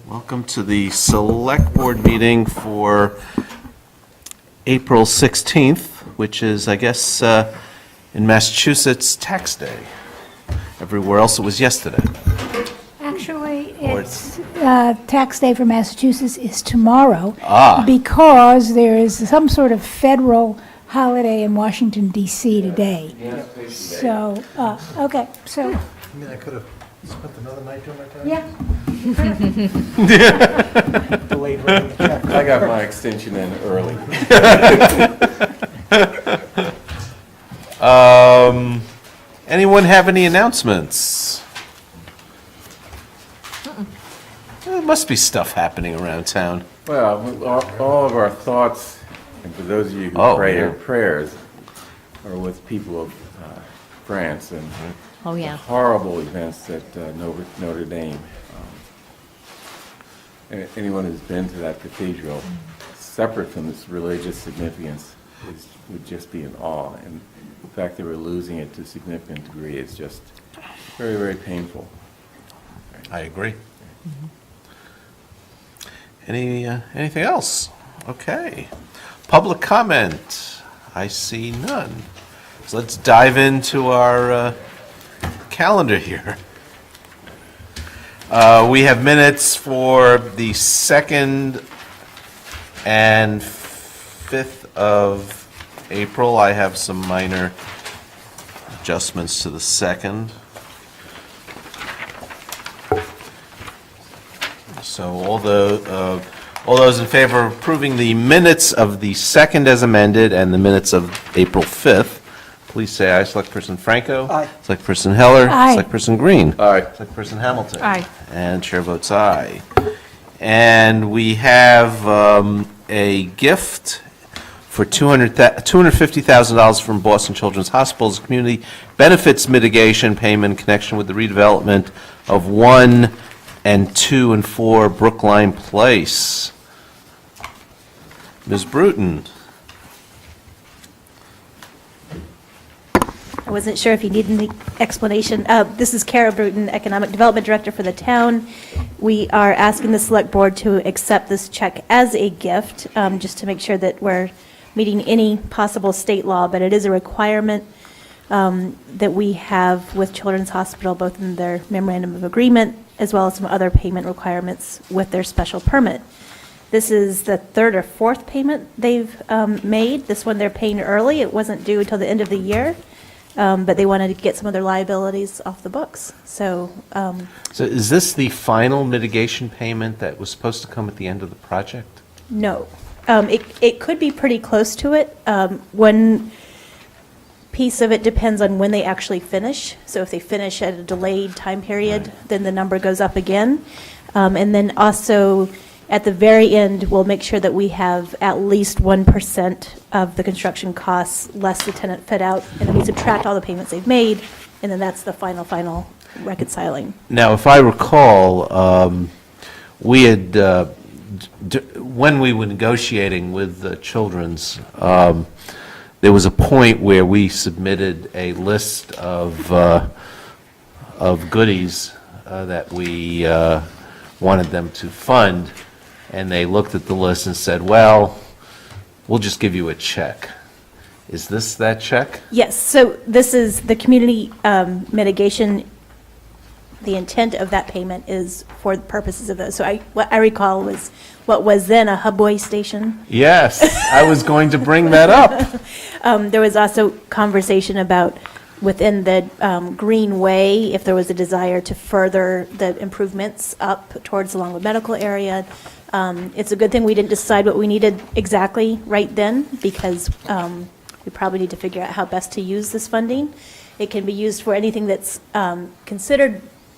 Welcome to the Select Board meeting for April 16th, which is, I guess, in Massachusetts, tax day. Everywhere else it was yesterday. Actually, it's, tax day for Massachusetts is tomorrow. Ah. Because there is some sort of federal holiday in Washington DC today. So, okay, so, I mean, I could have spent another night doing my taxes. yeah. Delayed writing the check. I got my extension in early. Anyone have any announcements? There must be stuff happening around town. Well, all of our thoughts, and for those of you who Oh, pray yeah. your prayers, are with people of France and Oh, the yeah. horrible events at Notre Dame. Anyone who's been to that cathedral, separate from its religious significance, would just be in awe. And the fact that we're losing it to a significant degree is just very, very painful. I agree. Anything else? Okay. Public comment. I see none. So let's dive into our calendar here. We have minutes for the 2nd and 5th of April. I have some minor adjustments to the 2nd. So all those in favor of approving the minutes of the 2nd as amended and the minutes of April 5th, please say aye. Selectperson Franco? Aye. Selectperson Heller? Aye. Selectperson Green? All right. Selectperson Hamilton? Aye. And chair votes aye. And we have a gift for $250,000 from Boston Children's Hospital as a community benefits mitigation payment in connection with the redevelopment of 1 and 2 and 4 Brookline Place. Ms. Bruton? I wasn't sure if you needed any explanation. This is Kara Bruton, Economic Development Director for the town. We are asking the Select Board to accept this check as a gift, just to make sure that we're meeting any possible state law, but it is a requirement that we have with Children's Hospital, both in their memorandum of agreement, as well as some other payment requirements with their special permit. This is the 3rd or 4th payment they've made. This one they're paying early. It wasn't due until the end of the year. But they wanted to get some of their liabilities off the books. So So is this the final mitigation payment that was supposed to come at the end of the project? no, it could be pretty close to it. One piece of it depends on when they actually finish. So if they finish at a delayed time period, then the number goes up again. And then also, at the very end, we'll make sure that we have at least 1% of the construction costs less the tenant fit out, and then we subtract all the payments they've made, and then that's the final reconciling. Now, if I recall, we had, when we were negotiating with the Children's, there was a point where we submitted a list of goodies that we wanted them to fund, and they looked at the list and said, well, we'll just give you a check. Is this that check? Yes, so this is the community mitigation. The intent of that payment is for the purposes of those. So what I recall was what was then a Hubway station. Yes, I was going to bring that up. There was also conversation about within the Greenway, if there was a desire to further the improvements up towards the Longwood Medical area. It's a good thing we didn't decide what we needed exactly right then, because we probably need to figure out how best to use this funding. It can be used for anything that's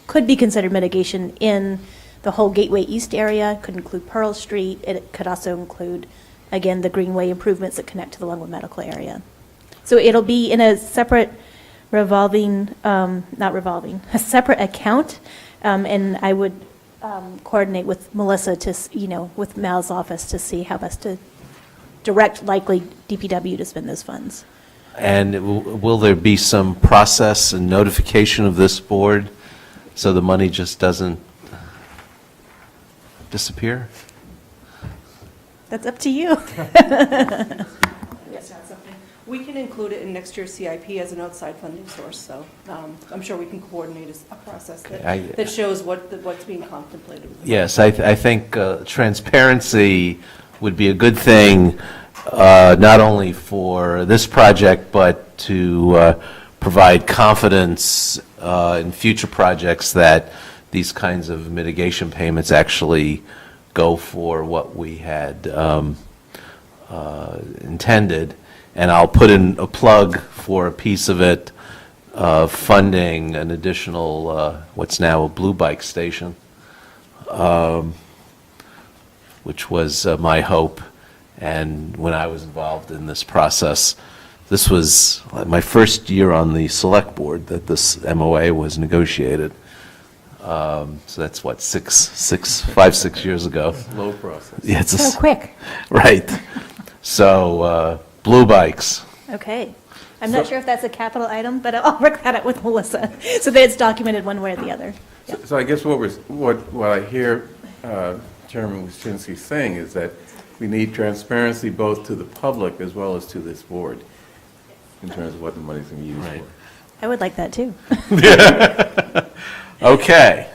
could be considered mitigation in the whole Gateway East area. Could include Pearl Street. It could also include, again, the Greenway improvements that connect to the Longwood Medical area. So it'll be in a separate a separate account, and I would coordinate with Melissa with Mal's office to see how best to direct likely DPW to spend those funds. And will there be some process and notification of this board so the money just doesn't disappear? That's up to you. Yes, add something. We can include it in next year's CIP as an outside funding source, so I'm sure we can coordinate a process that shows what's being contemplated. Yes, I think transparency would be a good thing, not only for this project, but to provide confidence in future projects that these kinds of mitigation payments actually go for what we had intended. And I'll put in a plug for a piece of it, funding an additional, what's now a blue bike station, which was my hope. And when I was involved in this process, this was my first year on the select board that this MOA was negotiated. So that's what, 5, 6 years ago. Slow process. Yeah, it's So quick. right. So blue bikes. Okay. I'm not sure if that's a capital item, but I'll work that out with Melissa so that it's documented one way or the other. So I guess what I hear Chairman Wyszynski saying is that we need transparency both to the public as well as to this board in terms of what the money's going to be used Right. for. I would like that, too. Okay.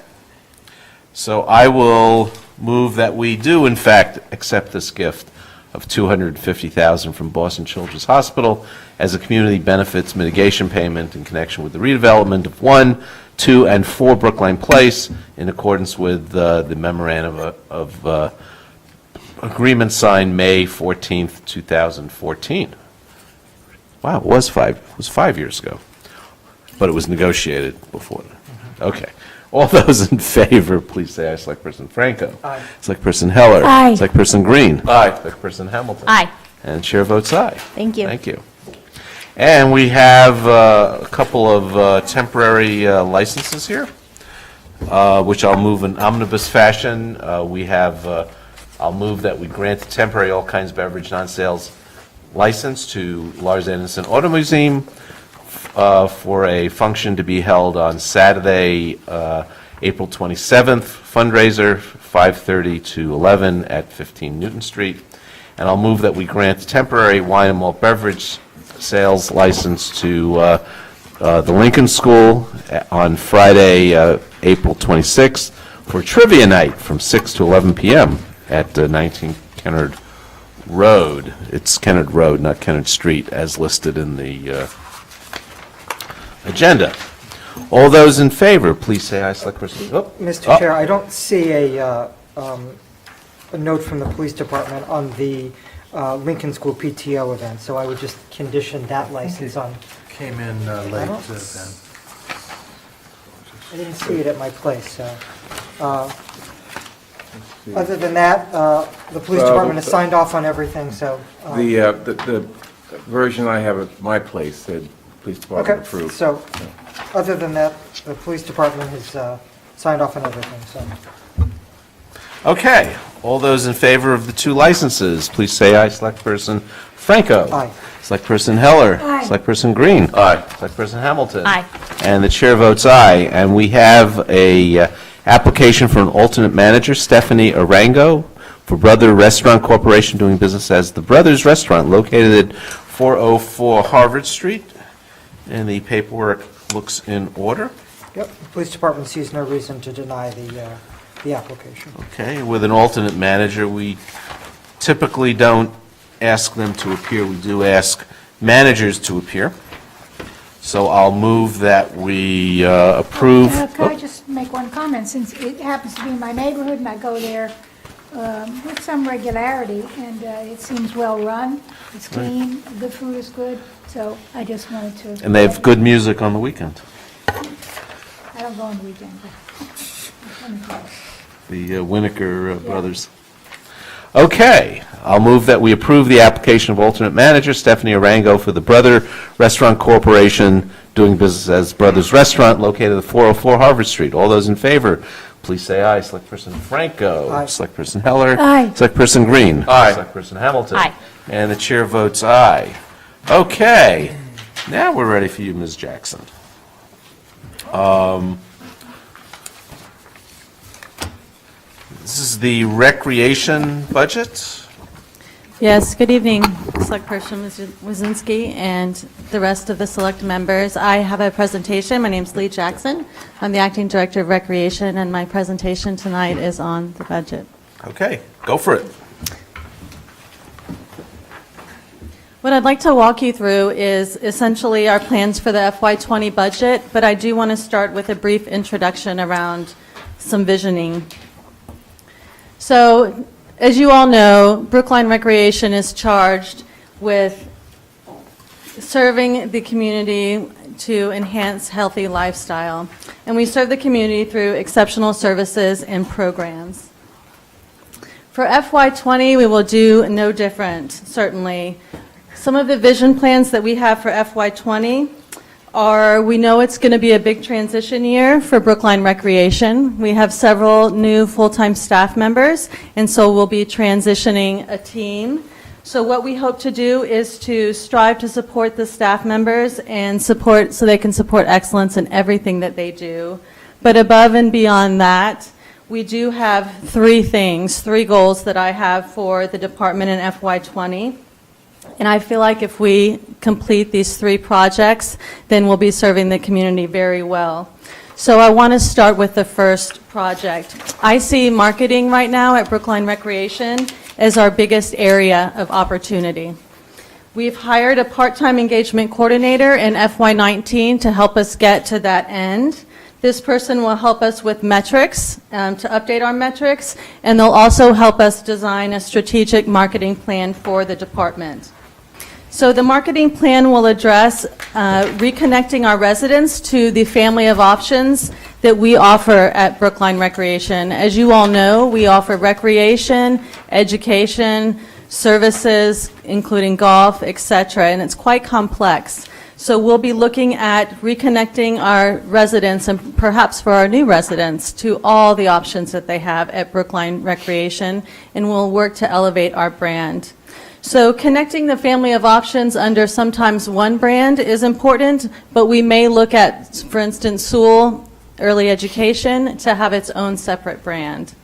So I will move that we do, in fact, accept this gift of $250,000 from Boston Children's Hospital as a community benefits mitigation payment in connection with the redevelopment of 1, 2, and 4 Brookline Place in accordance with the memorandum of agreement signed May 14th, 2014. Wow, it was 5 years ago, but it was negotiated before. Okay. All those in favor, please say aye. Selectperson Franco. Aye. Selectperson Heller. Aye. Selectperson Green. Aye. Selectperson Hamilton. Aye. And chair votes aye. Thank you. Thank you. And we have a couple of temporary licenses here, which I'll move in omnibus fashion. I'll move that we grant a temporary all kinds beverage non-sales license to Lars Anderson Auto Museum for a function to be held on Saturday, April 27th, fundraiser, 5:30 to 11 at 15 Newton Street. And I'll move that we grant a temporary wine and malt beverage sales license to the Lincoln School on Friday, April 26th, for trivia night from 6 to 11 p.m. at 19 Kennard Road. It's Kennard Road, not Kennard Street, as listed in the agenda. All those in favor, please say aye. Selectperson. Oh, Mr. Chair, I don't see a note from the police department on the Lincoln School PTO event, so I would just condition that license on. Came in late don't then. I didn't see it at my place, so. Other than that, the police department has signed off on everything, so. The version I have at my place said police department Okay, approved. so, other than that, the police department has signed off on everything, so. Okay, all those in favor of the two licenses, please say aye. Selectperson Franco. Aye. Selectperson Heller. Aye. Selectperson Green. Aye. Selectperson Hamilton. Aye. And the chair votes aye. And we have a application for an alternate manager, Stephanie Arango, for Brother Restaurant Corporation, doing business as The Brothers Restaurant, located at 404 Harvard Street. And the paperwork looks in order. Yep, the police department sees no reason to deny the application. Okay, with an alternate manager, we typically don't ask them to appear. We do ask managers to appear. So I'll move that we approve. Can I just make one comment, since it happens to be in my neighborhood, and I go there with some regularity, and it seems well-run, it's clean, the food is good, so I just wanted to... And they have good music on the weekend. I don't go on the weekend, but... The Winokur brothers. Okay, I'll move that we approve the application of alternate manager Stephanie Arango for the Brother Restaurant Corporation, doing business as Brothers Restaurant, located at 404 Harvard Street. All those in favor, please say aye. Selectperson Franco. Aye. Selectperson Heller. Aye. Selectperson Green. Aye. Selectperson Hamilton. Aye. And the chair votes aye. Okay, now we're ready for you, Ms. Jackson. This is the recreation budget. Yes, good evening, Select Person Wazinski and the rest of the select members. I have a presentation. My name's Lee Jackson. I'm the Acting Director of Recreation, and my presentation tonight is on the budget. Okay, go for it. What I'd like to walk you through is essentially our plans for the FY20 budget, but I do want to start with a brief introduction around some visioning. So, as you all know, Brookline Recreation is charged with serving the community to enhance healthy lifestyle. And we serve the community through exceptional services and programs. For FY20, we will do no different, certainly. Some of the vision plans that we have for FY20 are, we know it's going to be a big transition year for Brookline Recreation. We have several new full-time staff members, and so we'll be transitioning a team. So what we hope to do is to strive to support the staff members and support so they can support excellence in everything that they do. But above and beyond that, we do have three goals that I have for the department in FY20. And I feel like if we complete these three projects, then we'll be serving the community very well. So I want to start with the first project. I see marketing right now at Brookline Recreation as our biggest area of opportunity. We've hired a part-time engagement coordinator in FY19 to help us get to that end. This person will help us with metrics, to update our metrics, and they'll also help us design a strategic marketing plan for the department. So the marketing plan will address reconnecting our residents to the family of options that we offer at Brookline Recreation. As you all know, we offer recreation, education, services, including golf, etc., and it's quite complex. So we'll be looking at reconnecting our residents, and perhaps for our new residents, to all the options that they have at Brookline Recreation, and we'll work to elevate our brand. So connecting the family of options under sometimes one brand is important, but we may look at, for instance, Sewell Early Education to have its own separate brand.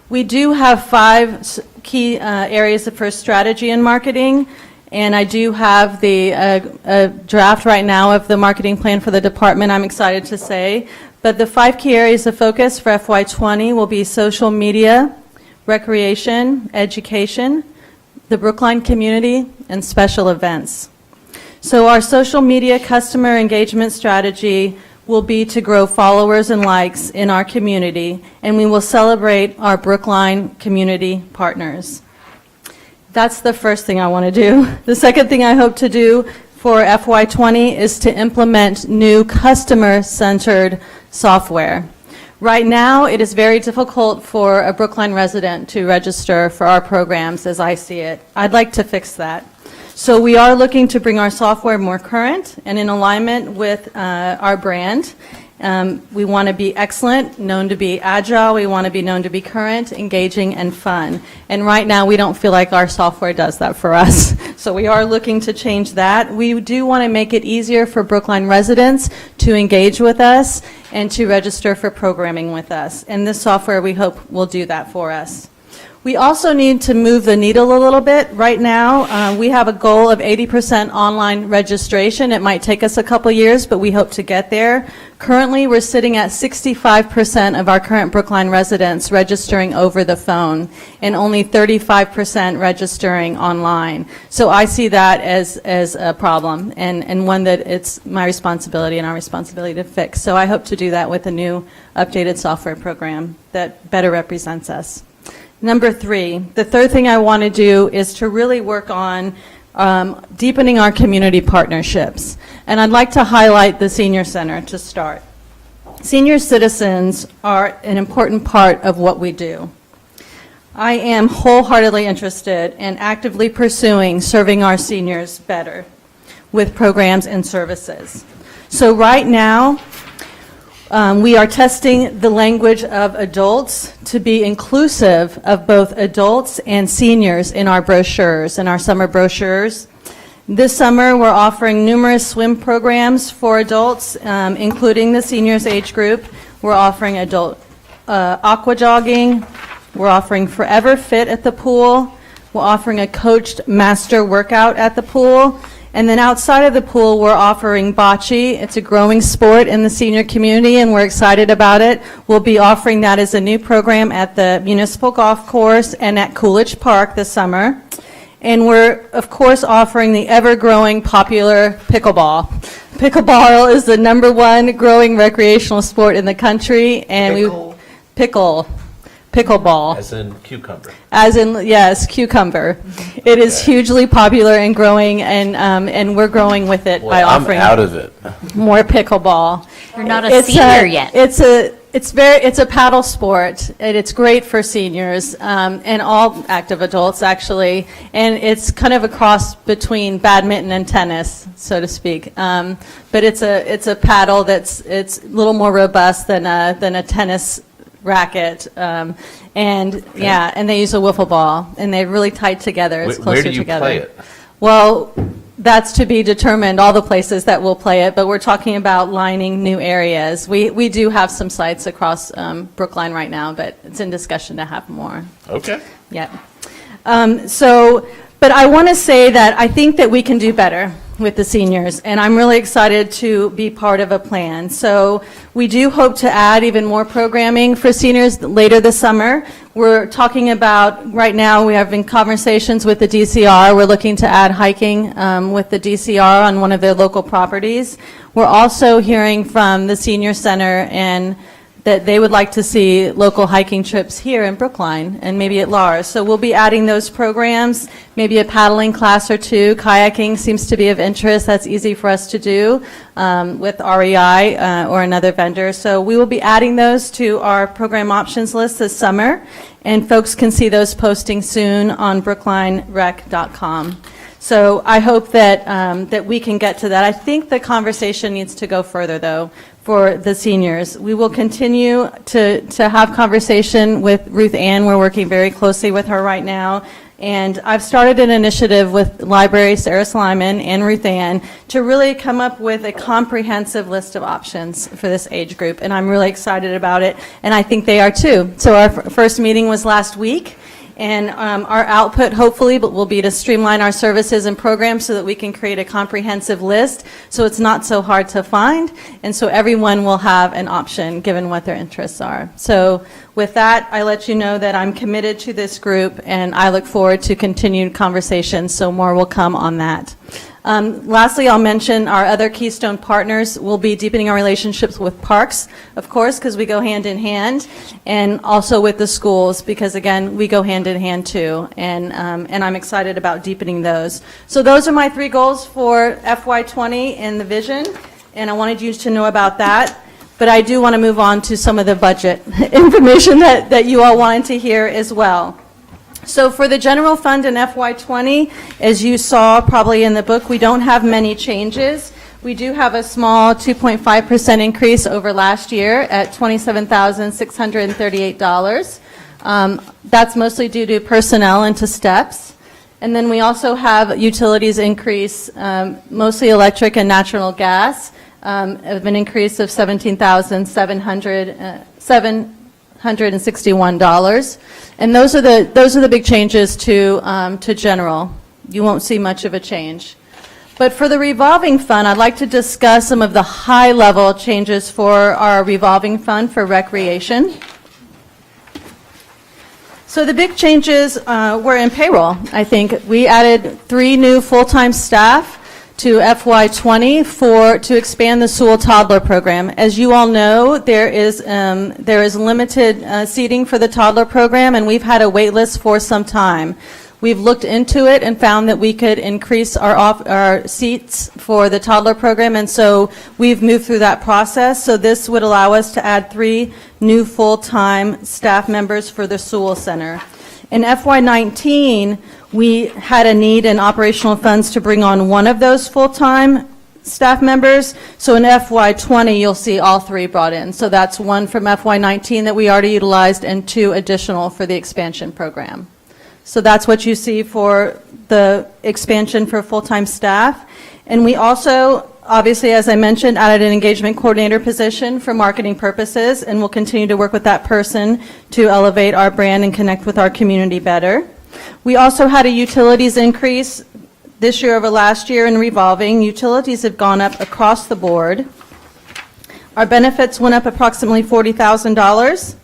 We do have 5 key areas for strategy and marketing. And I do have the draft right now of the marketing plan for the department, I'm excited to say. But the 5 key areas of focus for FY20 will be social media, recreation, education, the Brookline community, and special events. So our social media customer engagement strategy will be to grow followers and likes in our community, and we will celebrate our Brookline community partners. That's the first thing I want to do. The second thing I hope to do for FY20 is to implement new customer-centered software. Right now, it is very difficult for a Brookline resident to register for our programs as I see it. I'd like to fix that. So we are looking to bring our software more current and in alignment with our brand. We want to be excellent, known to be agile. We want to be known to be current, engaging, and fun. And right now, we don't feel like our software does that for us. So we are looking to change that. We do want to make it easier for Brookline residents to engage with us and to register for programming with us. And this software, we hope, will do that for us. We also need to move the needle a little bit. Right now, we have a goal of 80% online registration. It might take us a couple years, but we hope to get there. Currently, we're sitting at 65% of our current Brookline residents registering over the phone, and only 35% registering online. So I see that as a problem, and one that it's my responsibility and our responsibility to fix. So I hope to do that with a new updated software program that better represents us. Number 3, the third thing I want to do is to really work on deepening our community partnerships. And I'd like to highlight the Senior Center to start. Senior citizens are an important part of what we do. I am wholeheartedly interested in actively pursuing serving our seniors better with programs and services. So right now, we are testing the language of adults to be inclusive of both adults and seniors in our brochures, in our summer brochures. This summer, we're offering numerous swim programs for adults, including the seniors age group. We're offering adult aqua jogging, We're offering Forever Fit at the pool. We're offering a coached master workout at the pool. And then outside of the pool, we're offering bocce. It's a growing sport in the senior community, and we're excited about it. We'll be offering that as a new program at the municipal golf course and at Coolidge Park this summer. And we're, of course, offering the ever-growing popular pickleball. Pickleball is the #1 growing recreational sport in the country, and pickleball. As in cucumber. As in, yes, cucumber. It is hugely popular and growing, and we're growing with it by Boy, I'm offering out of it. more pickleball. You're not a senior yet. It's a paddle sport, and it's great for seniors and all active adults, actually. And it's kind of a cross between badminton and tennis, so to speak. But it's a paddle it's a little more robust than a tennis racket. And they use a wiffle ball, and they're really tight together. It's Where closer do you together. play it? Well, that's to be determined, all the places that we'll play it, but we're talking about lining new areas. We do have some sites across Brookline right now, but it's in discussion to have more. Okay. Yeah. But I want to say that I think that we can do better with the seniors, and I'm really excited to be part of a plan. So we do hope to add even more programming for seniors later this summer. We're talking about, right now, we have in conversations with the DCR. We're looking to add hiking with the DCR on one of their local properties. We're also hearing from the senior center and that they would like to see local hiking trips here in Brookline and maybe at Lars. So we'll be adding those programs, maybe a paddling class or two. Kayaking seems to be of interest. That's easy for us to do with REI or another vendor. So we will be adding those to our program options list this summer, and folks can see those posting soon on brooklinerec.com. So I hope that we can get to that. I think the conversation needs to go further, though, for the seniors. We will continue to have conversation with Ruth Ann. We're working very closely with her right now. And I've started an initiative with Library Sarah Slyman and Ruth Ann to really come up with a comprehensive list of options for this age group. And I'm really excited about it, and I think they are too. So our first meeting was last week. And our output, hopefully, will be to streamline our services and programs so that we can create a comprehensive list so it's not so hard to find, and so everyone will have an option given what their interests are. So with that, I let you know that I'm committed to this group, and I look forward to continued conversations, so more will come on that. Lastly, I'll mention our other Keystone partners. We'll be deepening our relationships with parks, of course, because we go hand in hand, and also with the schools, because again, we go hand in hand too, and I'm excited about deepening those. So those are my 3 goals for FY20 in the vision, and I wanted you to know about that. But I do want to move on to some of the budget information that you all wanted to hear as well. So for the general fund in FY20, as you saw probably in the book, we don't have many changes. We do have a small 2.5% increase over last year at $27,638. That's mostly due to personnel and to steps. And then we also have utilities increase, mostly electric and natural gas, of an increase of $17,761. And those are the big changes to general. You won't see much of a change. But for the revolving fund, I'd like to discuss some of the high-level changes for our revolving fund for recreation. So the big changes were in payroll, I think. We added 3 new full-time staff to FY20 to expand the Sewell Toddler Program. As you all know, there is limited seating for the toddler program, and we've had a wait list for some time. We've looked into it and found that we could increase our seats for the toddler program, and so we've moved through that process. So this would allow us to add 3 new full-time staff members for the Sewell Center. In FY19, we had a need in operational funds to bring on 1 of those full-time staff members. So in FY20, you'll see all 3 brought in. So that's 1 from FY19 that we already utilized and 2 additional for the expansion program. So that's what you see for the expansion for full-time staff. And we also obviously, as I mentioned, added an engagement coordinator position for marketing purposes, and we'll continue to work with that person to elevate our brand and connect with our community better. We also had a utilities increase this year over last year in revolving. Utilities have gone up across the board. Our benefits went up approximately $40,000,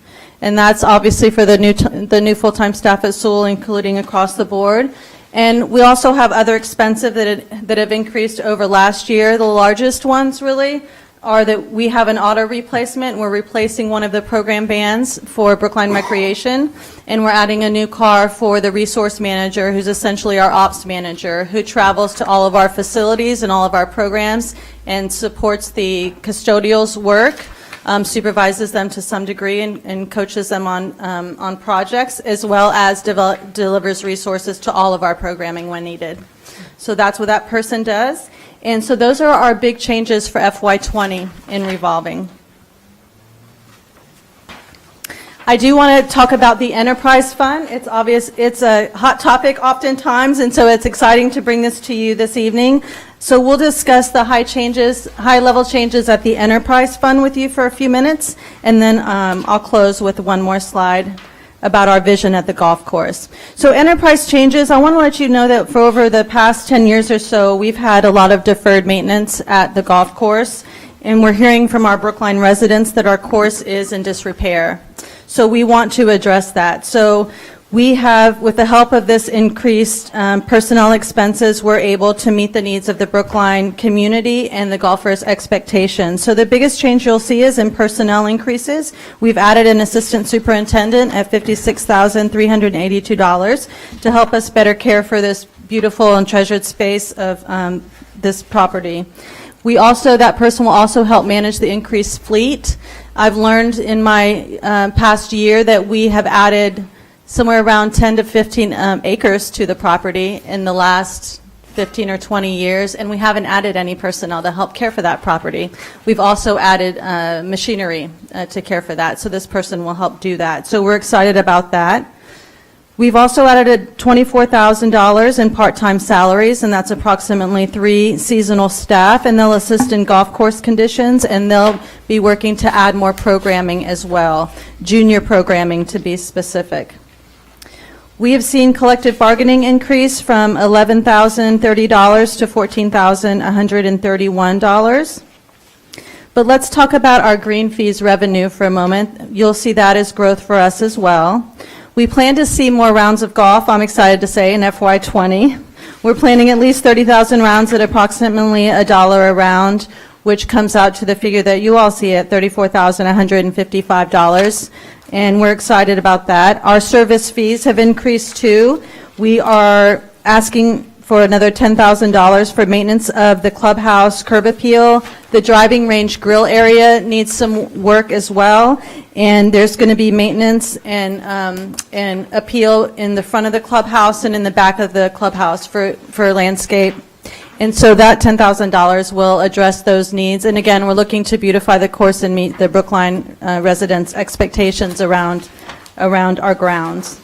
and that's obviously for the new full-time staff at Sewell, including across the board. And we also have other expenses that have increased over last year. The largest ones really are that we have an auto replacement. We're replacing one of the program vans for Brookline Recreation, and we're adding a new car for the resource manager, who's essentially our ops manager, who travels to all of our facilities and all of our programs and supports the custodial's work, supervises them to some degree, and coaches them on projects, as well as delivers resources to all of our programming when needed. So that's what that person does. And so those are our big changes for FY20 in revolving. I do want to talk about the enterprise fund. It's obvious, it's a hot topic oftentimes, and so it's exciting to bring this to you this evening. So we'll discuss the high-level changes at the enterprise fund with you for a few minutes, and then I'll close with one more slide about our vision at the golf course. So enterprise changes, I want to let you know that for over the past 10 years or so, we've had a lot of deferred maintenance at the golf course, and we're hearing from our Brookline residents that our course is in disrepair. So we want to address that. So we have, with the help of this increased personnel expenses, we're able to meet the needs of the Brookline community and the golfers' expectations. So the biggest change you'll see is in personnel increases. We've added an assistant superintendent at $56,382 to help us better care for this beautiful and treasured space of this property. That person will also help manage the increased fleet. I've learned in my past year that we have added somewhere around 10 to 15 acres to the property in the last 15 or 20 years, and we haven't added any personnel to help care for that property. We've also added machinery to care for that, so this person will help do that. So we're excited about that. We've also added $24,000 in part-time salaries, and that's approximately 3 seasonal staff, and they'll assist in golf course conditions, and they'll be working to add more programming as well, junior programming to be specific. We have seen collective bargaining increase from $11,030 to $14,131. But let's talk about our green fees revenue for a moment. You'll see that as growth for us as well. We plan to see more rounds of golf, I'm excited to say, in FY20. We're planning at least 30,000 rounds at approximately $1 a round, which comes out to the figure that you all see at $34,155. And we're excited about that. Our service fees have increased too. We are asking for another $10,000 for maintenance of the clubhouse curb appeal. The driving range grill area needs some work as well, and there's going to be maintenance and appeal in the front of the clubhouse and in the back of the clubhouse for landscape. And so that $10,000 will address those needs. And again, we're looking to beautify the course and meet the Brookline residents' expectations around our grounds.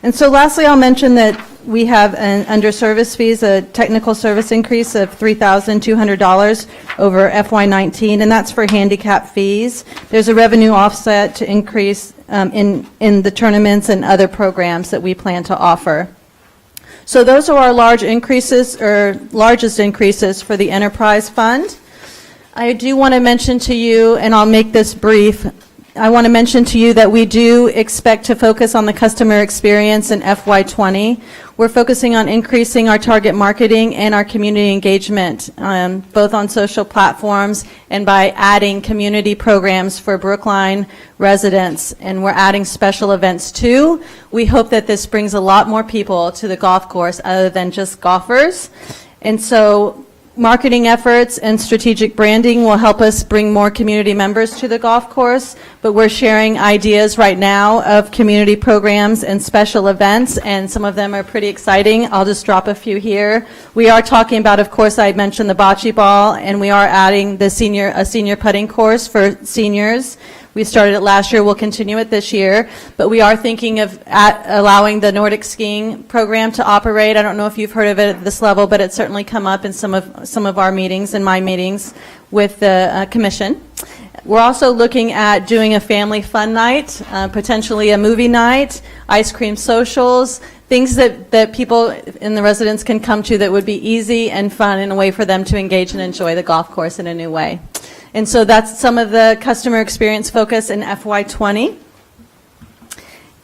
And so lastly, I'll mention that we have under service fees a technical service increase of $3,200 over FY19, and that's for handicap fees. There's a revenue offset to increase in the tournaments and other programs that we plan to offer. So those are our largest increases for the enterprise fund. I do want to mention to you, and I'll make this brief, I want to mention to you that we do expect to focus on the customer experience in FY20. We're focusing on increasing our target marketing and our community engagement, both on social platforms and by adding community programs for Brookline residents, and we're adding special events too. We hope that this brings a lot more people to the golf course other than just golfers. And so marketing efforts and strategic branding will help us bring more community members to the golf course, but we're sharing ideas right now of community programs and special events, and some of them are pretty exciting. I'll just drop a few here. We are talking about, of course, I mentioned the bocce ball, and we are adding a senior putting course for seniors. We started it last year, we'll continue it this year, but we are thinking of allowing the Nordic skiing program to operate. I don't know if you've heard of it at this level, but it's certainly come up in some of our meetings and my meetings with the commission. We're also looking at doing a family fun night, potentially a movie night, ice cream socials, things that people in the residents can come to that would be easy and fun and a way for them to engage and enjoy the golf course in a new way. And so that's some of the customer experience focus in FY20.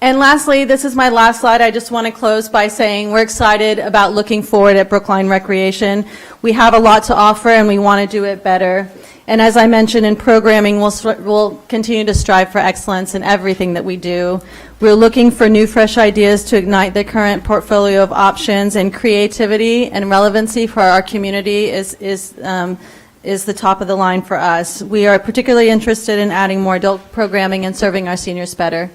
And lastly, this is my last slide. I just want to close by saying we're excited about looking forward at Brookline Recreation. We have a lot to offer and we want to do it better. And as I mentioned in programming, we'll continue to strive for excellence in everything that we do. We're looking for new, fresh ideas to ignite the current portfolio of options, and creativity and relevancy for our community is the top of the line for us. We are particularly interested in adding more adult programming and serving our seniors better.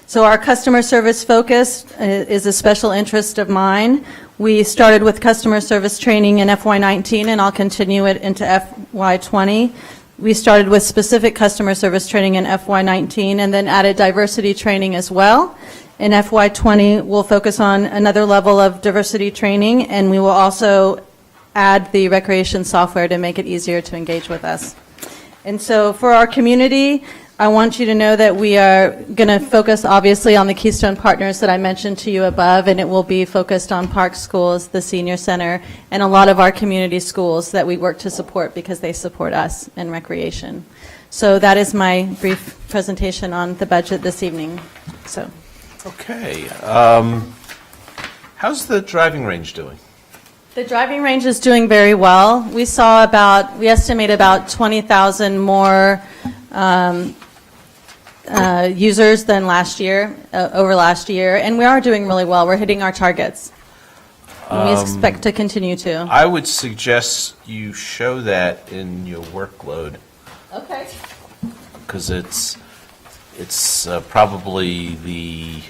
So our customer service focus is a special interest of mine. We started with customer service training in FY19, and I'll continue it into FY20. We started with specific customer service training in FY19 and then added diversity training as well. In FY20, we'll focus on another level of diversity training, and we will also add the recreation software to make it easier to engage with us. And so for our community, I want you to know that we are going to focus obviously on the Keystone partners that I mentioned to you above, and it will be focused on park schools, the senior center, and a lot of our community schools that we work to support because they support us in recreation. So that is my brief presentation on the budget this evening. So. Okay. How's the driving range doing? The driving range is doing very well. We estimate about 20,000 more users than last year, over last year, and we are doing really well. We're hitting our targets. And we expect to continue to. I would suggest you show that in your workload, Okay. because it's probably the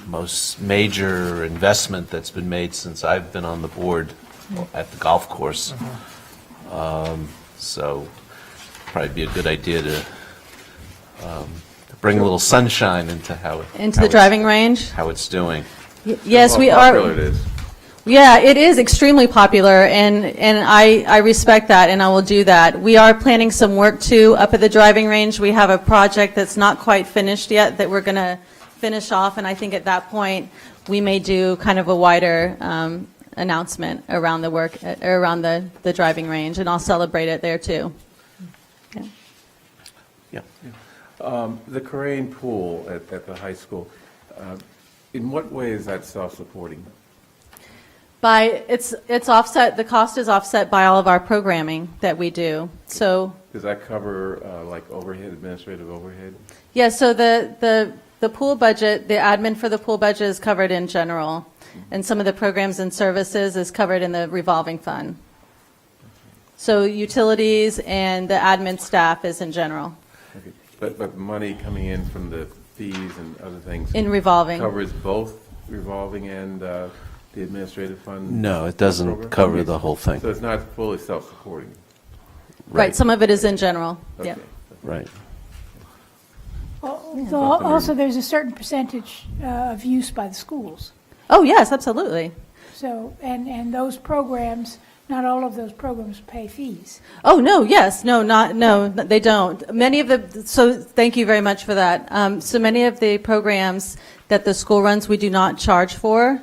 most major investment that's been made since I've been on the board at the golf course. So probably be a good idea to bring a little sunshine into Into the driving range? how it's doing. Yes, we How are. popular it is. Yeah, it is extremely popular, and I respect that, and I will do that. We are planning some work, too, up at the driving range. We have a project that's not quite finished yet that we're going to finish off, and I think at that point, we may do kind of a wider announcement around the work, around the driving range, and I'll celebrate it there, too. Yeah. Yeah. The Crane pool at the high school, in what way is that self-supporting? It's offset, the cost is offset by all of our programming that we do. So, Does that cover like overhead, administrative overhead? yeah, so the pool budget, the admin for the pool budget is covered in general, and some of the programs and services is covered in the revolving fund. So utilities and the admin staff is in general, Okay. But money coming in from the fees and other things in revolving. covers both revolving and the administrative fund? No, it doesn't program? cover Okay. the whole thing. So it's not fully self-supporting? Right, some of it is in general, yeah. Okay. Right. Also, there's a certain percentage of use by the schools. Oh, yes, absolutely. So, and those programs, not all of those programs pay fees. Oh, no, yes, no, they don't. Many of so thank you very much for that. So many of the programs that the school runs, we do not charge for,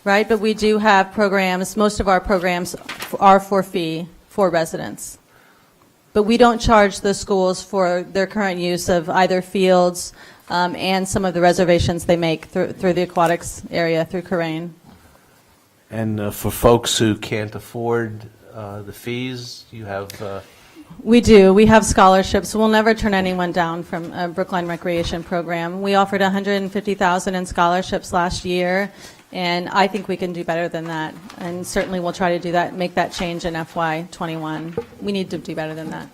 right? But we do have programs, most of our programs are for fee for residents. But we don't charge the schools for their current use of either fields and some of the reservations they make through the aquatics area, through Corain. And for folks who can't afford the fees, you have, We do. We have scholarships. We'll never turn anyone down from a Brookline Recreation Program. We offered $150,000 in scholarships last year, and I think we can do better than that. And certainly we'll try to do that, make that change in FY21. We need to do better than that.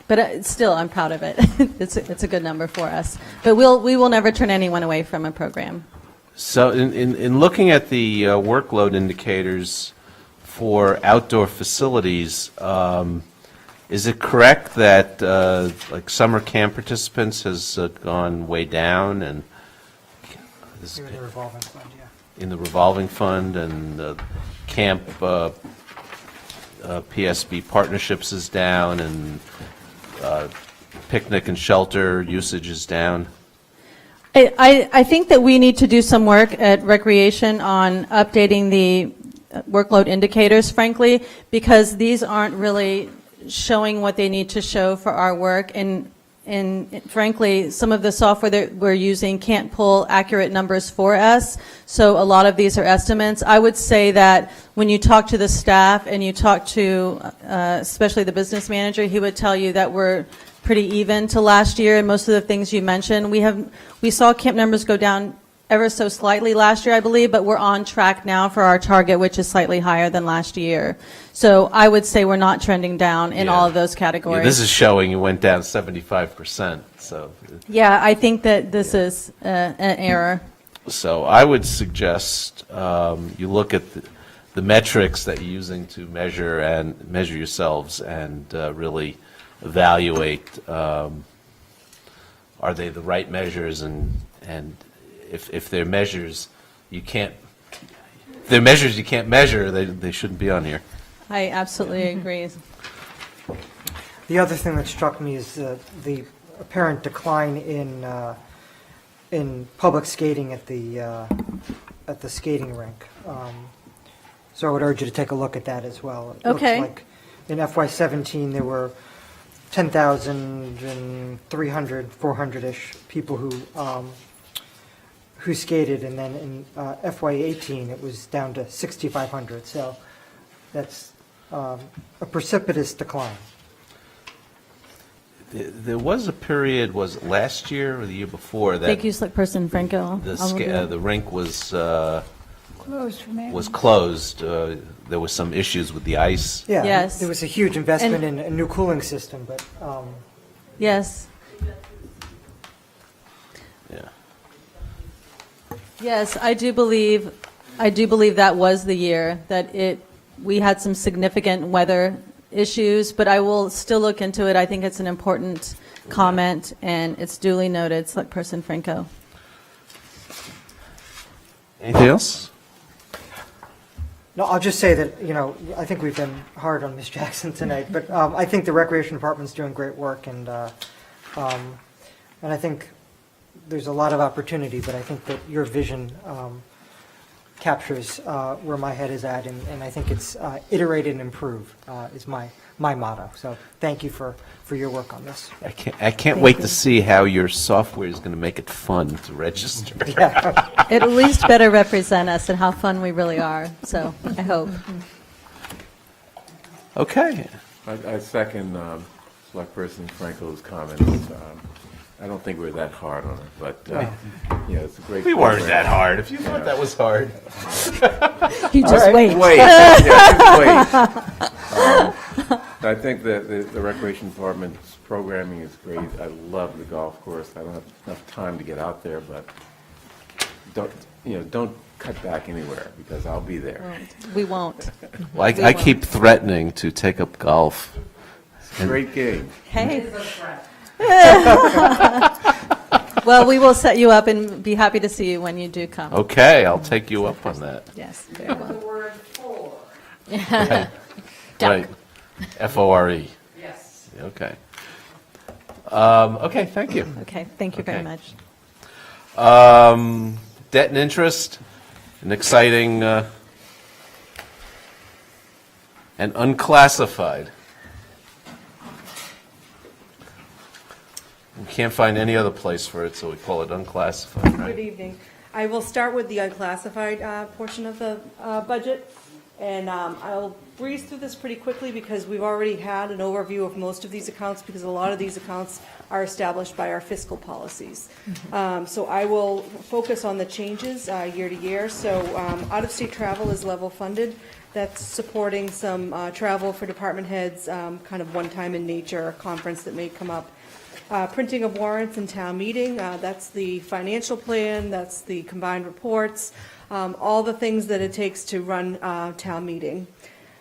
But still, I'm proud of it. It's a good number for us. But we will never turn anyone away from a program. so in looking at the workload indicators for outdoor facilities, Is it correct that, like, summer camp participants has gone way down, and this Through the revolving fund, yeah. in the revolving fund, and camp PSB partnerships is down, and picnic and shelter usage is down? I think that we need to do some work at Recreation on updating the workload indicators, frankly, because these aren't really showing what they need to show for our work. And frankly, some of the software that we're using can't pull accurate numbers for us. So a lot of these are estimates. I would say that when you talk to the staff and you talk to especially the business manager, he would tell you that we're pretty even to last year, and most of the things you mentioned. We saw camp numbers go down ever so slightly last year, I believe, but we're on track now for our target, which is slightly higher than last year. So I would say we're not trending down in all of those Yeah, categories. this is showing you went down 75%, so. Yeah, I think that this is an error. So I would suggest you look at the metrics that you're using to measure yourselves, and really evaluate, are they the right measures, and if they're measures you can't measure, they shouldn't be on here. I absolutely agree. The other thing that struck me is the apparent decline in public skating at the skating rink. So I would urge you to take a look at that as well. It Okay. looks like in FY17 there were 10,300, 400-ish people who skated, and then in FY18 it was down to 6,500. So that's a precipitous decline. There was a period, was it last year or the year before, that Thank you, Select Person Franco. the rink was Closed for me. closed. There was some issues with the ice. Yeah, Yes. there was a huge investment in a new cooling system, but Yes. Yeah. Yes, I do believe that was the year that we had some significant weather issues, but I will still look into it. I think it's an important comment, and it's duly noted. Select Person Franco. Anything else? no, I'll just say that, I think we've been hard on Ms. Jackson tonight, but I think the Recreation Department's doing great work, and I think there's a lot of opportunity, but I think that your vision captures where my head is at, and I think it's iterate and improve is my motto. So thank you for your work on this. I can't wait to see how your software is going to make it fun to register. Yeah. It at least better represent us and how fun we really are, so I hope. Okay. I second Select Person Franco's comments. I don't think we're that hard on it, but, it's a great. We weren't program. that hard. If you thought that was hard. You just right. wait. Wait, yeah, just wait. I think that the Recreation Department's programming is great. I love the golf course. I don't have enough time to get out there, but don't cut back anywhere, because I'll be there. We won't. Well, I keep threatening to take up golf. It's a great game. Hey. Well, we will set you up and be happy to see you when you do come. Okay, I'll take you up on that. Yes, very well. Right. F-O-R-E. Yes. Okay. Okay, thank you. Okay, thank you very Okay. much. Debt and interest, an exciting and unclassified. We can't find any other place for it, so we call it unclassified, Good right? evening. I will start with the unclassified portion of the budget, and I'll breeze through this pretty quickly because we've already had an overview of most of these accounts, because a lot of these accounts are established by our fiscal policies. So I will focus on the changes year to year. So out-of-state travel is level funded. That's supporting some travel for department heads, kind of one-time in nature, a conference that may come up. Printing of warrants and town meeting, that's the financial plan, that's the combined reports, all the things that it takes to run town meeting.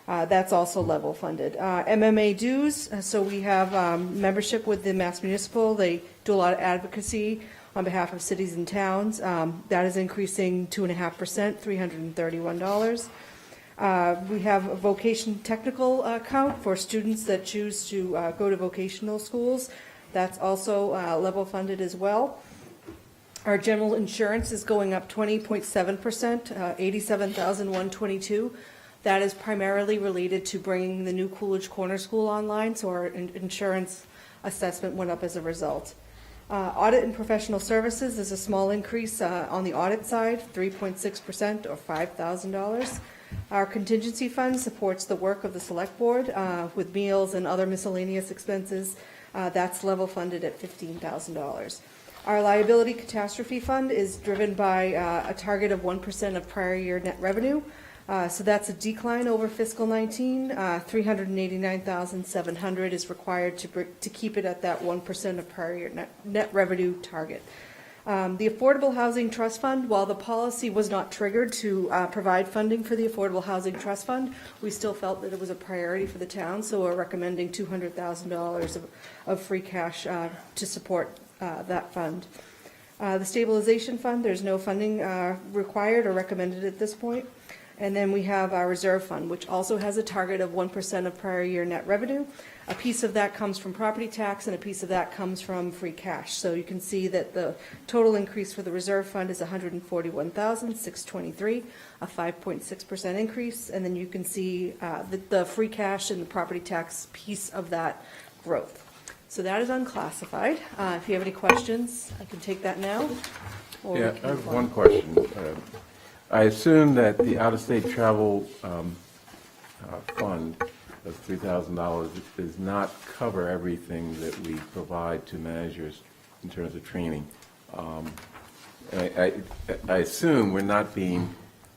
That's also level funded. MMA dues, so we have membership with the Mass Municipal. They do a lot of advocacy on behalf of cities and towns. That is increasing 2.5%, $331. We have a vocation technical account for students that choose to go to vocational schools. That's also level funded as well. Our general insurance is going up 20.7%, $87,122. That is primarily related to bringing the new Coolidge Corner School online, so our insurance assessment went up as a result. Audit and professional services, there's a small increase on the audit side, 3.6% or $5,000. Our contingency fund supports the work of the select board with meals and other miscellaneous expenses. That's level funded at $15,000. Our liability catastrophe fund is driven by a target of 1% of prior year net revenue. So that's a decline over fiscal 19. $389,700 is required to keep it at that 1% of prior year net revenue target. The Affordable Housing Trust Fund, while the policy was not triggered to provide funding for the Affordable Housing Trust Fund, we still felt that it was a priority for the town, so we're recommending $200,000 of free cash to support that fund. The Stabilization Fund, there's no funding required or recommended at this point. And then we have our reserve fund, which also has a target of 1% of prior year net revenue. A piece of that comes from property tax and a piece of that comes from free cash. So you can see that the total increase for the reserve fund is $141,623, a 5.6% increase. And then you can see the free cash and the property tax piece of that growth. So that is unclassified. If you have any questions, I can take that now. or we Yeah, can I have move on. one question. I assume that the out-of-state travel fund of $3,000 does not cover everything that we provide to managers in terms of training. I assume we're not being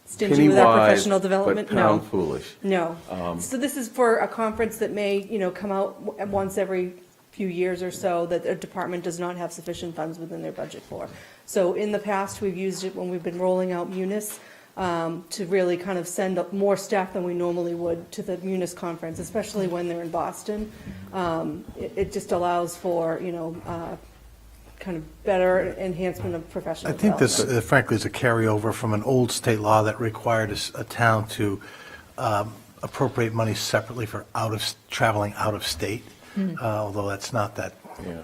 Stingy with our penny-wise, professional development? but No. pound-foolish. No. So this is for a conference that may, come out once every few years or so that a department does not have sufficient funds within their budget for. So in the past, we've used it when we've been rolling out Munis to really kind of send up more staff than we normally would to the Munis conference, especially when they're in Boston. It just allows for, kind of better enhancement of professional I think development. this, frankly, is a carryover from an old state law that required a town to appropriate money separately for traveling out of state, although that's not that, Yeah.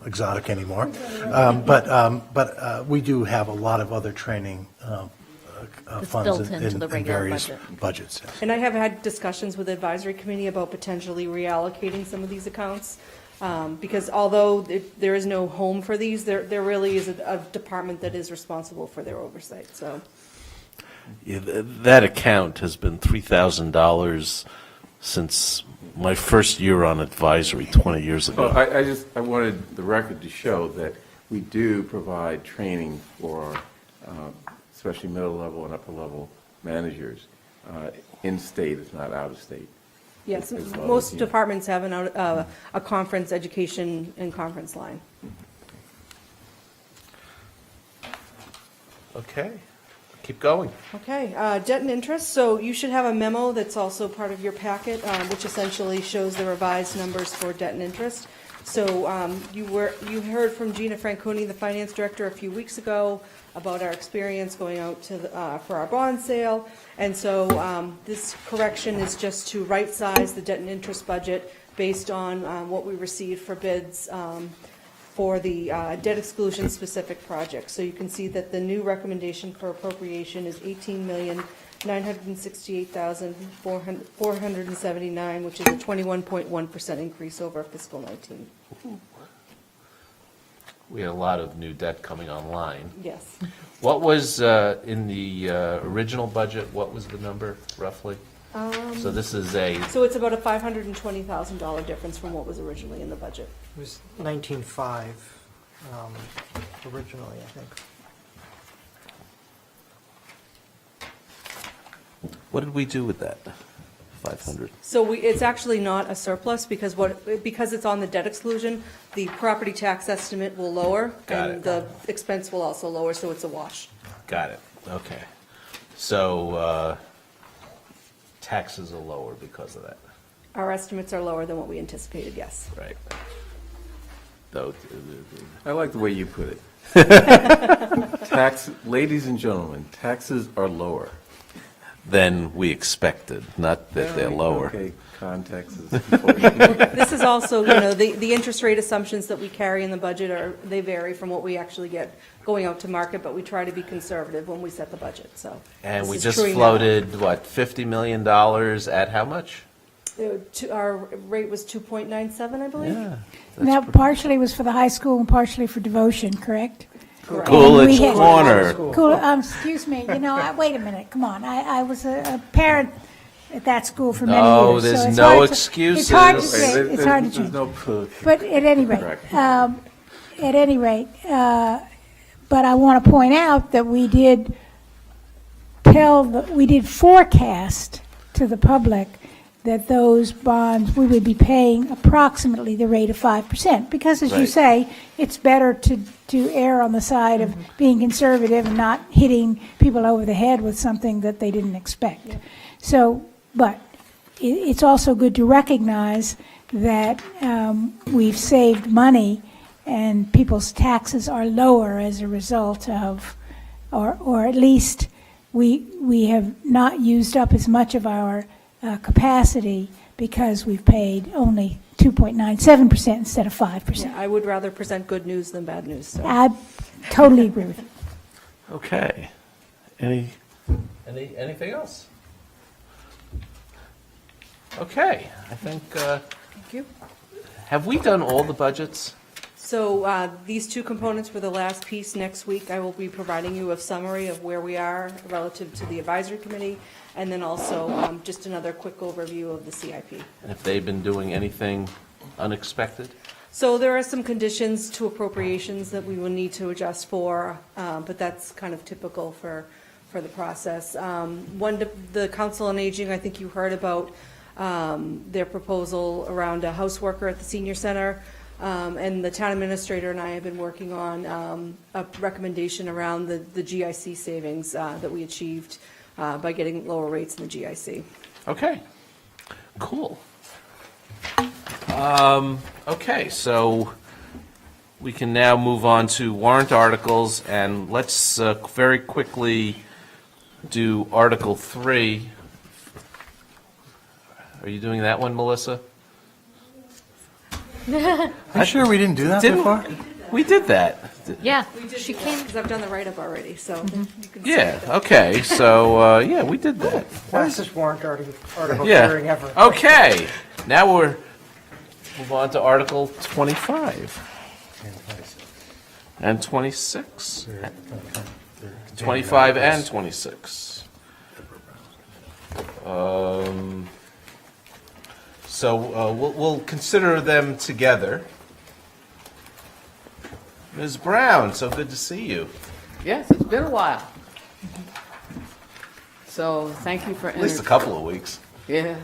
exotic anymore. But we do have a lot of other training It's funds built into the in regular various budget. budgets. Yes. And I have had discussions with the advisory committee about potentially reallocating some of these accounts, because although there is no home for these, there really is a department that is responsible for their oversight, so. Yeah, that account has been $3,000 since my first year on advisory 20 years Well, ago. I wanted the record to show that we do provide training for especially middle level and upper level managers in state, if not out of state. Yes, As well as, most departments have a conference education and conference line. Okay, keep going. Okay, debt and interest, so you should have a memo that's also part of your packet, which essentially shows the revised numbers for debt and interest. So you heard from Gina Franconi, the finance director, a few weeks ago about our experience going out to for our bond sale. And so this correction is just to right-size the debt and interest budget based on what we received for bids for the debt exclusion specific projects. So you can see that the new recommendation for appropriation is $18,968,479, which is a 21.1% increase over fiscal 19. We had a lot of new debt coming online. Yes. What was in the original budget, what was the number roughly? So this is So it's about a $520,000 difference from what was originally in the budget. It was 19.5 originally, I think. what did we do with that? 500? So it's actually not a surplus because it's on the debt exclusion, the property tax estimate will lower. Got And it. the expense will also lower, so it's a wash. Got it, okay. So taxes are lower because of that, Our estimates are lower than what we anticipated, yes. right? Though, I like the way you put it. Ladies and gentlemen, taxes are lower. than we expected, not that they're lower. Okay, context is important. This is also, the interest rate assumptions that we carry in the budget they vary from what we actually get going out to market, but we try to be conservative when we set the budget, so. And this we is just truing that up. floated, what, $50 million at how much? Our rate was 2.97, I believe. Yeah. That partially was for the high school and partially for devotion, correct? Correct. Coolidge We had- Corner. Cool, excuse me, wait a minute, come on, I was a parent at that school for many No, years. so there's it's no hard to- excuses. It's hard to Okay, say, it's hard to There's change. no political. But at any rate, Correct. but I want to point out that we did forecast to the public that those bonds, we would be paying approximately the rate of 5%. Because as you Right. say, it's better to err on the side of being conservative and not hitting people over the head with something that they didn't expect. So, but it's also good to recognize that we've saved money and people's taxes are lower as a result of, or at least we have not used up as much of our capacity because we've paid only 2.97% instead of 5%. I would rather present good news than bad news, so. I totally agree with you. Okay. Anything else? Okay, I think, Thank you. have we done all the budgets? So these two components were the last piece. Next week, I will be providing you a summary of where we are relative to the advisory committee, and then also just another quick overview of the CIP. And if they've been doing anything unexpected? So there are some conditions to appropriations that we will need to adjust for, but that's kind of typical for the process. The Council on Aging, I think you heard about their proposal around a house worker at the senior center. And the town administrator and I have been working on a recommendation around the GIC savings that we achieved by getting lower rates in the GIC. Okay, cool. Okay, so we can now move on to warrant articles, and let's very quickly do Article 3. Are you doing that one, Melissa? Are you sure we didn't do that Didn't before? we did that? Yeah, She came because I've done the write-up already, so you can. Yeah, okay, so, yeah, we did that. Fastest warrant article Yeah, hearing ever. okay, now move on to Article 25 and 26. 25 and 26. So we'll consider them together. Ms. Brown, so good to see you. yes, it's been a while. So, thank you for. At least a couple of weeks. Yeah.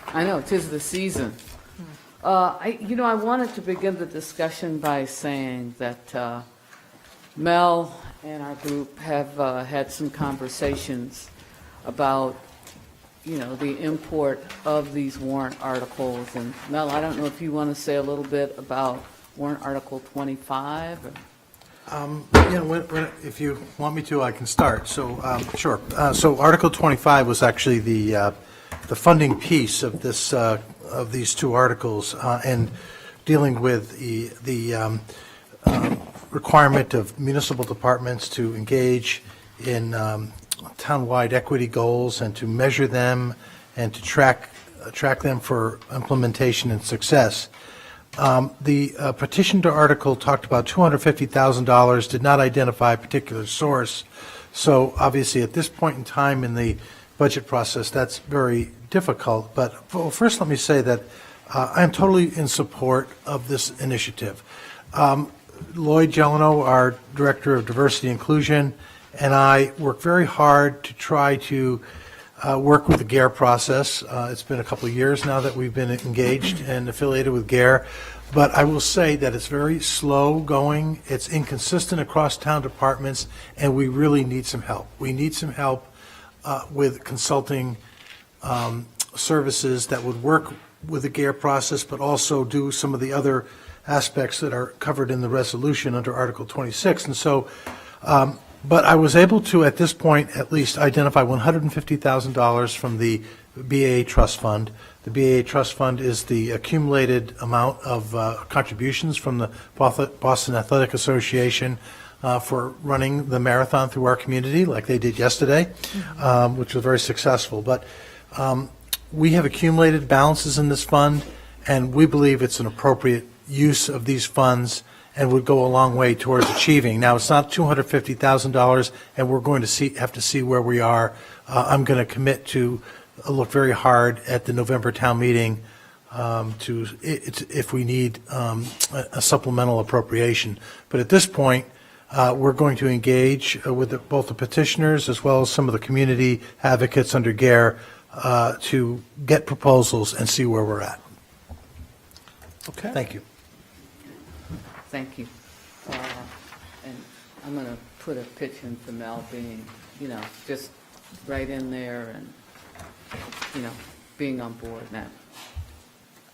I know, 'tis the season. I wanted to begin the discussion by saying that Mel and our group have had some conversations about, the import of these warrant articles. And Mel, I don't know if you want to say a little bit about warrant Article 25? or- If you want me to, I can start. So, sure. So Article 25 was actually the funding piece of this, of these two articles, and dealing with the requirement of municipal departments to engage in townwide equity goals and to measure them and to track them for implementation and success. The petition to article talked about $250,000, did not identify a particular source. So obviously, at this point in time in the budget process, that's very difficult. But first, let me say that I am totally in support of this initiative. Lloyd Gelano, our Director of Diversity and Inclusion, and I work very hard to try to work with the GARE process. It's been a couple of years now that we've been engaged and affiliated with GARE, but I will say that it's very slow going, it's inconsistent across town departments, and we really need some help. We need some help with consulting services that would work with the GARE process, but also do some of the other aspects that are covered in the resolution under Article 26. And so, but I was able to, at this point, at least identify $150,000 from the BAA Trust Fund. The BAA Trust Fund is the accumulated amount of contributions from the Boston Athletic Association for running the marathon through our community, like they did yesterday, which was very successful. But we have accumulated balances in this fund, and we believe it's an appropriate use of these funds and would go a long way towards achieving. Now, it's not $250,000, and we're going to have to see where we are. I'm going to commit to look very hard at the November town meeting if we need a supplemental appropriation. But at this point, we're going to engage with both the petitioners as well as some of the community advocates under GARE to get proposals and see where we're at. Okay. Thank you. Thank you. And I'm going to put a pitch in for Mel being, just right in there and, being on board.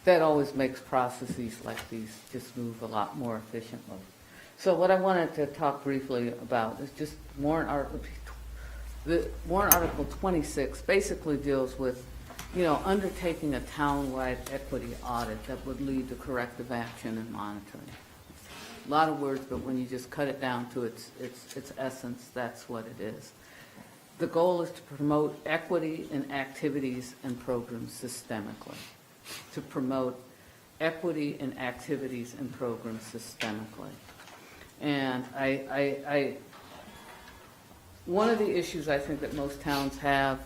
That always makes processes like these just move a lot more efficiently. So what I wanted to talk briefly about is just warrant article. The warrant article 26 basically deals with, undertaking a town-wide equity audit that would lead to corrective action and monitoring. A lot of words, but when you just cut it down to its essence, that's what it is. The goal is to promote equity in activities and programs systemically. To promote equity in activities and programs systemically. And one of the issues I think that most towns have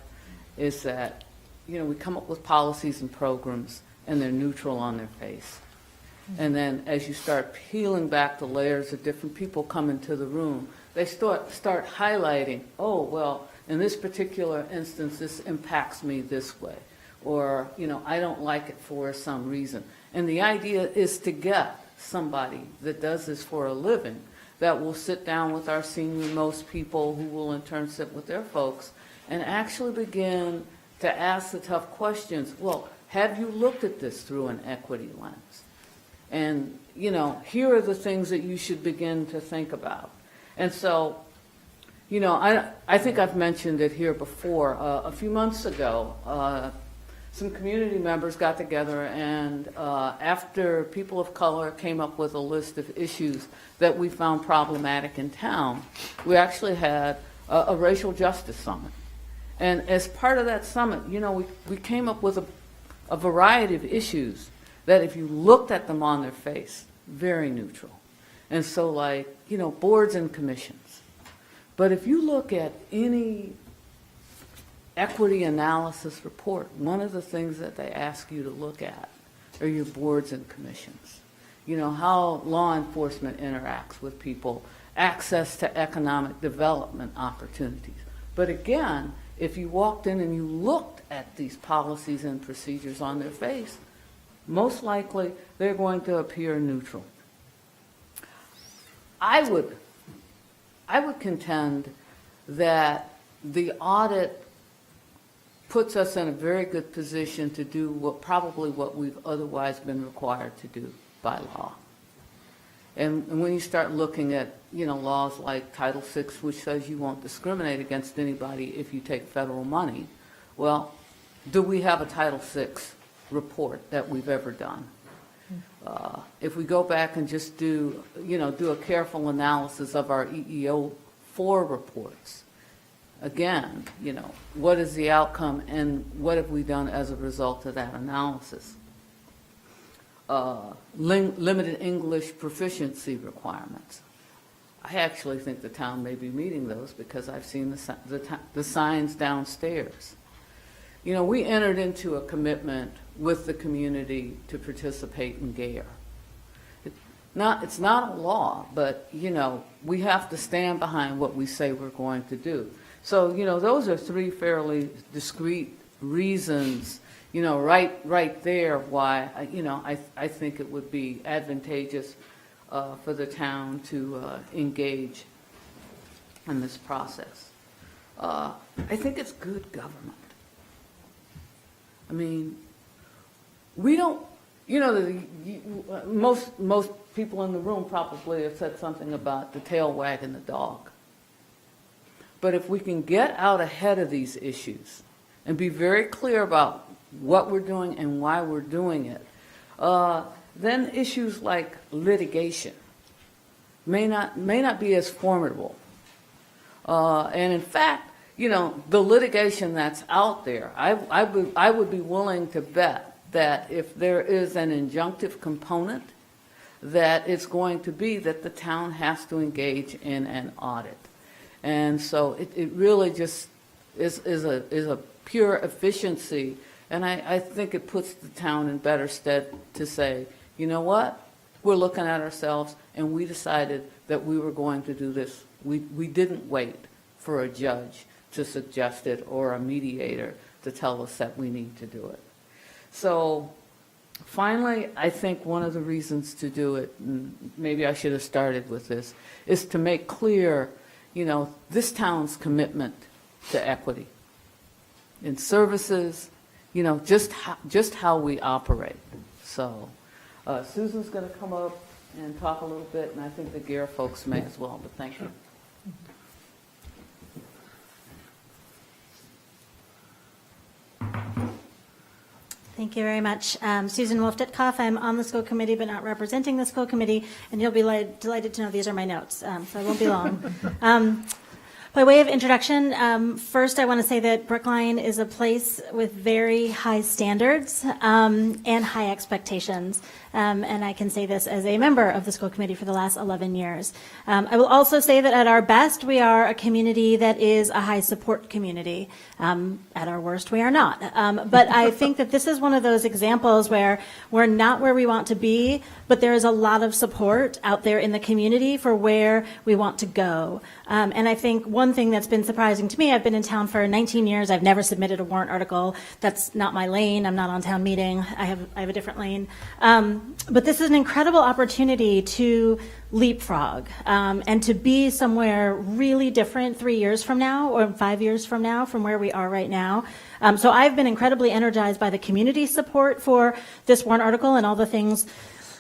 is that, we come up with policies and programs and they're neutral on their face. And then as you start peeling back the layers of different people come into the room, they start highlighting, oh, well, in this particular instance, this impacts me this way. Or, I don't like it for some reason. And the idea is to get somebody that does this for a living that will sit down with our senior-most people who will in turn sit with their folks and actually begin to ask the tough questions. Well, have you looked at this through an equity lens? And, here are the things that you should begin to think about. And so, I think I've mentioned it here before. A few months ago, some community members got together and after people of color came up with a list of issues that we found problematic in town, we actually had a racial justice summit. And as part of that summit, we came up with a variety of issues that if you looked at them on their face, very neutral. And so boards and commissions. But if you look at any equity analysis report, one of the things that they ask you to look at are your boards and commissions. How law enforcement interacts with people, access to economic development opportunities. But again, if you walked in and you looked at these policies and procedures on their face, most likely they're going to appear neutral. I would contend that the audit puts us in a very good position to do what we've otherwise been required to do by law. And when you start looking at, laws like Title VI, which says you won't discriminate against anybody if you take federal money, well, do we have a Title VI report that we've ever done? If we go back and just do a careful analysis of our EEO4 reports, again, what is the outcome and what have we done as a result of that analysis? Limited English proficiency requirements. I actually think the town may be meeting those because I've seen the signs downstairs. We entered into a commitment with the community to participate in GARE. It's not a law, but, we have to stand behind what we say we're going to do. So, those are three fairly discrete reasons, right there why, I think it would be advantageous for the town to engage in this process. I think it's good government. I mean, we don't, most people in the room probably have said something about the tail wagging the dog. But if we can get out ahead of these issues and be very clear about what we're doing and why we're doing it, then issues like litigation may not be as formidable. And in fact, the litigation that's out there, I would be willing to bet that if there is an injunctive component, that it's going to be that the town has to engage in an audit. And so it really just is a pure efficiency, and I think it puts the town in better stead to say, you know what, we're looking at ourselves, and we decided that we were going to do this. We didn't wait for a judge to suggest it or a mediator to tell us that we need to do it. So finally, I think one of the reasons to do it, and maybe I should have started with this, is to make clear, this town's commitment to equity in services, just how we operate. So Susan's going to come up and talk a little bit, and I think the GARE folks may as well, but thank you. Thank you very much. Susan Wolf-Ditkoff. I'm on the school committee, but not representing the school committee, and you'll be delighted to know these are my notes, so I won't be long. By way of introduction, first I want to say that Brookline is a place with very high standards and high expectations. And I can say this as a member of the school committee for the last 11 years. I will also say that at our best, we are a community that is a high support community. At our worst, we are not. But I think that this is one of those examples where we're not where we want to be, but there is a lot of support out there in the community for where we want to go. And I think one thing that's been surprising to me, I've been in town for 19 years. I've never submitted a warrant article. That's not my lane. I'm not on town meeting. I have a different lane. But this is an incredible opportunity to leapfrog and to be somewhere really different 3 years from now or 5 years from now from where we are right now. So I've been incredibly energized by the community support for this warrant article and all the things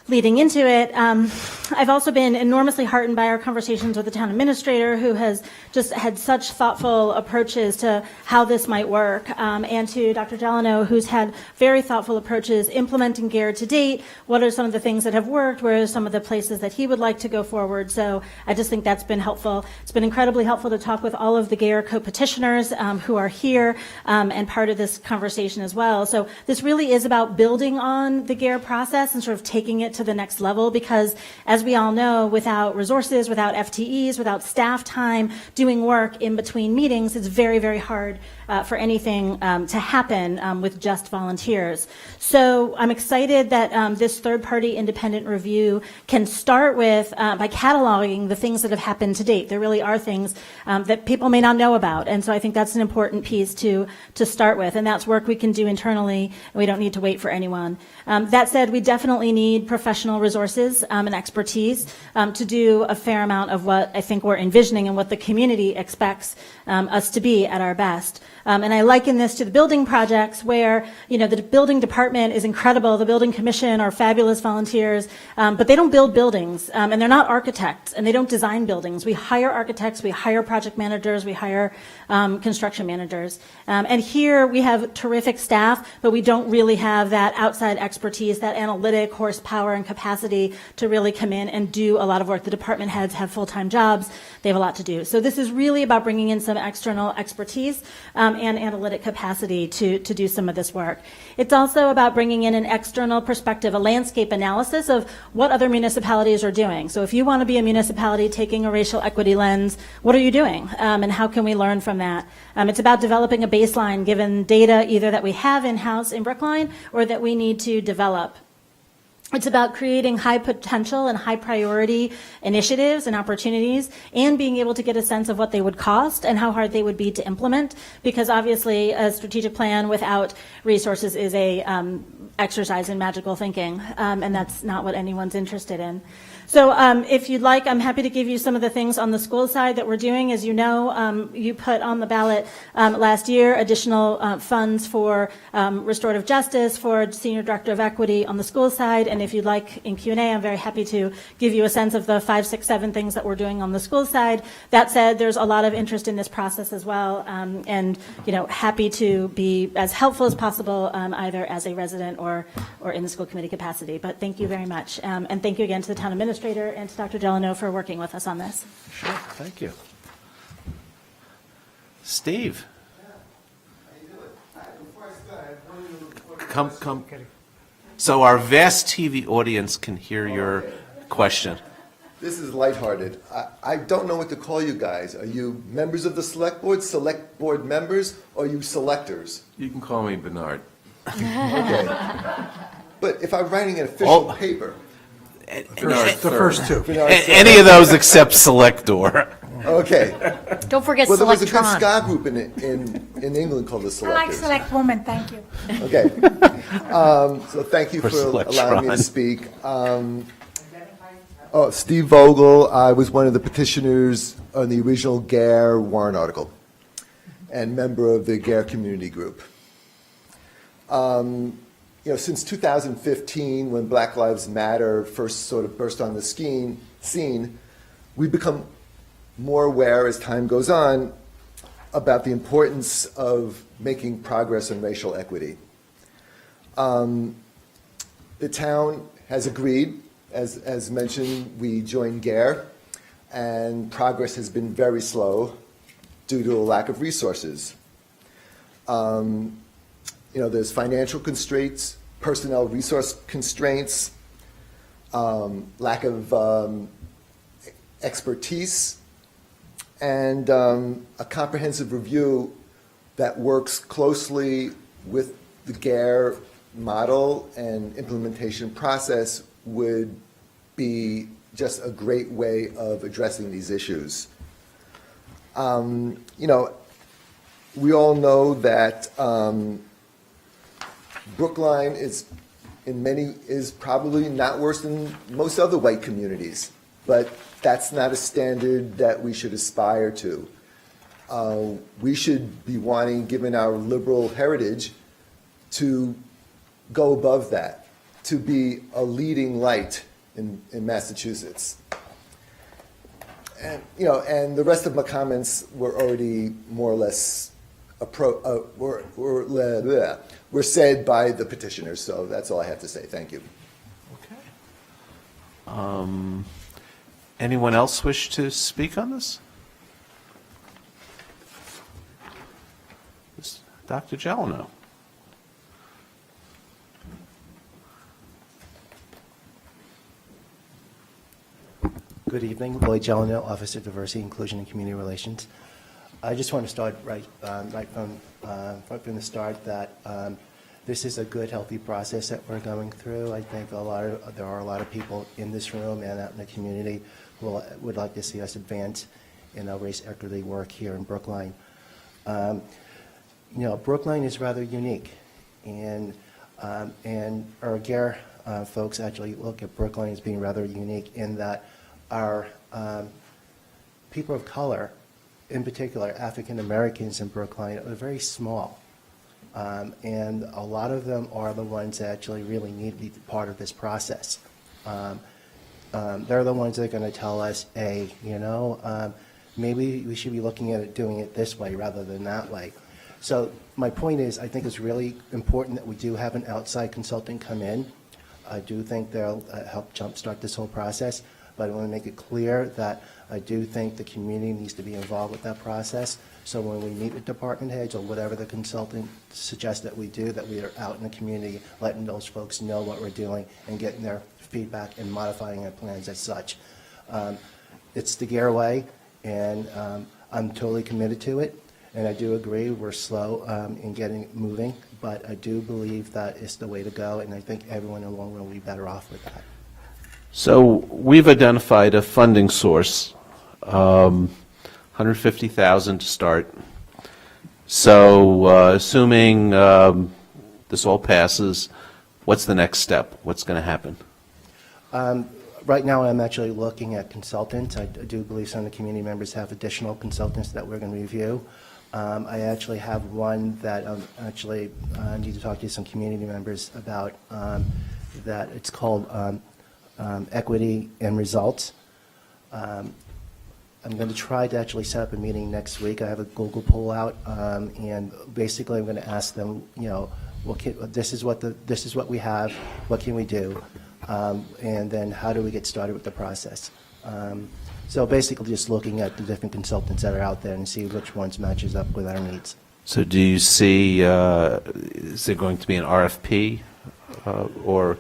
leading into it. I've also been enormously heartened by our conversations with the town administrator, who has just had such thoughtful approaches to how this might work, and to Dr. Delano, who's had very thoughtful approaches implementing GARE to date. What are some of the things that have worked? Where are some of the places that he would like to go forward? So I just think that's been helpful. It's been incredibly helpful to talk with all of the GARE co-petitioners who are here and part of this conversation as well. So this really is about building on the GARE process and sort of taking it to the next level, because as we all know, without resources, without FTEs, without staff time doing work in between meetings, it's very, very hard for anything to happen with just volunteers. So I'm excited that this third-party independent review can start with by cataloging the things that have happened to date. There really are things that people may not know about, and so I think that's an important piece to start with, and that's work we can do internally, and we don't need to wait for anyone. That said, we definitely need professional resources and expertise to do a fair amount of what I think we're envisioning and what the community expects us to be at our best. And I liken this to the building projects where, the building department is incredible. The building commission are fabulous volunteers, but they don't build buildings, and they're not architects, and they don't design buildings. We hire architects, we hire project managers, we hire construction managers. And here we have terrific staff, but we don't really have that outside expertise, that analytic horsepower and capacity to really come in and do a lot of work. The department heads have full-time jobs. They have a lot to do. So this is really about bringing in some external expertise and analytic capacity to do some of this work. It's also about bringing in an external perspective, a landscape analysis of what other municipalities are doing. So if you want to be a municipality taking a racial equity lens, what are you doing? And how can we learn from that? It's about developing a baseline given data either that we have in-house in Brookline or that we need to develop. It's about creating high potential and high priority initiatives and opportunities and being able to get a sense of what they would cost and how hard they would be to implement, because obviously a strategic plan without resources is a exercise in magical thinking, and that's not what anyone's interested in. So if you'd like, I'm happy to give you some of the things on the school side that we're doing. As you know, you put on the ballot last year additional funds for restorative justice, for Senior Director of Equity on the school side. And if you'd like, in Q&A, I'm very happy to give you a sense of the 5, 6, 7 things that we're doing on the school side. That said, there's a lot of interest in this process as well. And, happy to be as helpful as possible, either as a resident or in the school committee capacity. But thank you very much. And thank you again to the town administrator and to Dr. Delano for working with us on this. Sure, thank you. Steve? Come. So our vast TV audience can hear your question. This is lighthearted. I don't know what to call you guys. Are you members of the select board members, or are you selectors? You can call me Bernard. Okay. But if I'm writing an official paper, The first two. Any of those except Selector. okay. Don't forget Well, there was a good Selectron. ska group in England called the I like Selectors. Select Woman, thank you. Okay. So thank you For for allowing me to Selectron. speak. Steve Vogel, I was one of the petitioners on the original GARE warrant article and member of the GARE community group. Since 2015, when Black Lives Matter first sort of burst on the scene, we've become more aware as time goes on about the importance of making progress on racial equity. The town has agreed, as mentioned, we joined GARE, and progress has been very slow due to a lack of resources. There's financial constraints, personnel resource constraints, lack of expertise, and a comprehensive review that works closely with the GARE model and implementation process would be just a great way of addressing these issues. We all know that Brookline is probably not worse than most other white communities, but that's not a standard that we should aspire to. We should be wanting, given our liberal heritage, to go above that, to be a leading light in Massachusetts. And the rest of my comments were already more or less were said by the petitioners, so that's all I have to say. Thank you. Okay. Anyone else wish to speak on this? Dr. Gelano. Good evening, Lloyd Gelano, Office of Diversity, Inclusion, and Community Relations. I just want to start right from the start that this is a good, healthy process that we're going through. I think there are a lot of people in this room and out in the community who would like to see us advance in our race equity work here in Brookline. Brookline is rather unique, and our GARE folks actually look at Brookline as being rather unique in that our people of color, in particular African Americans in Brookline, are very small. And a lot of them are the ones that actually really need to be part of this process. They're the ones that are going to tell us, hey, maybe we should be looking at it, doing it this way rather than that way. So my point is, I think it's really important that we do have an outside consultant come in. I do think they'll help jumpstart this whole process, but I want to make it clear that I do think the community needs to be involved with that process. So when we meet with department heads or whatever the consultant suggests that we do, that we are out in the community letting those folks know what we're doing and getting their feedback and modifying our plans as such. It's the GARE way, and I'm totally committed to it. And I do agree we're slow in getting it moving, but I do believe that it's the way to go, and I think everyone in the long run will be better off with that. So we've identified a funding source, $150,000 to start. So assuming this all passes, what's the next step? What's going to happen? Right now, I'm actually looking at consultants. I do believe some of the community members have additional consultants that we're going to review. I actually have one that actually need to talk to some community members about, that it's called Equity and Results. I'm going to try to actually set up a meeting next week. I have a Google poll out, and basically I'm going to ask them, this is what we have, what can we do, and then how do we get started with the process. So basically just looking at the different consultants that are out there and see which ones matches up with our needs. So do you see, is there going to be an RFP or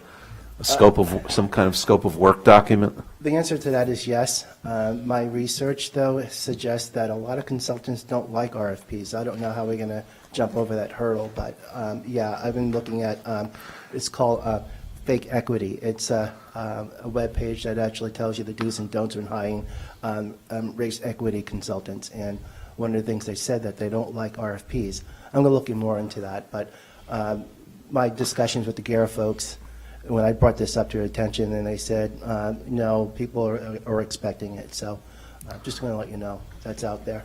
a scope of, some kind of scope of work document? The answer to that is yes. My research, though, suggests that a lot of consultants don't like RFPs. I don't know how we're going to jump over that hurdle, but yeah, I've been looking at, it's called Fake Equity. It's a web page that actually tells you the do's and don'ts when hiring race equity consultants. And one of the things they said that they don't like RFPs. I'm going to look more into that, but my discussions with the GARA folks, when I brought this up to their attention, and they said, no, people are expecting it. So I'm just going to let you know that's out there.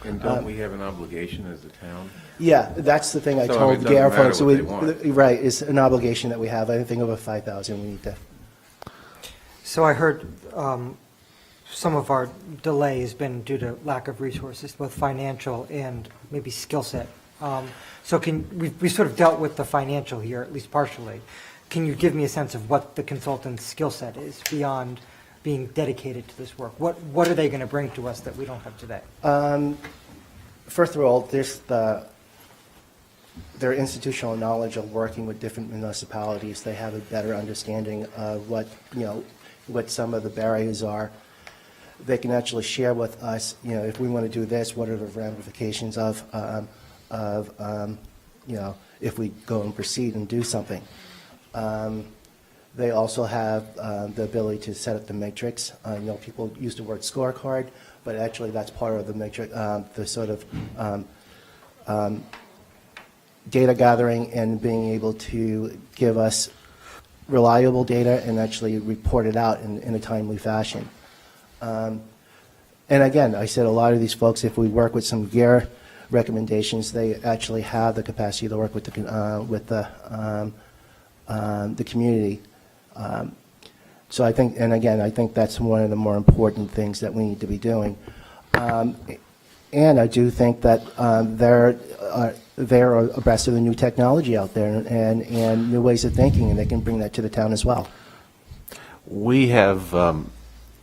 And don't we have an obligation as a town? Yeah, that's the thing I So, I told mean, it the GARA doesn't folks. matter what they want. Right, it's an obligation that we have. Anything over 5,000, we need to. So I heard some of our delay has been due to lack of resources, both financial and maybe skill set. So we sort of dealt with the financial here, at least partially. Can you give me a sense of what the consultant's skill set is beyond being dedicated to this work? What are they going to bring to us that we don't have today? First of all, there's their institutional knowledge of working with different municipalities. They have a better understanding of what some of the barriers are. They can actually share with us, if we want to do this, what are the ramifications of if we go and proceed and do something. They also have the ability to set up the matrix. People use the word scorecard, but actually that's part of the matrix, the sort of data gathering and being able to give us reliable data and actually report it out in a timely fashion. And again, I said a lot of these folks, if we work with some GARE recommendations, they actually have the capacity to work with the community. So I think, and again, I think that's one of the more important things that we need to be doing. And I do think that they're abreast of the new technology out there and new ways of thinking, and they can bring that to the town as well. We have,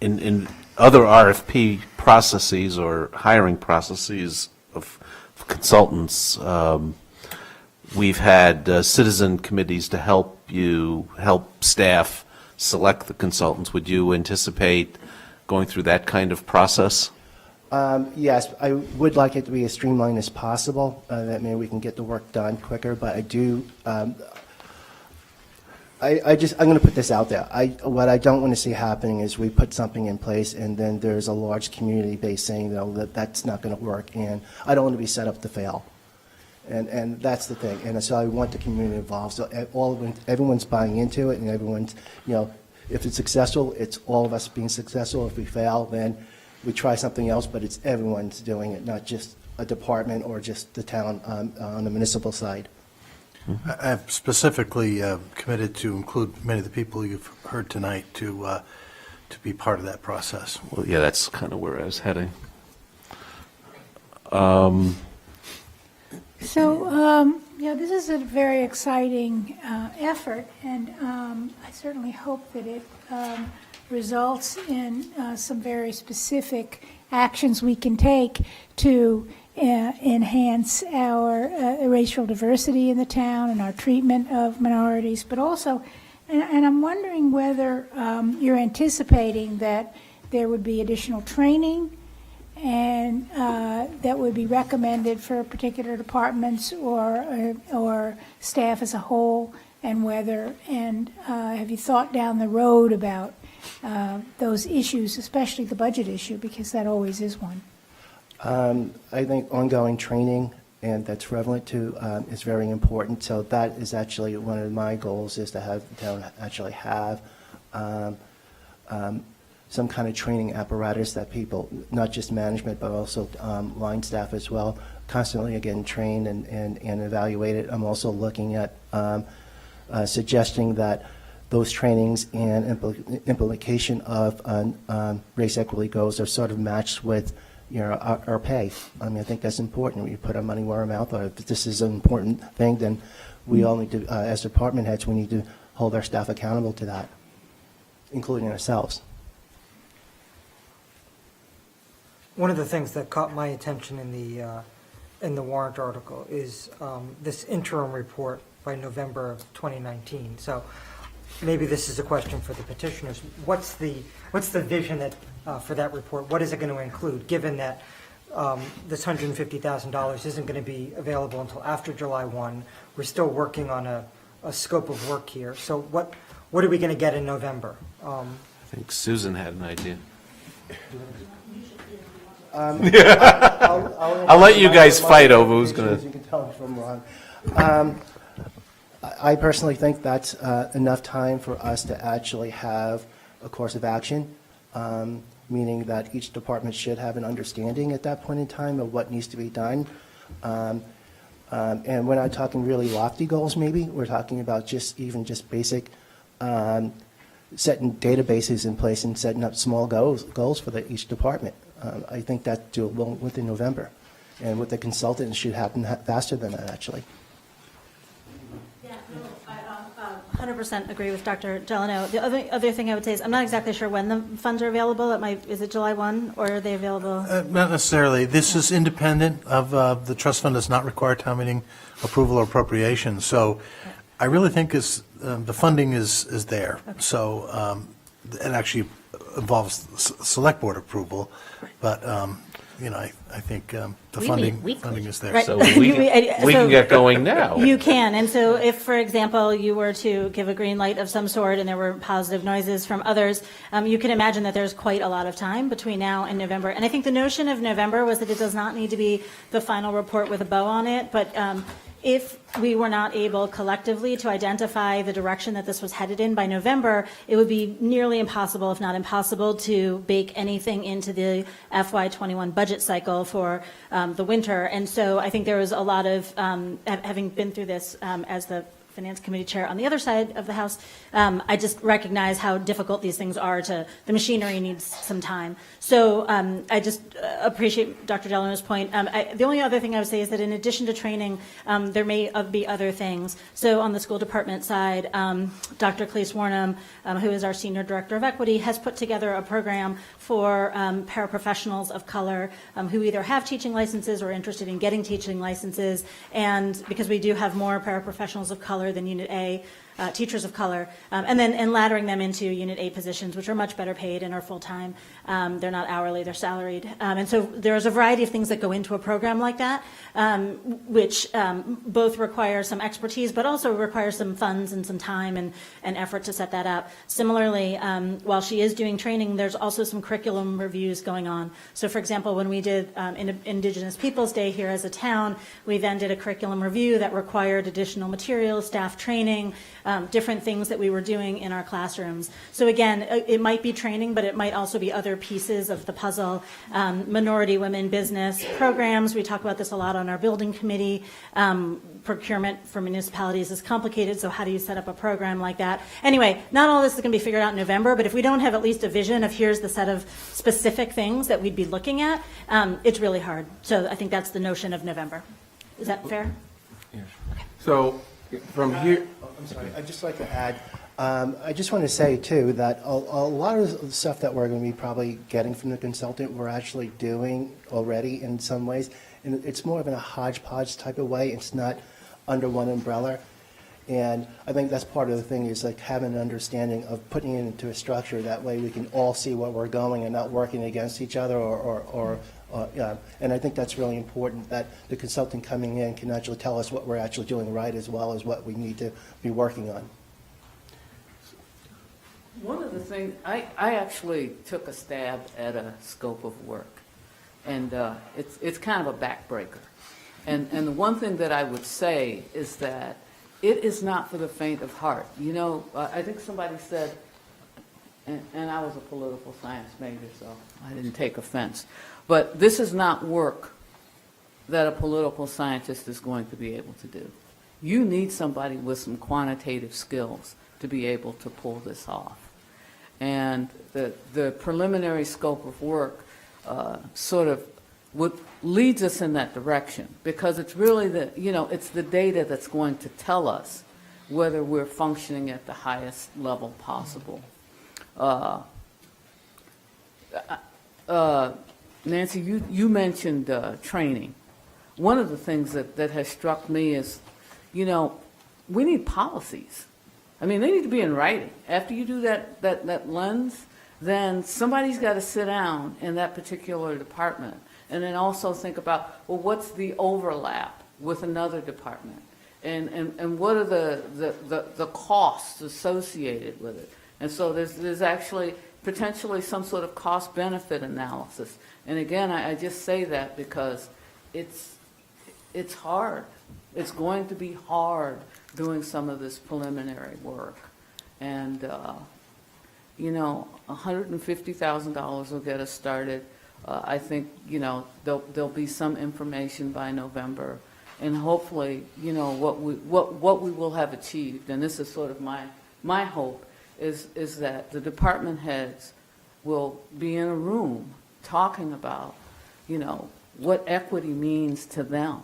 in other RFP processes or hiring processes of consultants, we've had citizen committees to help staff select the consultants. Would you anticipate going through that kind of process? Yes, I would like it to be as streamlined as possible. That maybe we can get the work done quicker, but I do, I'm going to put this out there. What I don't want to see happening is we put something in place and then there's a large community base saying that that's not going to work, and I don't want to be set up to fail. And that's the thing. And so I want the community involved. So everyone's buying into it, and everyone's, if it's successful, it's all of us being successful. If we fail, then we try something else, but it's everyone's doing it, not just a department or just the town on the municipal side. I've specifically committed to include many of the people you've heard tonight to be part of that process. Well, yeah, that's kind of where I was heading. So, this is a very exciting effort, and I certainly hope that it results in some very specific actions we can take to enhance our racial diversity in the town and our treatment of minorities, but also, and I'm wondering whether you're anticipating that there would be additional training and that would be recommended for particular departments or staff as a whole, and whether, and have you thought down the road about those issues, especially the budget issue, because that always is one. I think ongoing training, and that's relevant to, is very important. So that is actually one of my goals, is to have the town actually have some kind of training apparatus that people, not just management, but also line staff as well, constantly again trained and evaluated. I'm also looking at suggesting that those trainings and implementation of race equity goals are sort of matched with our pay. I mean, I think that's important. We put our money where our mouth are. If this is an important thing, then we all need to, as department heads, we need to hold our staff accountable to that, including ourselves. One of the things that caught my attention in the warrant article is this interim report by November of 2019. So maybe this is a question for the petitioners. What's the vision that for that report? What is it going to include, given that this $150,000 isn't going to be available until after July 1? We're still working on a scope of work here. So what are we going to get in November? I think Susan had an idea. I'll let you guys fight over who's gonna- You can tell me if I'm wrong. I personally think that's enough time for us to actually have a course of action, meaning that each department should have an understanding at that point in time of what needs to be done. And we're not talking really lofty goals, maybe. We're talking about just basic setting databases in place and setting up small goals for each department. I think that's doable within November. And with the consultants, it should happen faster than that, actually. Yeah, no, I 100% agree with Dr. Delano. The other thing I would say is I'm not exactly sure when the funds are available. Is it July 1, or are they available? Not necessarily. This is independent of, the trust fund does not require town meeting approval or appropriation. So I really think the funding is there. So it actually involves select board approval, but, I think the funding is there. Right. So we can get going now. You can, and so if, for example, you were to give a green light of some sort and there were positive noises from others, you can imagine that there's quite a lot of time between now and November. And I think the notion of November was that it does not need to be the final report with a bow on it, but if we were not able collectively to identify the direction that this was headed in by November, it would be nearly impossible, if not impossible, to bake anything into the FY21 budget cycle for the winter. And so I think there was a lot of, having been through this as the Finance Committee Chair on the other side of the House, I just recognize how difficult these things are the machinery needs some time. So I just appreciate Dr. Delano's point. The only other thing I would say is that in addition to training, there may be other things. So on the school department side, Dr. Cleese Warnham, who is our Senior Director of Equity, has put together a program for paraprofessionals of color who either have teaching licenses or are interested in getting teaching licenses. And because we do have more paraprofessionals of color than Unit A, teachers of color, and laddering them into Unit A positions, which are much better paid and are full-time. They're not hourly, they're salaried. And so there's a variety of things that go into a program like that, which both require some expertise, but also require some funds and some time and effort to set that up. Similarly, while she is doing training, there's also some curriculum reviews going on. So for example, when we did Indigenous Peoples Day here as a town, we then did a curriculum review that required additional materials, staff training, different things that we were doing in our classrooms. So again, it might be training, but it might also be other pieces of the puzzle. Minority women business programs, we talk about this a lot on our building committee. Procurement for municipalities is complicated, so how do you set up a program like that? Anyway, not all this is going to be figured out in November, but if we don't have at least a vision of here's the set of specific things that we'd be looking at, it's really hard. So I think that's the notion of November. Is that fair? So from here, I'm sorry, I'd just like to add, I just want to say, too, that a lot of the stuff that we're going to be probably getting from the consultant, we're actually doing already in some ways. And it's more of in a hodgepodge type of way. It's not under one umbrella. And I think that's part of the thing is like having an understanding of putting it into a structure. That way we can all see where we're going and not working against each other and I think that's really important that the consultant coming in can actually tell us what we're actually doing right as well as what we need to be working on. One of the things, I actually took a stab at a scope of work, and it's kind of a backbreaker. And the one thing that I would say is that it is not for the faint of heart. You know, I think somebody said and I was a political science major, so I didn't take offense. But this is not work that a political scientist is going to be able to do. You need somebody with some quantitative skills to be able to pull this off. And the preliminary scope of work sort of leads us in that direction, because it's really it's the data that's going to tell us whether we're functioning at the highest level possible. Nancy, you mentioned training. One of the things that has struck me is, we need policies. I mean, they need to be in writing. After you do that lens, then somebody's got to sit down in that particular department and then also think about, well, what's the overlap with another department? And what are the costs associated with it? And so there's actually potentially some sort of cost-benefit analysis. And again, I just say that because it's hard. It's going to be hard doing some of this preliminary work. And, $150,000 will get us started. I think, there'll be some information by November. And hopefully, what we will have achieved, and this is sort of my hope, is that the department heads will be in a room talking about, what equity means to them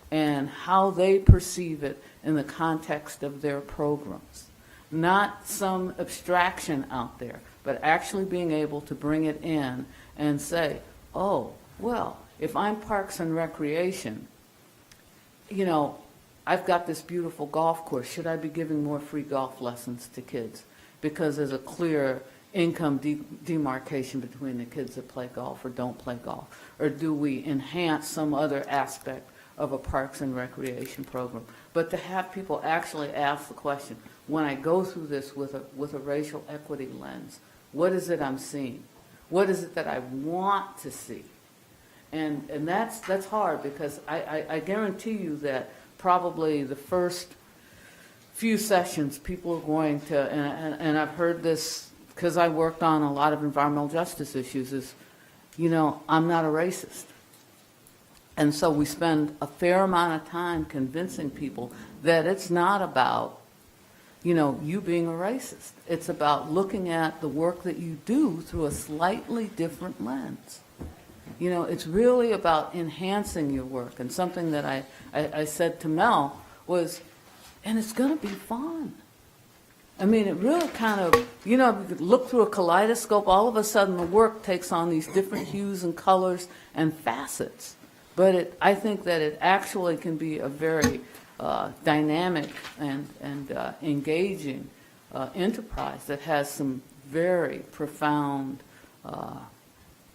and how they perceive it in the context of their programs. Not some abstraction out there, but actually being able to bring it in and say, oh, well, if I'm Parks and Recreation, I've got this beautiful golf course. Should I be giving more free golf lessons to kids? Because there's a clear income demarcation between the kids that play golf or don't play golf. Or do we enhance some other aspect of a Parks and Recreation program? But to have people actually ask the question, when I go through this with a racial equity lens, what is it I'm seeing? What is it that I want to see? And that's hard, because I guarantee you that probably the first few sessions people are going to, and I've heard this because I worked on a lot of environmental justice issues, is, I'm not a racist. And so we spend a fair amount of time convincing people that it's not about, you being a racist. It's about looking at the work that you do through a slightly different lens. It's really about enhancing your work. And something that I said to Mel was, and it's going to be fun. I mean, it really kind of, you could look through a kaleidoscope, all of a sudden the work takes on these different hues and colors and facets. But I think that it actually can be a very dynamic and engaging enterprise that has some very profound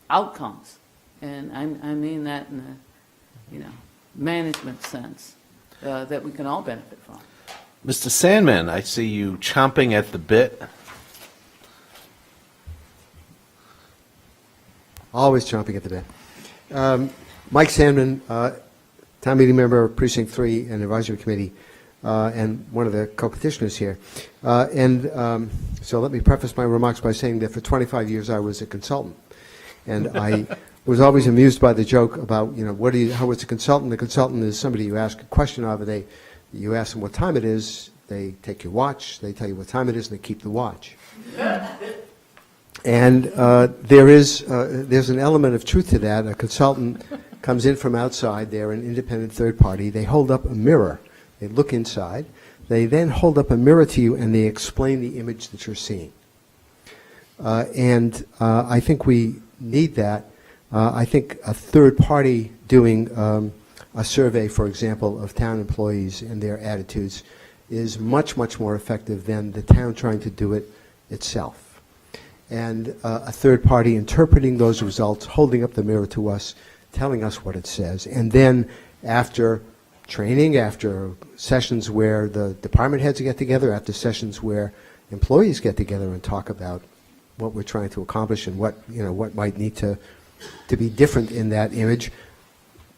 outcomes. And I mean that in a, management sense that we can all benefit from. Mr. Sandman, I see you chomping at the bit. Always chomping at the bit. Mike Sandman, town meeting member, Precinct 3 and Advisory Committee, and one of the co-petitioners here. So let me preface my remarks by saying that for 25 years I was a consultant. And I was always amused by the joke about, how is a consultant? The consultant is somebody you ask a question of, and you ask them what time it is, they take your watch, they tell you what time it is, and they keep the watch. And there's an element of truth to that. A consultant comes in from outside, they're an independent third party, they hold up a mirror, they look inside, they then hold up a mirror to you and they explain the image that you're seeing. I think we need that. I think a third party doing a survey, for example, of town employees and their attitudes is much, much more effective than the town trying to do it itself. And a third party interpreting those results, holding up the mirror to us, telling us what it says, and then after training, after sessions where the department heads get together, after sessions where employees get together and talk about what we're trying to accomplish and what might need to be different in that image,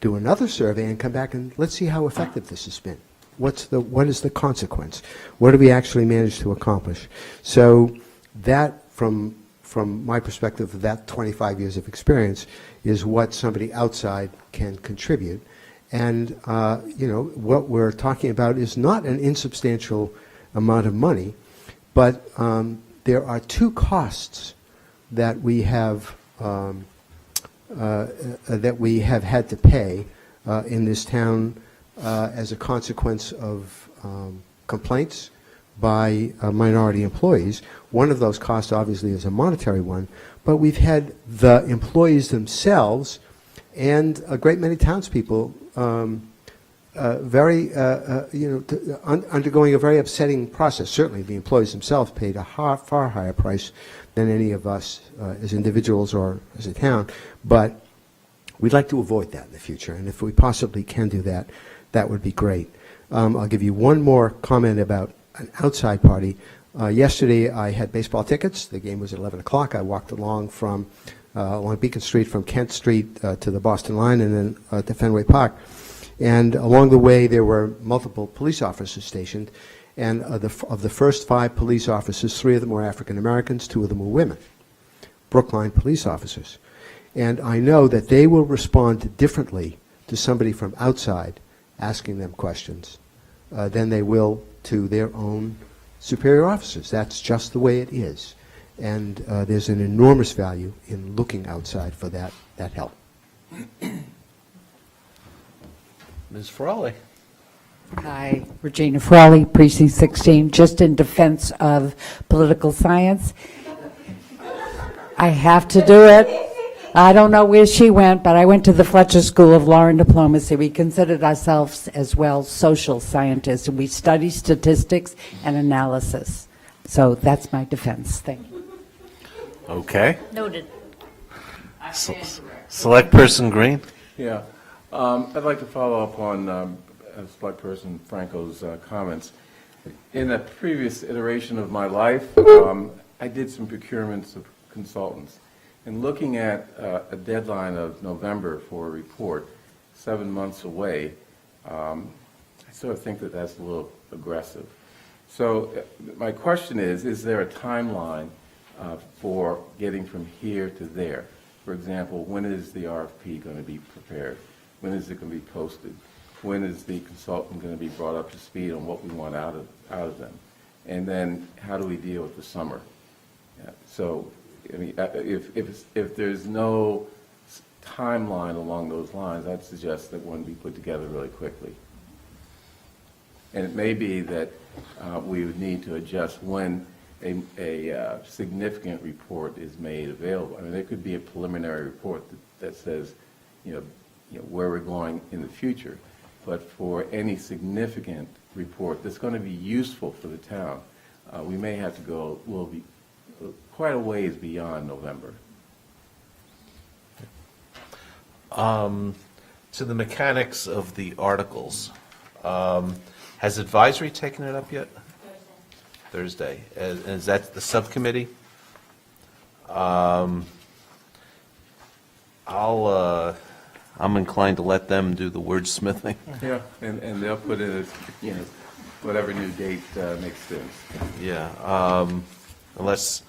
do another survey and come back and let's see how effective this has been. What is the consequence? What do we actually manage to accomplish? So that from my perspective, that 25 years of experience, is what somebody outside can contribute. And, what we're talking about is not an insubstantial amount of money, but there are two costs that we have had to pay in this town as a consequence of complaints by minority employees. One of those costs obviously is a monetary one, but we've had the employees themselves and a great many townspeople undergoing a very upsetting process. Certainly the employees themselves paid a far higher price than any of us as individuals or as a town, but we'd like to avoid that in the future, and if we possibly can do that, that would be great. I'll give you one more comment about an outside party. Yesterday I had baseball tickets. The game was at 11 o'clock. I walked along Beacon Street from Kent Street to the Boston line and then to Fenway Park. And along the way there were multiple police officers stationed, and of the first 5 police officers, 3 of them were African Americans, 2 of them were women, Brookline police officers. And I know that they will respond differently to somebody from outside asking them questions than they will to their own superior officers. That's just the way it is. And there's an enormous value in looking outside for that help. Ms. Frawley. Hi, Regina Frawley, Precinct 16, just in defense of political science. I have to do it. I don't know where she went, but I went to the Fletcher School of Law and Diplomacy. We considered ourselves as well social scientists, and we study statistics and analysis. So that's my defense. Thank you. Okay. Noted. Select Person Green. Yeah. I'd like to follow up on Select Person Franco's comments. In a previous iteration of my life, I did some procurements of consultants. And looking at a deadline of November for a report, 7 months away, I sort of think that that's a little aggressive. So my question is there a timeline for getting from here to there? For example, when is the RFP going to be prepared? When is it going to be posted? When is the consultant going to be brought up to speed on what we want out of them? And then how do we deal with the summer? So, I mean, if there's no timeline along those lines, I'd suggest that one be put together really quickly. And it may be that we would need to adjust when a significant report is made available. I mean, there could be a preliminary report that says, where we're going in the future. But for any significant report that's going to be useful for the town, we may have to go, quite a ways beyond November. To the mechanics of the articles, has advisory taken it up yet? Thursday. And is that the subcommittee? I'm inclined to let them do the wordsmithing. Yeah, and they'll put in, whatever new date makes sense. Yeah, unless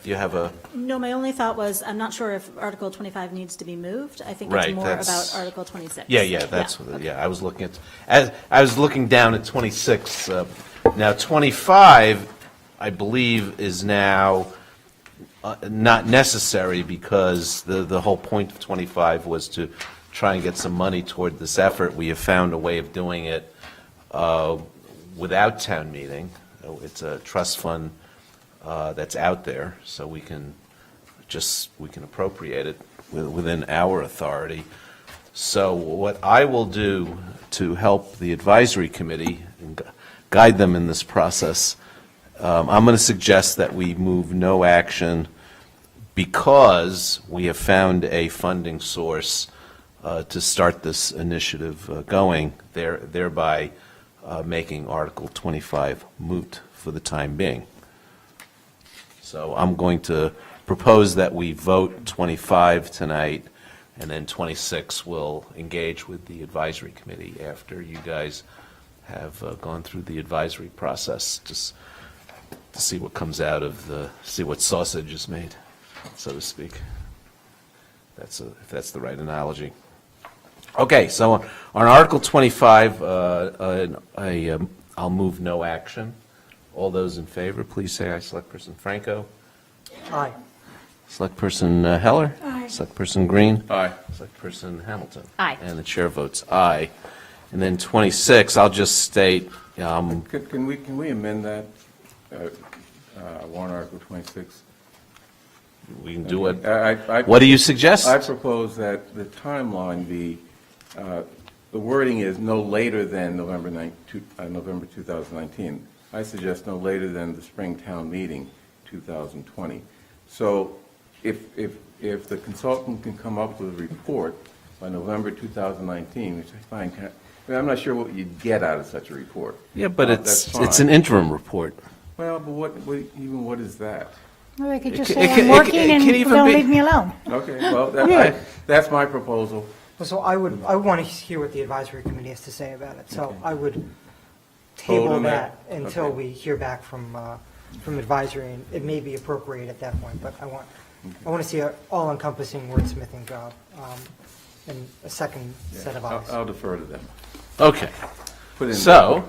you have a... No, my only thought was, I'm not sure if Article 25 needs to be moved. I think Right, it's more that's- about Article 26. Yeah, that's what, I was looking at, I was looking down at 26. Now, 25, I believe, is now not necessary because the whole point of 25 was to try and get some money toward this effort. We have found a way of doing it without town meeting. It's a trust fund that's out there, so we can appropriate it within our authority. So what I will do to help the advisory committee and guide them in this process, I'm going to suggest that we move no action because we have found a funding source to start this initiative going, thereby making Article 25 moot for the time being. So I'm going to propose that we vote 25 tonight, and then 26 will engage with the advisory committee after you guys have gone through the advisory process. Just to see what comes out of see what sausage is made, so to speak. If that's the right analogy. Okay, so on Article 25, I'll move no action. All those in favor, please say aye. Selectperson Franco? Aye. Selectperson Heller? Aye. Selectperson Green? Aye. Selectperson Hamilton? Aye. And the chair votes aye. And then 26, I'll just state, Can we amend that, warrant Article 26? we can do it. I What do you suggest? I propose that the timeline be, the wording is no later than November 2019. I suggest no later than the spring town meeting 2020. So if the consultant can come up with a report by November 2019, which I find I'm not sure what you'd get out of such a report. Yeah, but That's it's fine. an interim report. Well, but what is that? Well, they could just It say, could- I'm it working could and even don't be- leave me alone. Okay, well, Really? that's my proposal. So I want to hear what the advisory committee has to say about it. So Okay. I would Vote table on that that. until Okay. we hear back from advisory, and it may be appropriate at that point, but I want to see an all-encompassing wordsmithing job, and a second set of eyes. I'll defer to them. Okay. Put in So,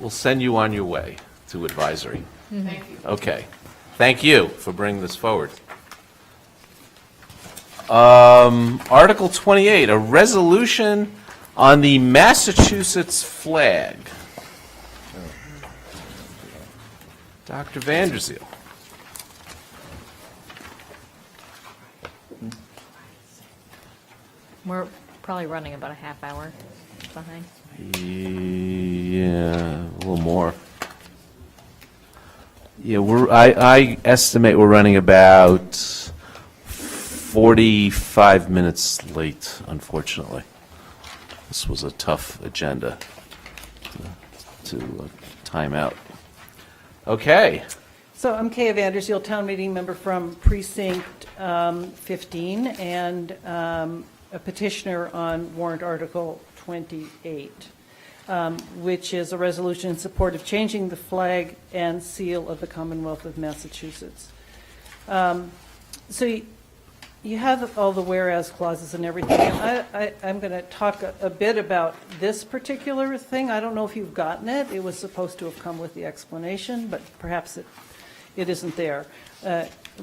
we'll send you on your way to advisory. Thank you. Okay. Thank you for bringing this forward. Article 28, a resolution on the Massachusetts flag. Dr. Vanderzeel. We're probably running about a half hour behind. Yeah, a little more. Yeah, I estimate we're running about 45 minutes late, unfortunately. This was a tough agenda to time out. Okay. So I'm Kaya Vanderzeel, town meeting member from Precinct 15, and a petitioner on warrant Article 28, which is a resolution in support of changing the flag and seal of the Commonwealth of Massachusetts. So you have all the whereas clauses and everything. I'm going to talk a bit about this particular thing. I don't know if you've gotten it. It was supposed to have come with the explanation, but perhaps it isn't there,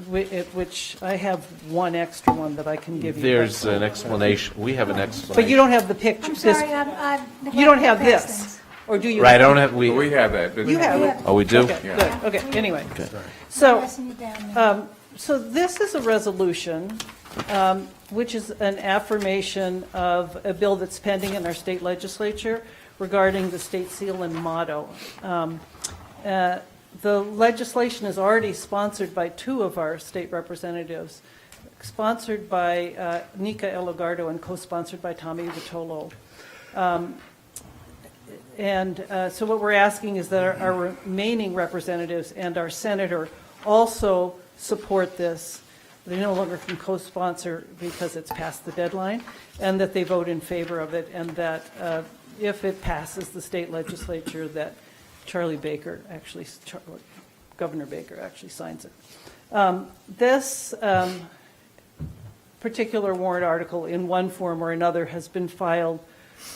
which I have one extra one that I can give you. There's an explanation. We have an explanation. But you don't have the picture. I'm sorry, I've You don't have neglected this, things. or do you? Right, I don't have, We have that. You have it. oh, we do? Okay, good. Okay, anyway. I'm So, passing it down now. so this is a resolution, which is an affirmation of a bill that's pending in our state legislature regarding the state seal and motto. The legislation is already sponsored by two of our state representatives, sponsored by Nika Elogardo and co-sponsored by Tommy Vitolo. So what we're asking is that our remaining representatives and our senator also support this. They no longer can co-sponsor because it's past the deadline, and that they vote in favor of it, and that if it passes the state legislature, that Governor Baker actually signs it. This particular warrant article, in one form or another, has been filed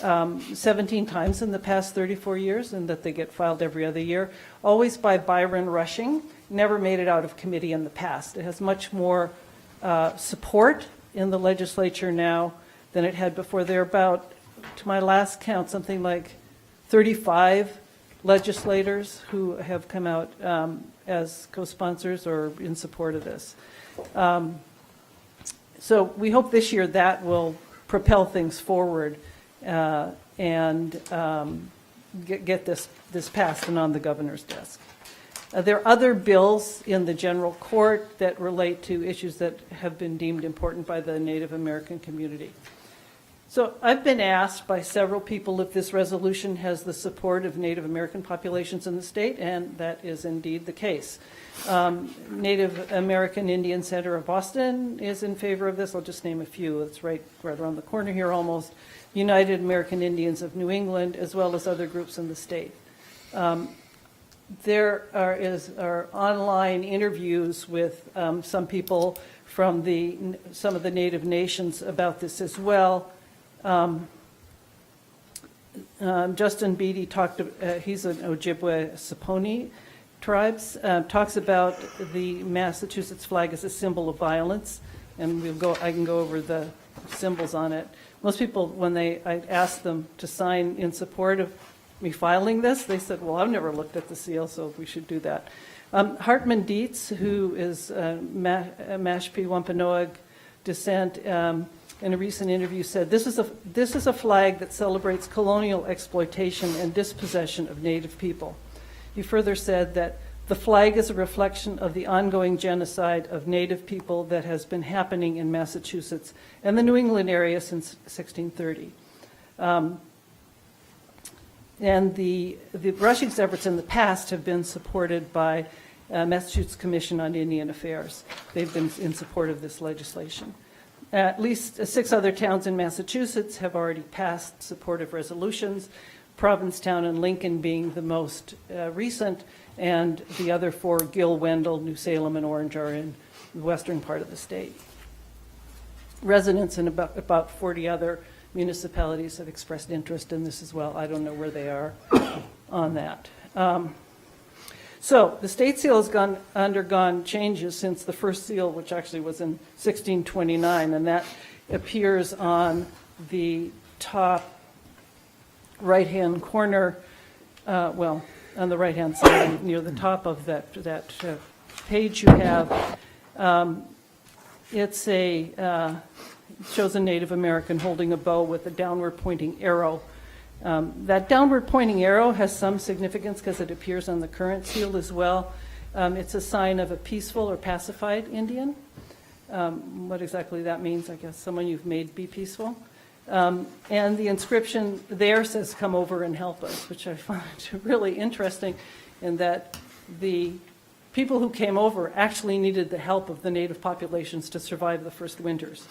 17 times in the past 34 years, and that they get filed every other year, always by Byron Rushing. Never made it out of committee in the past. It has much more support in the legislature now than it had before. There are about, to my last count, something like 35 legislators who have come out as co-sponsors or in support of this. So we hope this year that will propel things forward and get this passed and on the governor's desk. There are other bills in the general court that relate to issues that have been deemed important by the Native American community. So I've been asked by several people if this resolution has the support of Native American populations in the state, and that is indeed the case. Native American Indian Center of Boston is in favor of this. I'll just name a few. It's right around the corner here almost. United American Indians of New England, as well as other groups in the state. are online interviews with some people from some of the native nations about this as well. Justin Beatty he's an Ojibwe Saponi tribes, talks about the Massachusetts flag as a symbol of violence, and I can go over the symbols on it. Most people, when I asked them to sign in support of me filing this, they said, well, I've never looked at the seal, so we should do that. Hartman Dietz, who is Mashpee Wampanoag descent, in a recent interview said, this is a flag that celebrates colonial exploitation and dispossession of Native people. He further said that the flag is a reflection of the ongoing genocide of Native people that has been happening in Massachusetts and the New England area since 1630. And the Rushing's efforts in the past have been supported by Massachusetts Commission on Indian Affairs. They've been in support of this legislation. At least 6 other towns in Massachusetts have already passed supportive resolutions, Provincetown and Lincoln being the most recent, and the other 4, Gill, Wendell, New Salem, and Orange, are in the western part of the state. Residents in about 40 other municipalities have expressed interest in this as well. I don't know where they are on that. So the state seal has undergone changes since the first seal, which actually was in 1629, and that appears on the top right-hand corner, on the right-hand side near the top of that page you have. Shows a Native American holding a bow with a downward pointing arrow. That downward pointing arrow has some significance because it appears on the current seal as well. It's a sign of a peaceful or pacified Indian. What exactly that means, I guess someone you've made be peaceful. And the inscription there says, "Come over and help us," which I find really interesting in that the people who came over actually needed the help of the native populations to survive the first winters.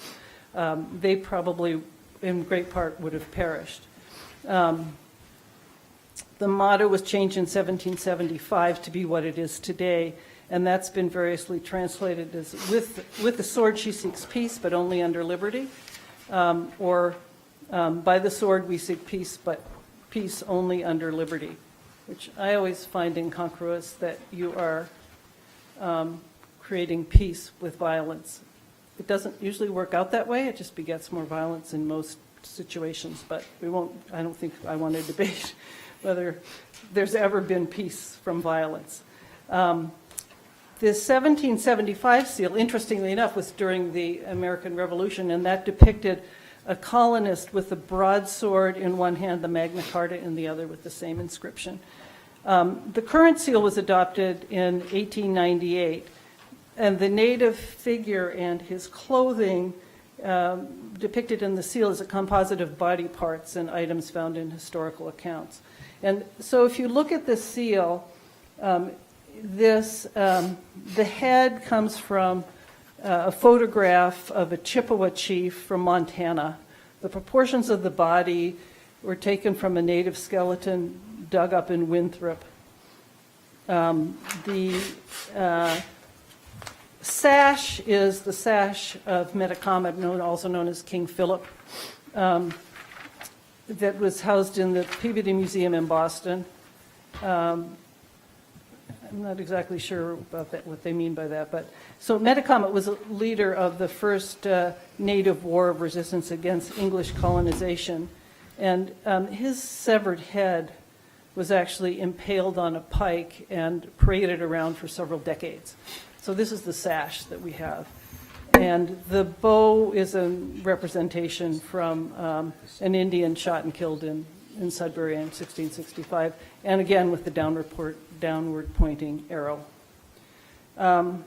They probably, in great part, would have perished. The motto was changed in 1775 to be what it is today, and that's been variously translated as, with the sword she seeks peace, but only under liberty, or by the sword we seek peace, but peace only under liberty, which I always find incongruous that you are creating peace with violence. It doesn't usually work out that way. It just begets more violence in most situations, but I don't think I want to debate whether there's ever been peace from violence. This 1775 seal, interestingly enough, was during the American Revolution, and that depicted a colonist with a broadsword in one hand, the Magna Carta in the other, with the same inscription. The current seal was adopted in 1898, and the native figure and his clothing depicted in the seal is a composite of body parts and items found in historical accounts. And so if you look at the seal, the head comes from a photograph of a Chippewa chief from Montana. The proportions of the body were taken from a native skeleton dug up in Winthrop. The sash is the sash of Metacomet, also known as King Philip, that was housed in the Peabody Museum in Boston. I'm not exactly sure about that, what they mean by that, but so Metacomet was a leader of the first native war of resistance against English colonization, and his severed head was actually impaled on a pike and paraded around for several decades. So this is the sash that we have. And the bow is a representation from an Indian shot and killed in Sudbury in 1665, and again with the downward pointing arrow. The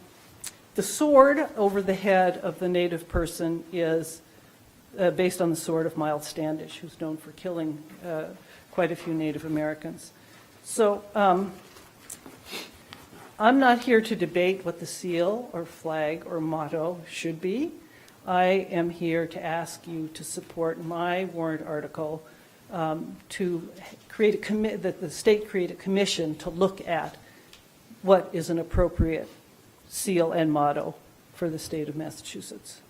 sword over the head of the native person is based on the sword of Miles Standish, who's known for killing quite a few Native Americans. So I'm not here to debate what the seal or flag or motto should be. I am here to ask you to support my warrant article to create that the state create a commission to look at what is an appropriate seal and motto for the state of Massachusetts.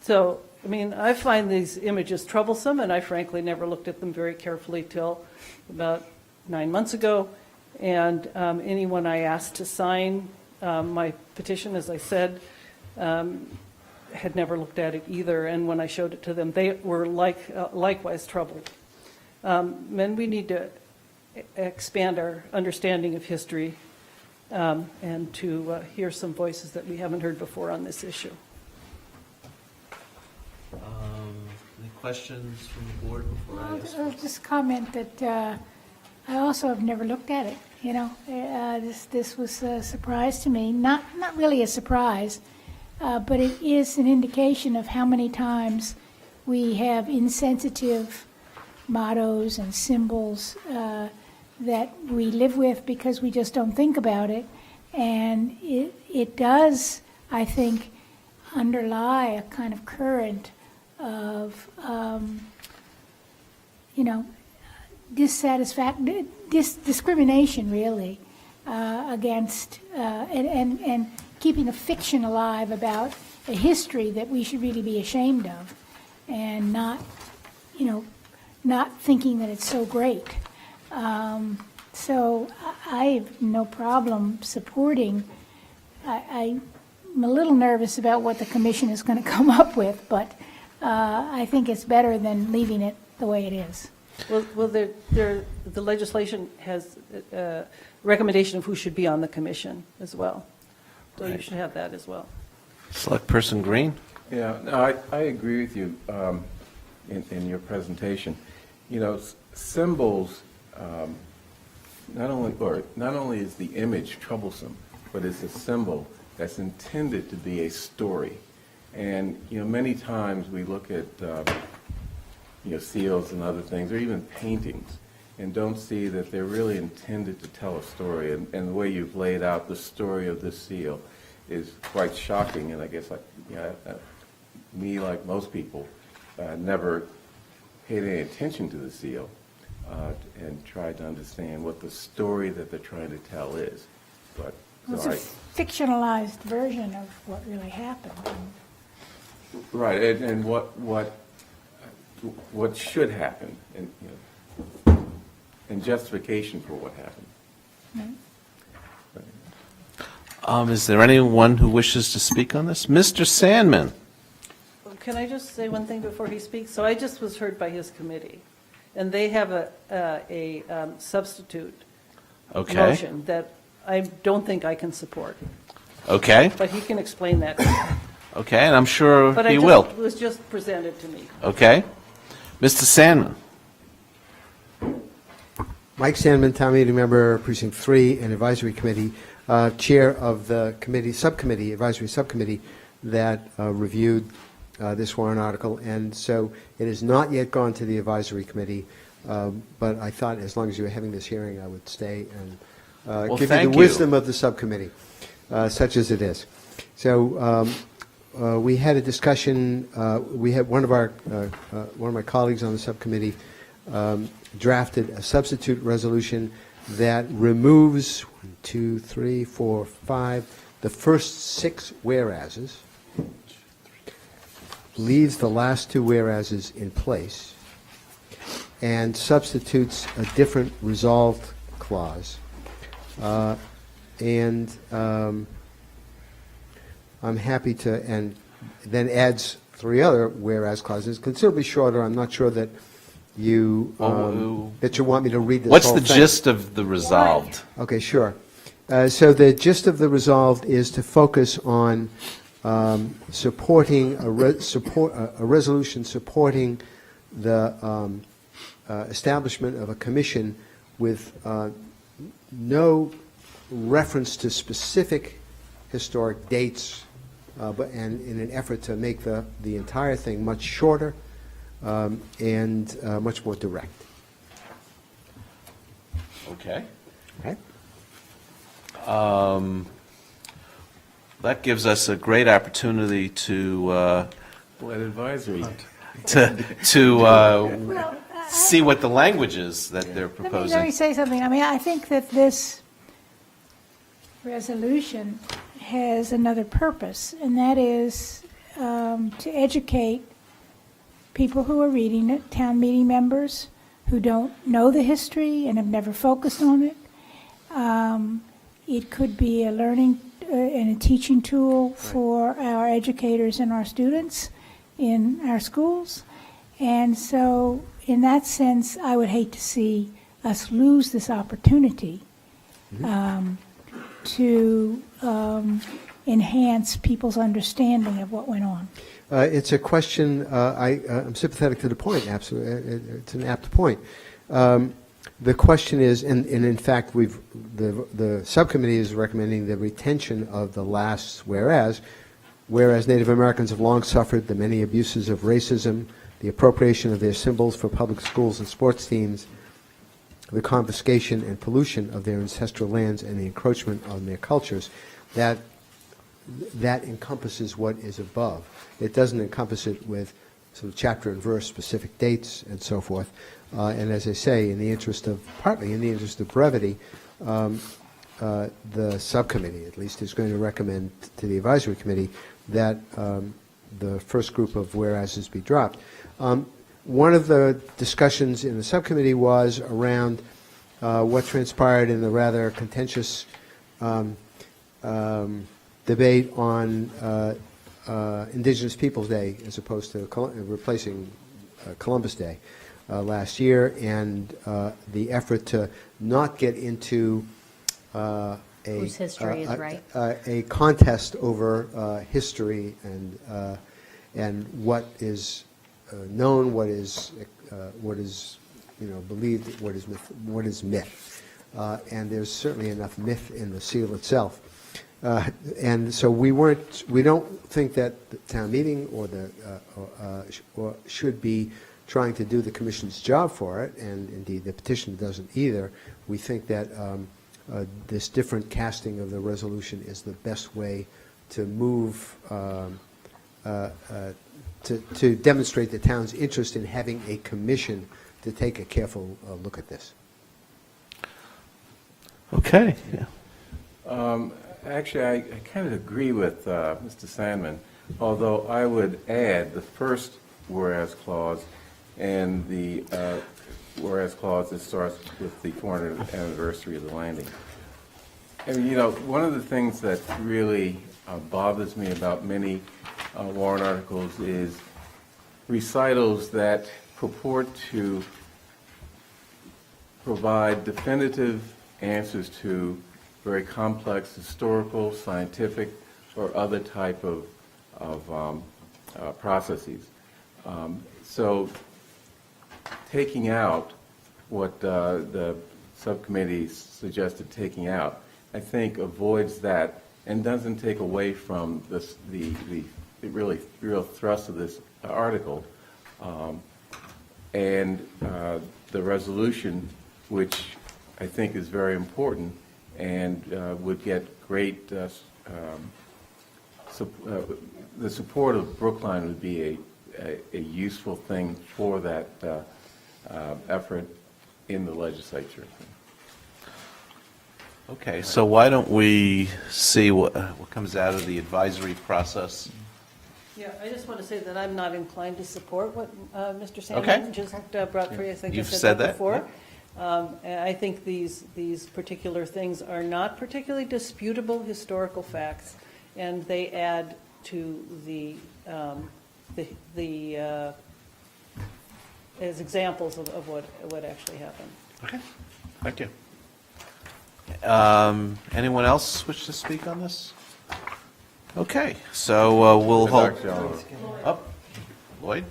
So, I mean, I find these images troublesome, and I frankly never looked at them very carefully till about 9 months ago. And anyone I asked to sign my petition, as I said, had never looked at it either. And when I showed it to them, they were likewise troubled. And we need to expand our understanding of history and to hear some voices that we haven't heard before on this issue. Any questions from the board before I ask? I'll just comment that I also have never looked at it, you know. This was a surprise to me. Not really a surprise, but it is an indication of how many times we have insensitive mottos and symbols that we live with because we just don't think about it. And it does, I think, underlie a kind of current of, discrimination, really, against, and keeping a fiction alive about a history that we should really be ashamed of, and not thinking that it's so great. So I have no problem supporting. I'm a little nervous about what the commission is going to come up with, but I think it's better than leaving it the way it is. Well, the legislation has a recommendation of who should be on the commission as well. So you should have that as well. Select Person Green? Yeah, no, I agree with you in your presentation. You know, symbols, not only is the image troublesome, but it's a symbol that's intended to be a story. And, you know, many times we look at, seals and other things, or even paintings, and don't see that they're really intended to tell a story. And the way you've laid out the story of this seal is quite shocking. And I guess, me, like most people, never paid any attention to the seal and tried to understand what the story that they're trying to tell is. But It's a fictionalized version of what really happened. right, and what should happen, and and justification for what happened. Right. Is there anyone who wishes to speak on this? Mr. Sandman? Can I just say one thing before he speaks? So I just was heard by his committee, and they have a substitute motion that I don't think I can support. Okay, But he can explain that to me. okay, and I'm sure But he will. it was just presented to me. Okay. Mr. Sandman? Mike Sandman, Town Meeting Member, Precinct 3, and Advisory Committee, Chair of the Advisory Subcommittee that reviewed this warrant article, and so it has not yet gone to the Advisory Committee, but I thought as long as you were having this hearing, I would stay and give you thank the you. wisdom of the subcommittee, such as it is. So we had a discussion, we had one of my colleagues on the subcommittee drafted a substitute resolution that removes the first 6 whereases, leaves the last 2 whereases in place, and substitutes a different resolved clause. I'm happy to, and then adds 3 other whereas clauses, considerably shorter. I'm not sure that you want me to read this What's whole the thing. gist of the resolved? Okay, sure. So the gist of the resolved is to focus on supporting a resolution supporting the establishment of a commission with no reference to specific historic dates, but in an effort to make the entire thing much shorter and much more direct. Okay. Okay. That gives us a great opportunity to, Well, at advisory, to see what the language is that they're Let me proposing. say something. I mean, I think that this resolution has another purpose, and that is to educate people who are reading it, town meeting members who don't know the history and have never focused on it. It could be a learning and a teaching tool for our educators and our students in our schools. And so, in that sense, I would hate to see us lose this opportunity to enhance people's understanding of what went on. It's a question, I'm sympathetic to the point, absolutely, it's an apt point. The question is, and in fact, the subcommittee is recommending the retention of the last whereas Native Americans have long suffered the many abuses of racism, the appropriation of their symbols for public schools and sports teams, the confiscation and pollution of their ancestral lands, and the encroachment on their cultures, that encompasses what is above. It doesn't encompass it with sort of chapter and verse, specific dates, and so forth. And as I say, partly in the interest of brevity, the subcommittee, at least, is going to recommend to the advisory committee that the first group of whereases be dropped. One of the discussions in the subcommittee was around what transpired in the rather contentious debate on Indigenous Peoples Day as opposed to replacing Columbus Day last year, and the effort to not get into Whose history is right. a contest over history and what is known, what is believed, what is myth, and there's certainly enough myth in the seal itself. And so we don't think that the town meeting or should be trying to do the commission's job for it, and indeed the petition doesn't either. We think that this different casting of the resolution is the best way to move, to demonstrate the town's interest in having a commission to take a careful look at this. Okay. Actually, I kind of agree with Mr. Sandman, although I would add the first whereas clause and the whereas clause that starts with the 400th anniversary of the landing. And, one of the things that really bothers me about many warrant articles is recitals that purport to provide definitive answers to very complex historical, scientific, or other type of processes. So taking out what the subcommittee suggested taking out, I think avoids that and doesn't take away from the real thrust of this article, and the resolution, which I think is very important and would get great the support of Brookline would be a useful thing for that effort in the legislature. Okay, so why don't we see what comes out of the advisory process? Yeah, I just want to say that I'm not inclined to support what Mr. Okay. Sandman just brought for you. I think I You've said said that that, before. And I think these particular things are not particularly disputable historical facts, and they add to the as examples of what actually happened. Okay, thank you. Anyone else wish to speak on this? Okay, so we'll hold up. Lloyd?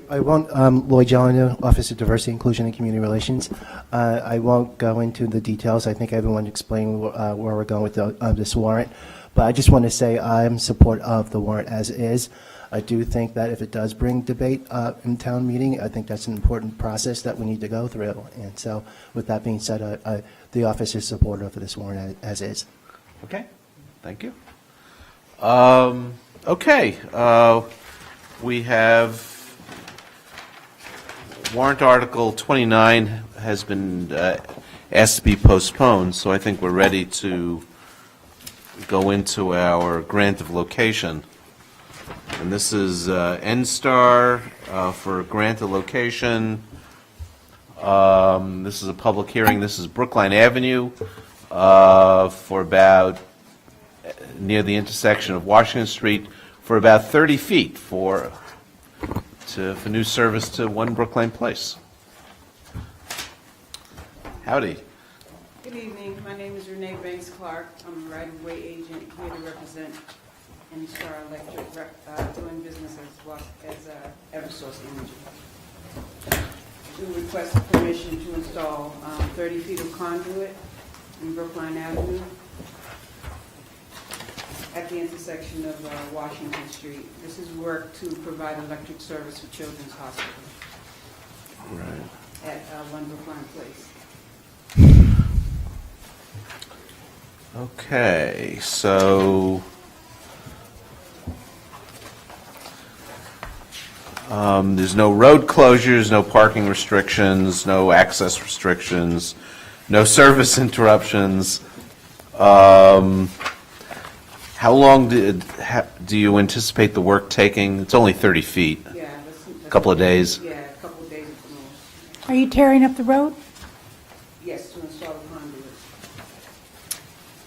I won't, Lloyd Jelena, Office of Diversity, Inclusion, and Community Relations. I won't go into the details. I think everyone explained where we're going with this warrant. But I just want to say I'm in support of the warrant as is. I do think that if it does bring debate in town meeting, I think that's an important process that we need to go through. And so with that being said, the office is supportive of this warrant as is. Okay, thank you. Okay, we have warrant article 29 has been asked to be postponed, so I think we're ready to go into our grant of location. And this is N-Star for grant of location. This is a public hearing. This is Brookline Avenue for about near the intersection of Washington Street for about 30 feet for new service to 1 Brookline Place. Howdy. Good evening. My name is Renee Banks Clark. I'm a right-of-way agent here to represent N-Star Electric, doing business as Eversource Energy. We request permission to install 30 feet of conduit in Brookline Avenue at the intersection of Washington Street. This is work to provide electric service for Children's Hospital at 1 Brookline Place. Okay, so there's no road closures, no parking restrictions, no access restrictions, no service interruptions. How long do you anticipate the work taking? It's only 30 feet. Yeah. A couple of days? Yeah, a couple of days at the most. Are you tearing up the road? Yes, to install the conduit.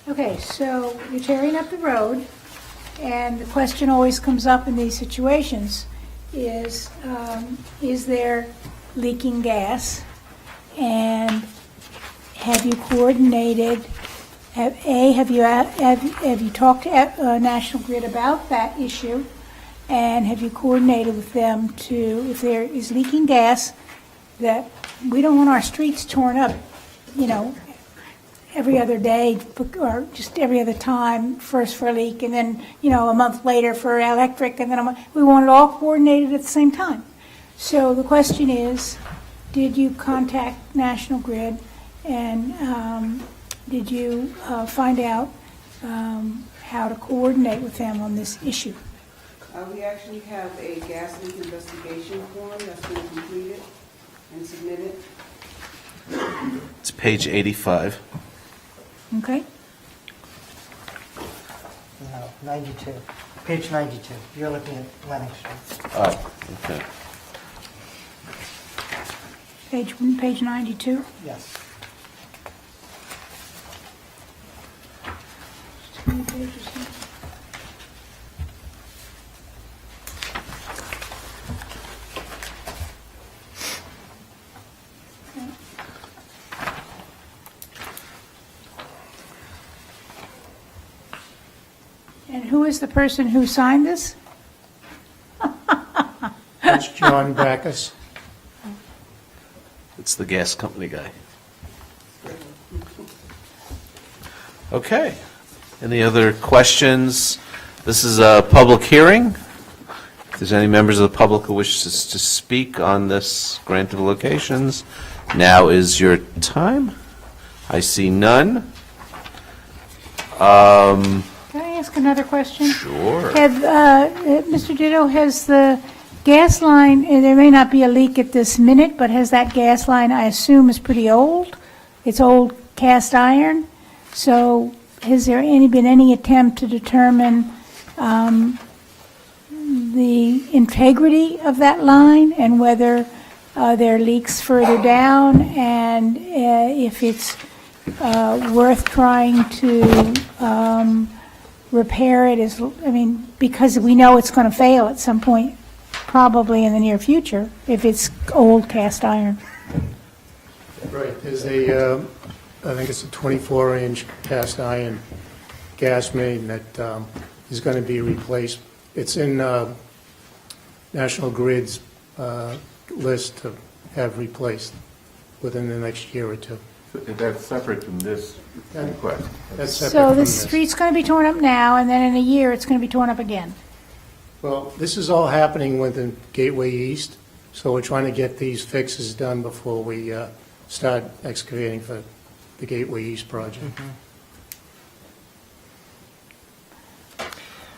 Okay, so you're tearing up the road, and the question always comes up in these situations is there leaking gas? And have you coordinated, have you talked to National Grid about that issue? And have you coordinated with them to, if there is leaking gas, that we don't want our streets torn up, every other day, or just every other time, first for a leak, and then, a month later for electric, and then we want it all coordinated at the same time. So the question is, did you contact National Grid, and did you find out how to coordinate with them on this issue? We actually have a gas leak investigation form that's been completed and submitted. It's page 85. Okay? No, 92, page 92. You're looking at Lennox Street. Oh, okay. Page 92? Yes. 2 pages. And who is the person who signed this? That's John Backus. It's the gas company guy. Okay. Any other questions? This is a public hearing. If there's any members of the public who wish to speak on this grant of locations, now is your time. I see none. Can I ask another question? Sure. Mr. Ditto, has the gas line, and there may not be a leak at this minute, but has that gas line, I assume, is pretty old? It's old cast iron. So has there been any attempt to determine the integrity of that line and whether there are leaks further down, and if it's worth trying to repair it? Because we know it's going to fail at some point, probably in the near future, if it's old cast iron. Right, there's I think it's a 24-inch cast iron gas main that is going to be replaced. It's in National Grid's list to have replaced within the next year or two. That's separate from this request. That's separate So from the this. street's going to be torn up now, and then in a year, it's going to be torn up again. Well, this is all happening within Gateway East, so we're trying to get these fixes done before we start excavating for the Gateway East project.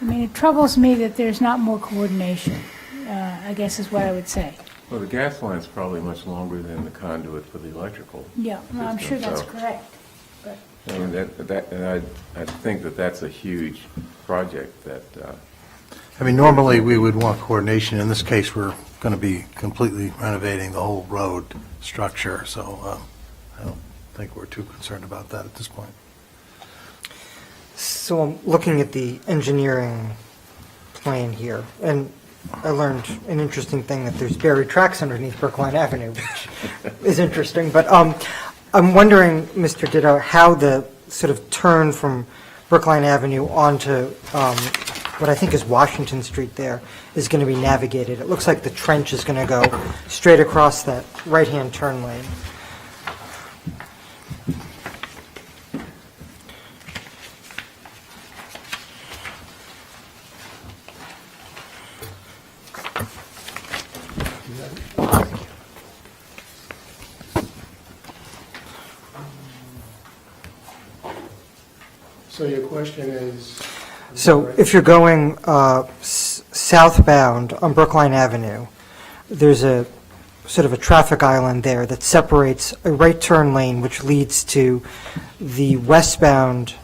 I mean, it troubles me that there's not more coordination, I guess is what I would say. Well, the gas line's probably much longer than the conduit for the electrical. Yeah, well, I'm sure system, that's so- correct, but, I mean, and I think that that's a huge project that, I mean, normally, we would want coordination. In this case, we're going to be completely renovating the whole road structure, so I don't think we're too concerned about that at this point. So I'm looking at the engineering plan here, and I learned an interesting thing, that there's buried tracks underneath Brookline Avenue, which is interesting. But I'm wondering, Mr. Ditto, how the sort of turn from Brookline Avenue onto what I think is Washington Street there is going to be navigated. It looks like the trench is going to go straight across that right-hand turn lane. So your question is? So if you're going southbound on Brookline Avenue, there's a sort of a traffic island there that separates a right turn lane which leads to the westbound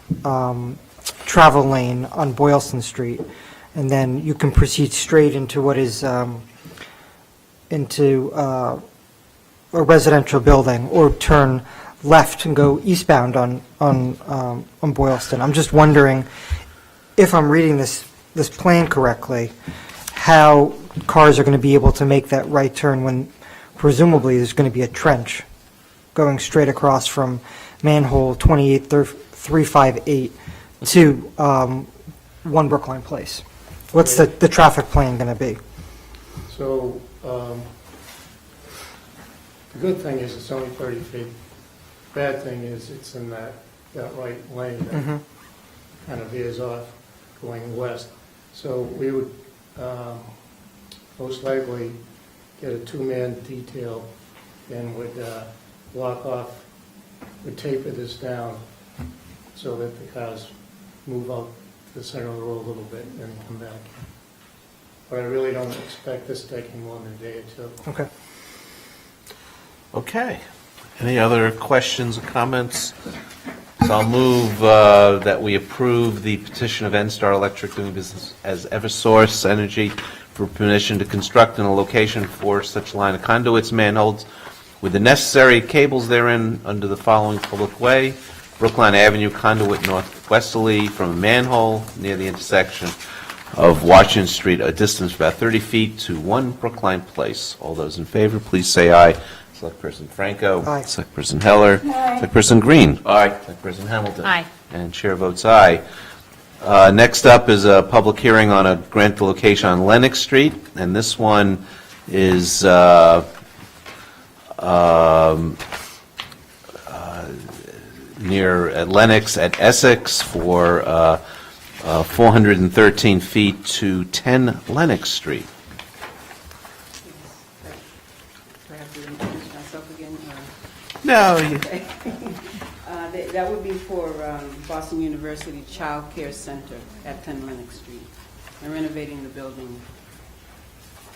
travel lane on Boylston Street, and then you can proceed straight into what is into a residential building, or turn left and go eastbound on Boylston. I'm just wondering if I'm reading this plan correctly, how cars are going to be able to make that right turn when presumably there's going to be a trench going straight across from manhole 28358 to 1 Brookline Place. What's the traffic plan going to be? So, the good thing is it's only 30 feet. Bad thing is it's in that right lane that kind of veers off going west. So we would most likely get a two-man detail and would block off, would taper this down so that the cars move out to the center of the road a little bit and then come back. But I really don't expect this taking more than a day or two. Okay. Okay. Any other questions or comments? So I'll move that we approve the petition of NSTAR Electric doing business as Eversource Energy for permission to construct in a location for such line of conduits, manholes, with the necessary cables therein under the following public way: Brookline Avenue conduit northwesterly from a manhole near the intersection of Washington Street, a distance of about 30 feet to 1 Brookline Place. All those in favor, please say aye. Select Person Franco. Aye. Select Person Heller. Aye. Select Person Green. Aye. Select Person Hamilton. Aye. And Chair votes aye. Next up is a public hearing on a grant location on Lennox Street, and this one is near Lennox at Essex for 413 feet to 10 Lennox Street. Do I have to introduce myself again? No, That would be for Boston University Child Care Center at 10 Lennox Street. They're renovating the building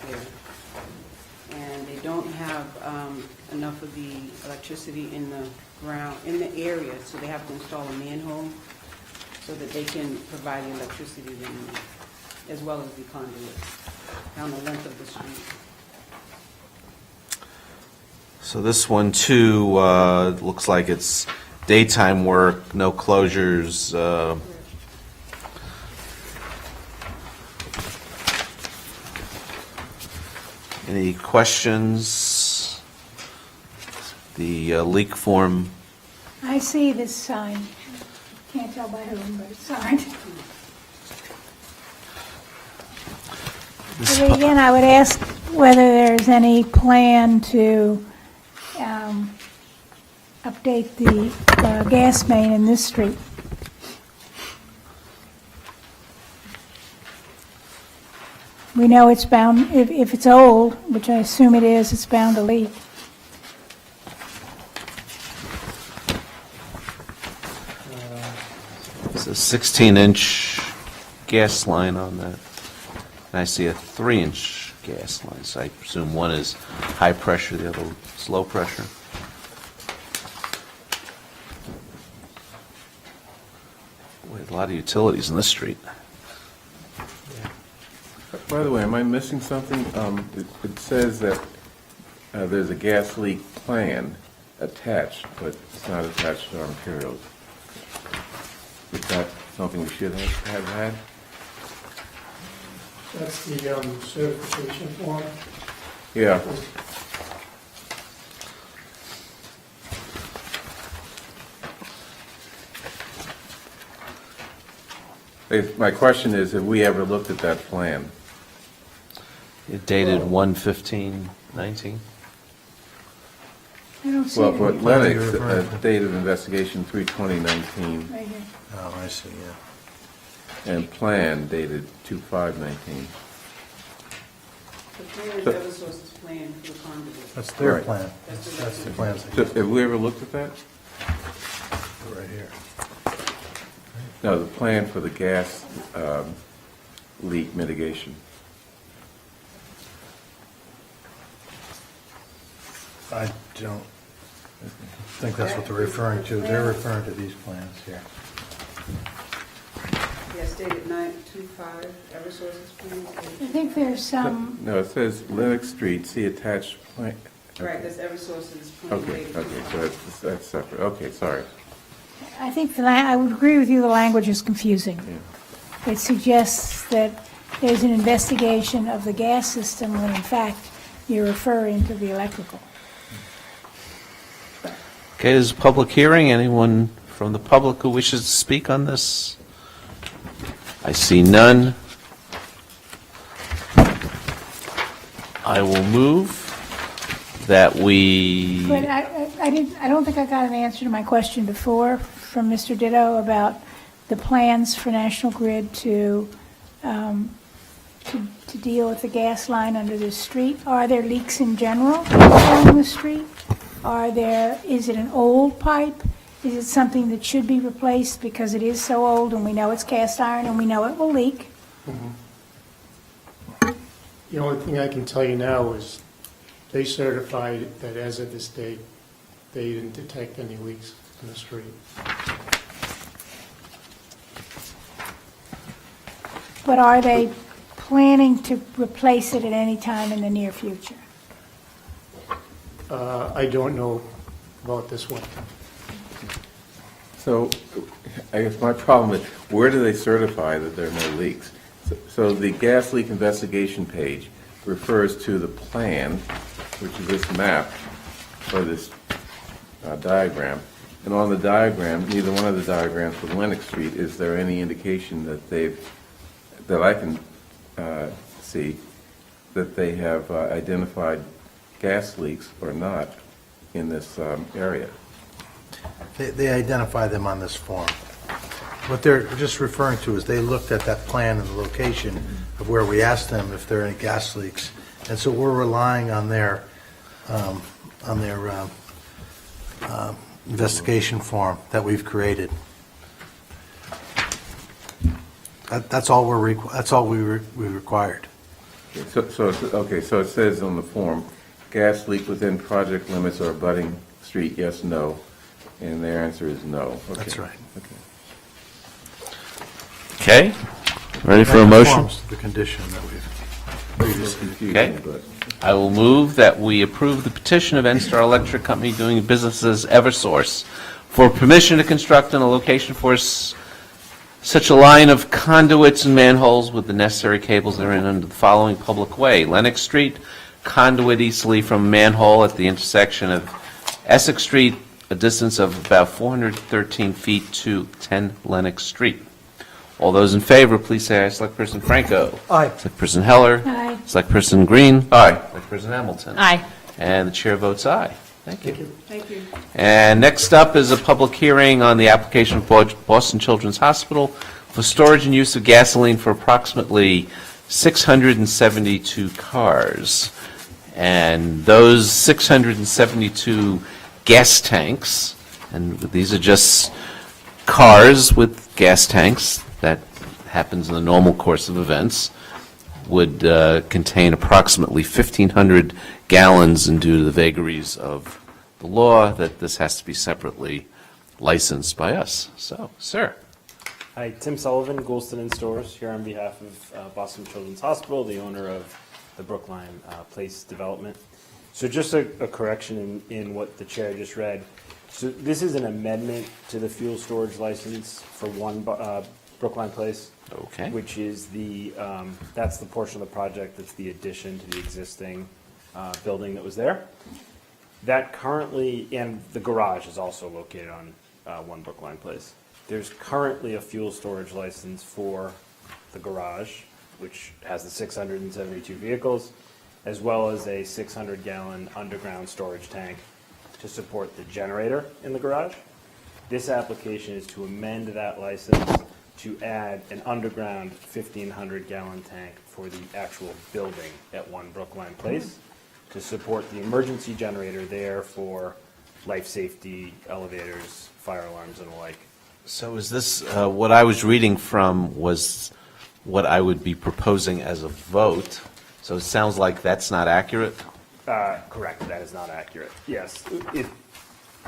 there. And they don't have enough of the electricity in the ground, in the area, so they have to install a manhole so that they can provide the electricity they need, as well as the conduits down the length of the street. so this one too looks like it's daytime work, no closures. Any questions? The leak form. I see this sign. Can't tell by whom, but it's signed. But again, I would ask whether there's any plan to update the gas main in this street. We know it's bound, if it's old, which I assume it is, it's bound to leak. It's a 16-inch gas line on that. And I see a 3-inch gas line, so I presume one is high pressure, the other is low pressure. Boy, a lot of utilities in this street. By the way, am I missing something? It says that there's a gas leak plan attached, but it's not attached to our materials. Is that something we should have had? That's the certification form. Yeah. My question is, have we ever looked at that plan? It dated 1/15/19. I don't see Well, it. for What plan are you Lennox, referring to? date of investigation 3/20/19, Right here. Oh, I see, yeah. and plan dated 2/5/19. The plan is Eversource's plan for the conduit. That's their Right. plan. That's the plans. So have we ever looked at that? Right here. No, the plan for the gas leak mitigation. I don't think that's what they're referring to. They're referring to these plans here. Yes, dated 9/25, Eversource's plan. I think there's some, No, it says Lennox Street, see attached plan. Right, that's Eversource's plan. Okay, dated okay, so that's separate. Okay, sorry. I think I would agree with you, the language is confusing. Yeah. It suggests that there's an investigation of the gas system when in fact you're referring to the electrical. Okay, this is a public hearing. Anyone from the public who wishes to speak on this? I see none. I will move that we... But I don't think I got an answer to my question before from Mr. Ditto about the plans for National Grid to deal with the gas line under the street. Are there leaks in general along the street? Is it an old pipe? Is it something that should be replaced because it is so old and we know it's cast iron and we know it will leak? The only thing I can tell you now is they certified that as of this date, they didn't detect any leaks in the street. But are they planning to replace it at any time in the near future? I don't know about this one. So I guess my problem is, where do they certify that there are no leaks? So the gas leak investigation page refers to the plan, which is this map or this diagram. And on the diagram, neither one of the diagrams for Lennox Street, is there any indication that I can see that they have identified gas leaks or not in this area? They identify them on this form. What they're just referring to is they looked at that plan and the location of where we asked them if there are any gas leaks. And so we're relying on their investigation form that we've created. That's all we required. So it says on the form, gas leak within project limits or abutting street, yes, no, and their answer is no. Okay. That's right. Okay, ready for a That motion? conforms to the condition that we've previously. Okay. I will move that we approve the petition of NSTAR Electric Company doing business as Eversource for permission to construct in a location for such a line of conduits and manholes with the necessary cables therein under the following public way. Lennox Street, conduit easterly from manhole at the intersection of Essex Street, a distance of about 413 feet to 10 Lennox Street. All those in favor, please say aye. Selectperson Franco. Aye. Selectperson Heller. Aye. Selectperson Green. Aye. Selectperson Hamilton. Aye. And the chair votes aye. Thank you. Thank you. And next up is a public hearing on the application of Boston Children's Hospital for storage and use of gasoline for approximately 672 cars. And those 672 gas tanks, and these are just cars with gas tanks that happens in the normal course of events, would contain approximately 1,500 gallons, and due to the vagaries of the law, that this has to be separately licensed by us. So, sir. Hi, Tim Sullivan, Goulston & Stores, here on behalf of Boston Children's Hospital, the owner of the Brookline Place development. So just a correction in what the chair just read. So this is an amendment to the fuel storage license for one Brookline Place. Okay. Which is that's the portion of the project that's the addition to the existing building that was there. That currently, and the garage is also located on one Brookline Place. There's currently a fuel storage license for the garage, which has the 672 vehicles, as well as a 600-gallon underground storage tank to support the generator in the garage. This application is to amend that license to add an underground 1,500-gallon tank for the actual building at one Brookline Place to support the emergency generator there for life safety, elevators, fire alarms, and the like. So is this, what I was reading from was what I would be proposing as a vote, so it sounds like that's not accurate? Correct, that is not accurate. Yes,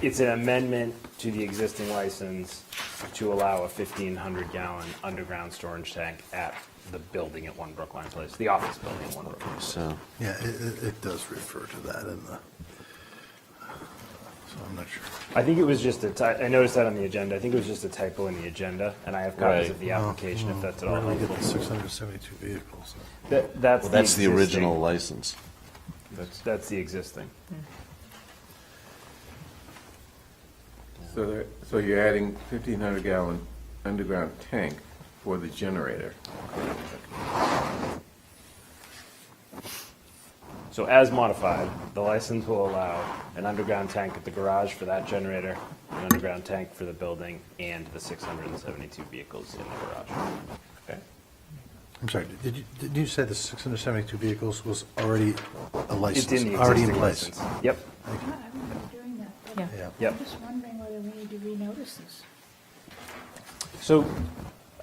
it's an amendment to the existing license to allow a 1,500-gallon underground storage tank at the building at one Brookline Place, the office building at one Brookline Place. So, Yeah, it does refer to that in the, so I'm not sure. I think it was just I noticed that on the agenda. I think it was just a typo in the agenda, and I have copies Right. of the application if that's at all Where do we get helpful. the 672 vehicles? That's well, that's the existing. original license. That's the existing. So you're adding 1,500-gallon underground tank for the generator. So as modified, the license will allow an underground tank at the garage for that generator, an underground tank for the building, and the 672 vehicles in the garage. Okay. I'm sorry, did you say the 672 vehicles was already a license? It's in the Already in existing place? license. Yep. I remember doing that. Yeah. Yeah. Yep. I'm just wondering whether we need to renotice this. So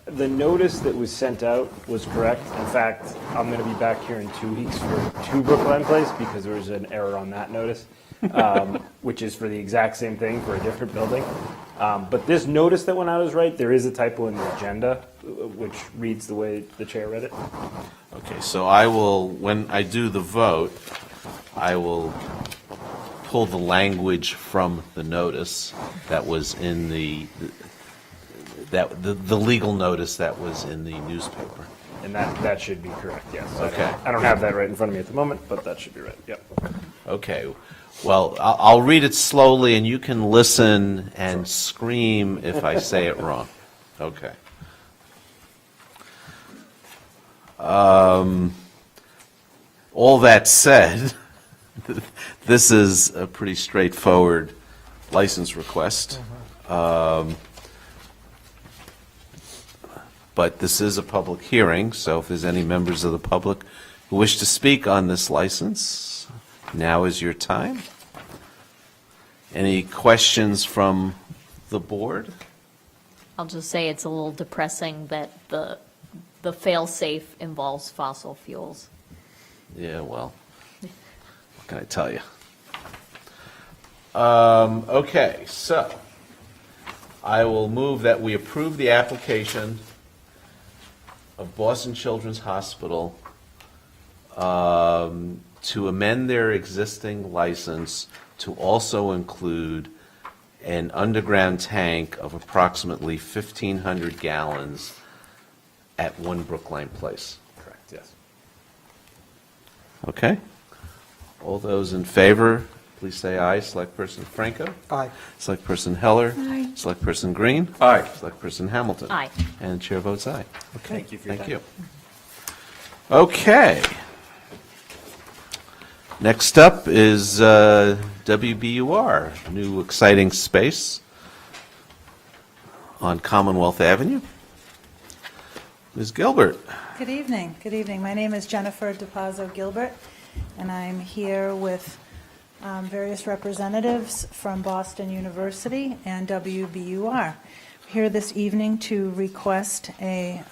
the notice that was sent out was correct. In fact, I'm going to be back here in 2 weeks for 2 Brookline Place because there was an error on that notice, which is for the exact same thing for a different building. But this notice that went out is right. There is a typo in the agenda, which reads the way the chair read it. Okay, so I will, when I do the vote, I will pull the language from the notice that was in the legal notice that was in the newspaper. And that should be correct, yes. Okay. I don't have that right in front of me at the moment, but that should be right, yep. Okay, well, I'll read it slowly, and you can listen and scream if I say it wrong. Okay. All that said, this is a pretty straightforward license request. But this is a public hearing, so if there's any members of the public who wish to speak on this license, now is your time. Any questions from the board? I'll just say it's a little depressing that the fail-safe involves fossil fuels. Yeah, well, what can I tell you? Okay, so I will move that we approve the application of Boston Children's Hospital to amend their existing license to also include an underground tank of approximately 1,500 gallons at one Brookline Place. Correct, yes. Okay? All those in favor, please say aye. Select Person Franco? Aye. Select Person Heller? Aye. Select Person Green? Aye. Select Person Hamilton? Aye. And Chair votes aye. Okay. Thank you for your Thank time. you. Okay. Next up is WBUR, new exciting space on Commonwealth Avenue. Ms. Gilbert. Good evening. Good evening. My name is Jennifer DePazzo Gilbert, and I'm here with various representatives from Boston University and WBUR. here this evening to request a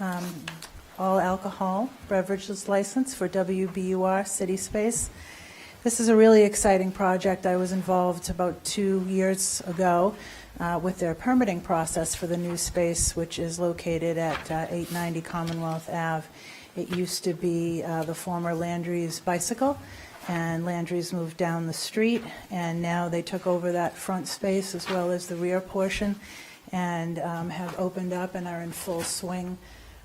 all-alcohol beverages license for WBUR City Space. This is a really exciting project. I was involved about 2 years ago with their permitting process for the new space, which is located at 890 Commonwealth Ave. It used to be the former Landry's Bicycle, and Landry's moved down the street, and now they took over that front space as well as the rear portion, and have opened up and are in full swing.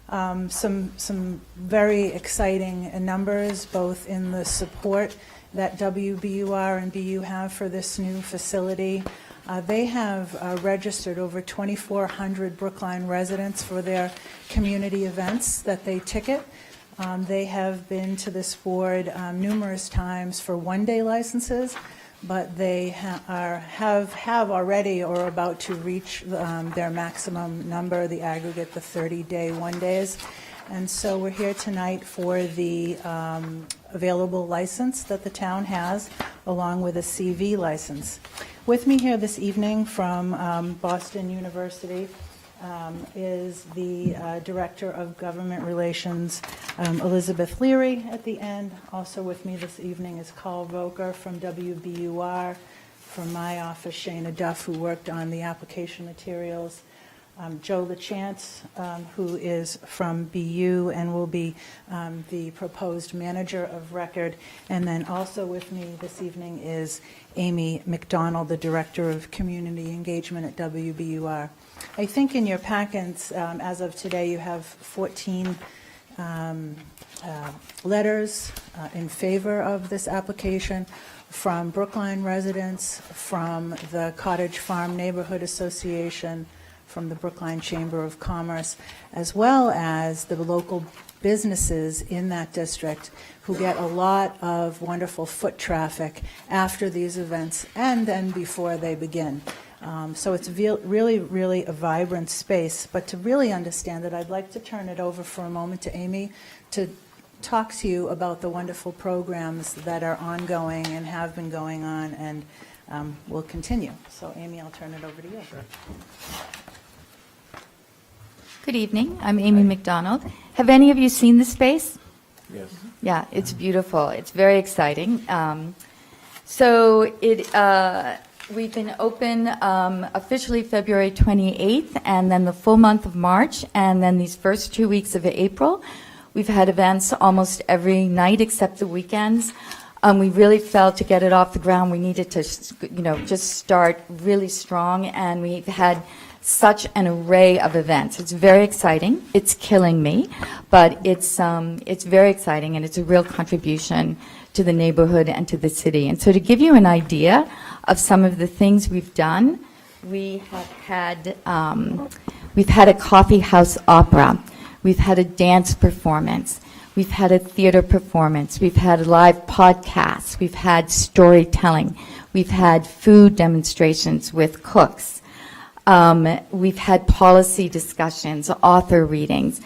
Some very exciting numbers, both in the support that WBUR and BU have for this new facility. They have registered over 2,400 Brookline residents for their community events that they ticket. They have been to this board numerous times for one-day licenses, but they have already or are about to reach their maximum number, the aggregate, the 30-day one-days. And so we're here tonight for the available license that the town has, along with a CV license. With me here this evening from Boston University is the Director of Government Relations, Elizabeth Leary, at the end. Also with me this evening is Carl Roker from WBUR, from my office, Shana Duff, who worked on the application materials, Joe LaChance, who is from BU and will be the proposed manager of record. And then also with me this evening is Amy McDonald, the Director of Community Engagement at WBUR. I think in your packets, as of today, you have 14 letters in favor of this application from Brookline residents, from the Cottage Farm Neighborhood Association, from the Brookline Chamber of Commerce, as well as the local businesses in that district who get a lot of wonderful foot traffic after these events and then before they begin. So it's really, really a vibrant space. But to really understand it, I'd like to turn it over for a moment to Amy to talk to you about the wonderful programs that are ongoing and have been going on and will continue. So Amy, I'll turn it over to you. Good evening. I'm Amy McDonald. Have any of you seen the space? Yes. Yeah, it's beautiful. It's very exciting. We've been open officially February 28th, and then the full month of March, and then these first 2 weeks of April. We've had events almost every night except the weekends. We really felt to get it off the ground, we needed to, just start really strong, and we've had such an array of events. It's very exciting. It's killing me, but it's very exciting, and it's a real contribution to the neighborhood and to the city. And so to give you an idea of some of the things we've done, we've had a coffee house opera. We've had a dance performance. We've had a theater performance. We've had live podcasts. We've had storytelling. We've had food demonstrations with cooks. We've had policy discussions, author readings,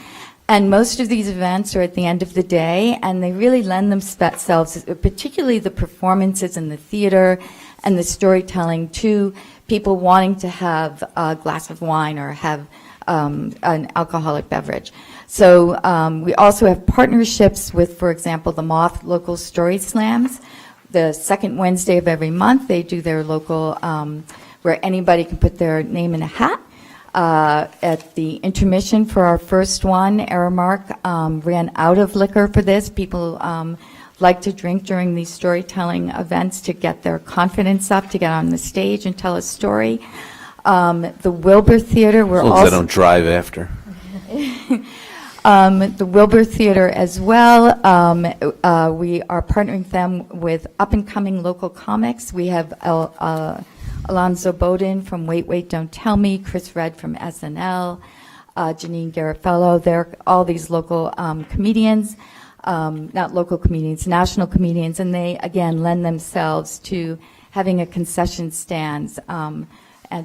and most of these events are at the end of the day, and they really lend themselves, particularly the performances in the theater and the storytelling, to people wanting to have a glass of wine or have an alcoholic beverage. So we also have partnerships with, for example, the Moth Local Story Slams. The second Wednesday of every month, they do their local where anybody can put their name in a hat. At the intermission for our first one, Aramark ran out of liquor for this. People like to drink during these storytelling events to get their confidence up, to get on the stage and tell a story. The Wilbur Theater, we're As long as also... they don't drive after. The Wilbur Theater as well. We are partnering them with up-and-coming local comics. We have Alonzo Bowden from Wait, Wait, Don't Tell Me, Chris Redd from SNL, Janine Garofalo. They're all these local comedians, not local comedians, national comedians, and they, again, lend themselves to having a concession stands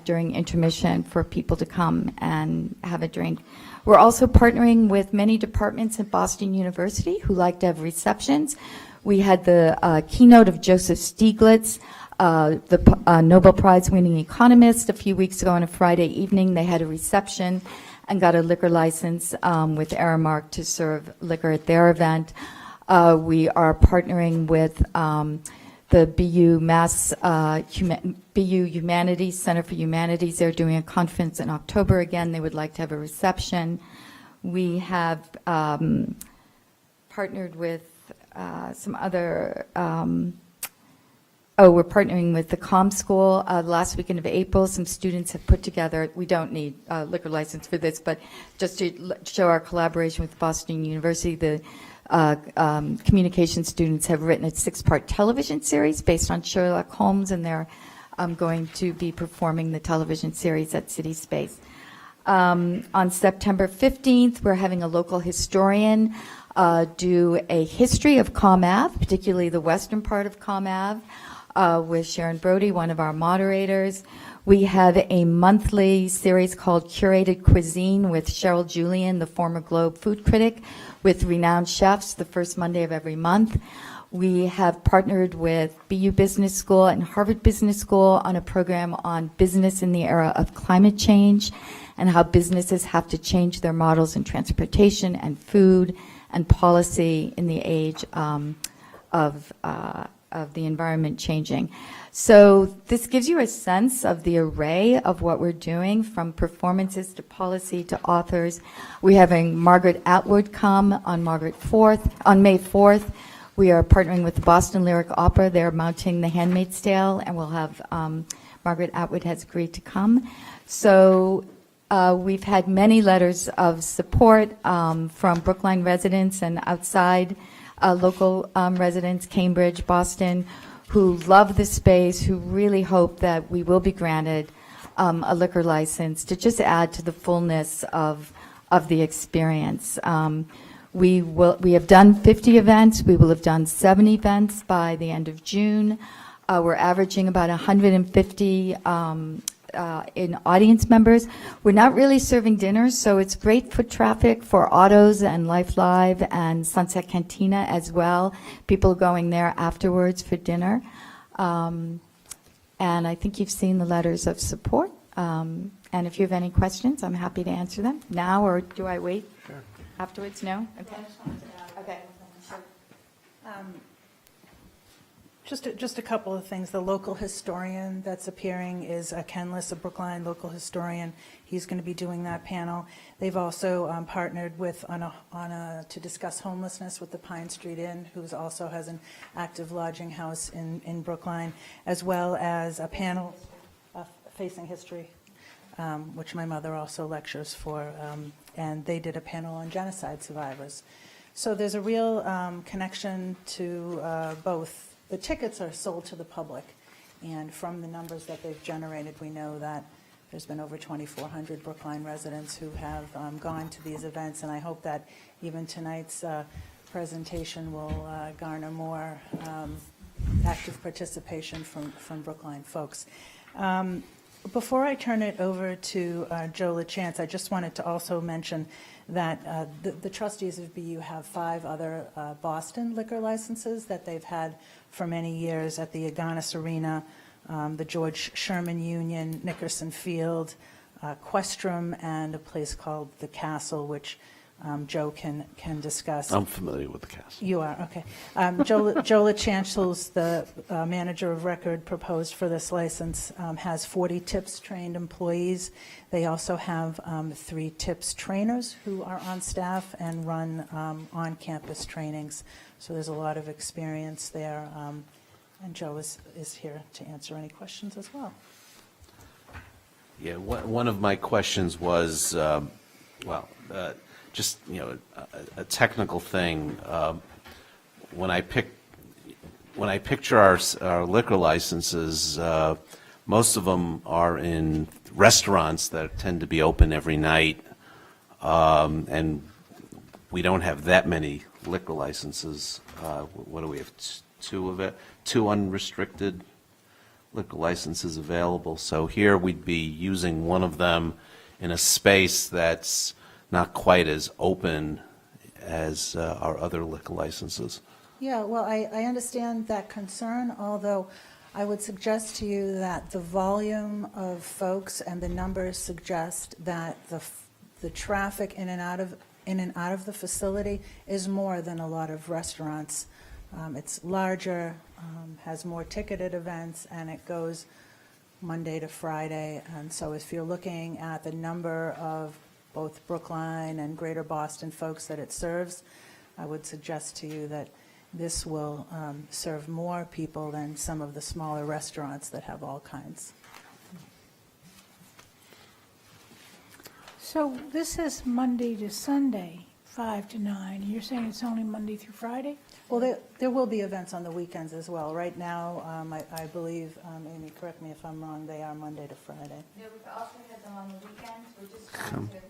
during intermission for people to come and have a drink. We're also partnering with many departments at Boston University who like to have receptions. We had the keynote of Joseph Stiglitz, the Nobel Prize-winning economist, a few weeks ago on a Friday evening. They had a reception and got a liquor license with Aramark to serve liquor at their event. We are partnering with the BU Humanities, Center for Humanities. They're doing a conference in October again. They would like to have a reception. We have partnered with some other, we're partnering with the Com School. Last weekend of April, some students have put together, we don't need a liquor license for this, but just to show our collaboration with Boston University, the communication students have written a 6-part television series based on Sherlock Holmes, and they're going to be performing the television series at City Space. On September 15th, we're having a local historian do a history of Comm Ave, particularly the western part of Comm Ave, with Sharon Brody, one of our moderators. We have a monthly series called Curated Cuisine with Cheryl Julian, the former Globe food critic, with renowned chefs, the first Monday of every month. We have partnered with BU Business School and Harvard Business School on a program on business in the era of climate change and how businesses have to change their models in transportation and food and policy in the age of the environment changing. So this gives you a sense of the array of what we're doing, from performances to policy to authors. We're having Margaret Atwood come on May 4th. We are partnering with the Boston Lyric Opera. They're mounting The Handmaid's Tale, and we'll have Margaret Atwood has agreed to come. So we've had many letters of support from Brookline residents and outside local residents, Cambridge, Boston, who love the space, who really hope that we will be granted a liquor license to just add to the fullness of the experience. We have done 50 events. We will have done 7 events by the end of June. We're averaging about 150 in audience members. We're not really serving dinners, so it's great foot traffic for Autos and Life Live and Sunset Cantina as well. People going there afterwards for dinner. And I think you've seen the letters of support. And if you have any questions, I'm happy to answer them now, or do I wait? Sure. Afterwards? No? Okay. Okay. Sure. Just a couple of things. The local historian that's appearing is Ken Liss, a Brookline local historian. He's going to be doing that panel. They've also partnered with to discuss homelessness with the Pine Street Inn, who also has an active lodging house in Brookline, as well as a panel facing history, which my mother also lectures for, and they did a panel on genocide survivors. So there's a real connection to both. The tickets are sold to the public, and from the numbers that they've generated, we know that there's been over 2,400 Brookline residents who have gone to these events, and I hope that even tonight's presentation will garner more active participation from Brookline folks. Before I turn it over to Joe LaChance, I just wanted to also mention that the trustees of BU have 5 other Boston liquor licenses that they've had for many years at the Agganis Arena, the George Sherman Union, Nickerson Field, Questrom, and a place called the Castle, which Joe can discuss. I'm familiar with the Castle. You are, okay. Joe LaChance, who's the manager of record proposed for this license, has 40 TIPS trained employees. They also have 3 TIPS trainers who are on staff and run on-campus trainings. So there's a lot of experience there. And Joe is here to answer any questions as well. Yeah, one of my questions was, just, a technical thing. When I picture our liquor licenses, most of them are in restaurants that tend to be open every night, and we don't have that many liquor licenses. What do we have? 2 of it? 2 unrestricted liquor licenses available. So here we'd be using one of them in a space that's not quite as open as our other liquor licenses. Yeah, well, I understand that concern, although I would suggest to you that the volume of folks and the numbers suggest that the traffic in and out of the facility is more than a lot of restaurants. It's larger, has more ticketed events, and it goes Monday to Friday. And so if you're looking at the number of both Brookline and Greater Boston folks that it serves, I would suggest to you that this will serve more people than some of the smaller restaurants that have all kinds. So this is Monday to Sunday, 5 to 9. You're saying it's only Monday through Friday? Well, there will be events on the weekends as well. Right now, I believe, Amy, correct me if I'm wrong, they are Monday to Friday. Yeah, we've also had them on the weekends. We're just trying to.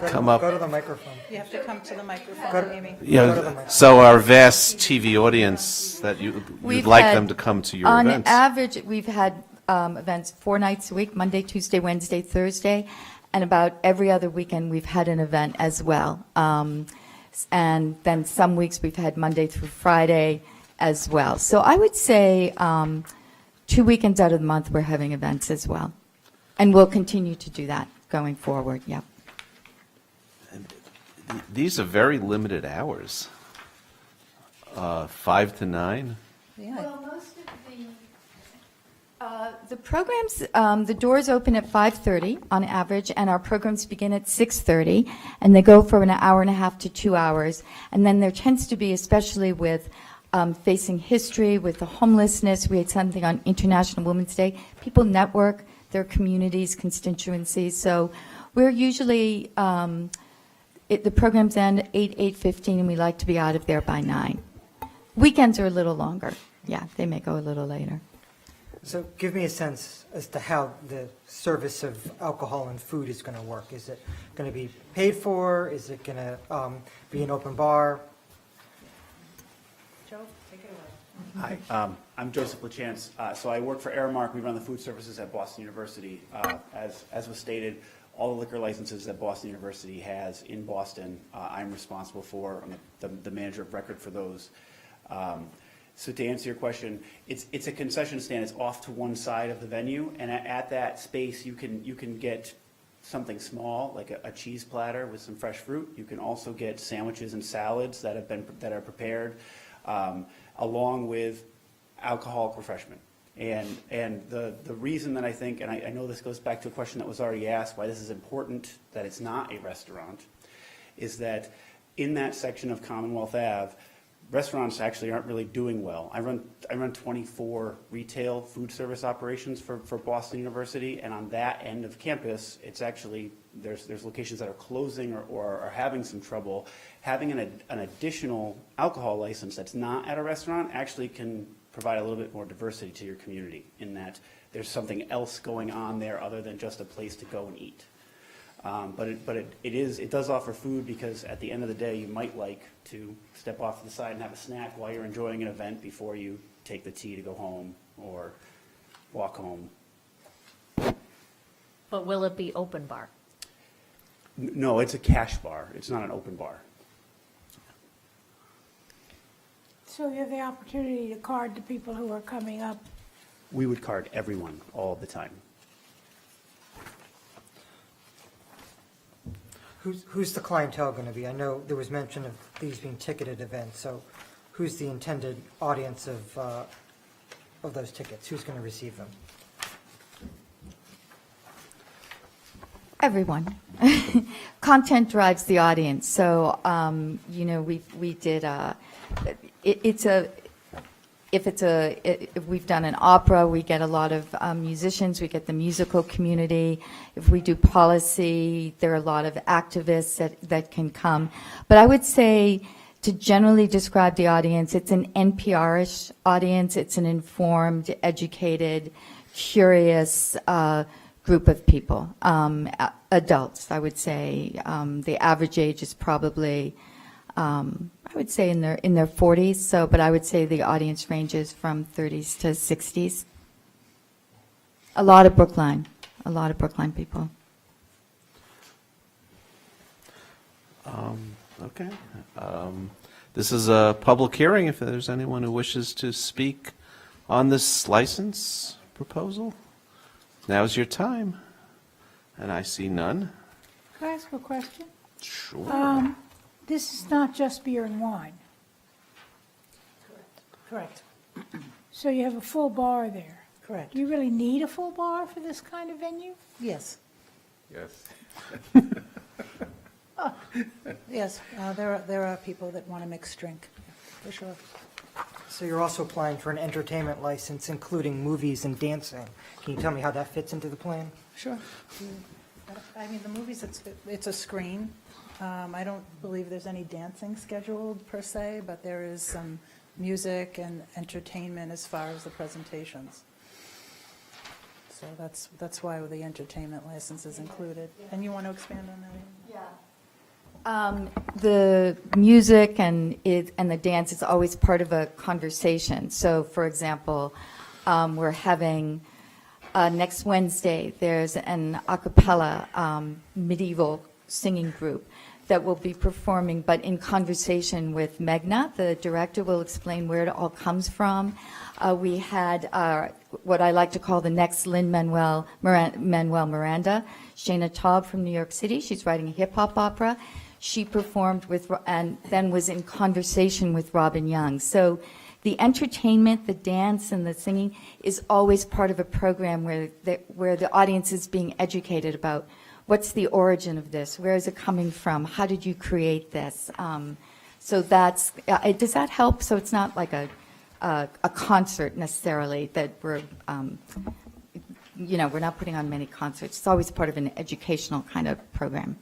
Come up. Go to the microphone. You have to come to the Go microphone, to- Amy. Yeah, so our vast TV audience, that you'd We've like had- them to come to your On events. average, we've had events 4 nights a week, Monday, Tuesday, Wednesday, Thursday, and about every other weekend we've had an event as well. And then some weeks we've had Monday through Friday as well. So I would say 2 weekends out of the month we're having events as well. And we'll continue to do that going forward, yeah. These are very limited hours. 5 to 9? Well, most of the programs, the doors open at 5:30 on average, and our programs begin at 6:30, and they go for an hour and a half to 2 hours. And then there tends to be, especially with facing history, with the homelessness, we had something on International Women's Day. People network their communities, constituencies. So we're usually, the programs end at 8:15, and we like to be out of there by 9. Weekends are a little longer. Yeah, they may go a little later. So give me a sense as to how the service of alcohol and food is going to work. Is it going to be paid for? Is it going to be an open bar? Joe, take it away. Hi, I'm Joseph LaChance. So I work for Aramark. We run the food services at Boston University. As was stated, all the liquor licenses that Boston University has in Boston, I'm responsible for. I'm the manager of record for those. So to answer your question, it's a concession stand. It's off to one side of the venue, and at that space, you can get something small, like a cheese platter with some fresh fruit. You can also get sandwiches and salads that are prepared, along with alcoholic refreshment. And the reason that I think, and I know this goes back to a question that was already asked, why this is important that it's not a restaurant, is that in that section of Commonwealth Ave, restaurants actually aren't really doing well. I run 24 retail food service operations for Boston University, and on that end of campus, it's actually, there's locations that are closing or are having some trouble. Having an additional alcohol license that's not at a restaurant actually can provide a little bit more diversity to your community, in that there's something else going on there other than just a place to go and eat. But it does offer food, because at the end of the day, you might like to step off to the side and have a snack while you're enjoying an event before you take the T to go home or walk home. But will it be open bar? No, it's a cash bar. It's not an open bar. So you have the opportunity to card the people who are coming up. We would card everyone all the time. Who's the clientele going to be? I know there was mention of these being ticketed events, so who's the intended audience of those tickets? Who's going to receive them? Everyone. Content drives the audience. So, we did, if we've done an opera, we get a lot of musicians, we get the musical community. If we do policy, there are a lot of activists that can come. But I would say, to generally describe the audience, it's an NPR-ish audience. It's an informed, educated, curious group of people, adults, I would say. The average age is probably, I would say in their 40s. So, but I would say the audience ranges from 30s to 60s. A lot of Brookline people. Okay. This is a public hearing. If there's anyone who wishes to speak on this license proposal, now's your time. And I see none. Can I ask a question? Sure. This is not just beer and wine. Correct. So you have a full bar there. Correct. Do you really need a full bar for this kind of venue? Yes. Yes. Yes, there are people that want to mix drink, for sure. So you're also applying for an entertainment license, including movies and dancing. Can you tell me how that fits into the plan? Sure. I mean, the movies, it's a screen. I don't believe there's any dancing scheduled per se, but there is some music and entertainment as far as the presentations. So that's why the entertainment license is included. And you want to expand on that? The music and the dance is always part of a conversation. So, for example, we're having next Wednesday, there's an a cappella medieval singing group that will be performing, but in conversation with Meghna, the director will explain where it all comes from. We had what I like to call the next Lin-Manuel Miranda, Shayna Taub from New York City. She's writing a hip-hop opera. She performed with, and then was in conversation with Robin Young. So the entertainment, the dance, and the singing is always part of a program where the audience is being educated about what's the origin of this, where is it coming from, how did you create this? So that's, does that help? So it's not like a concert necessarily that we're not putting on many concerts. It's always part of an educational kind of program.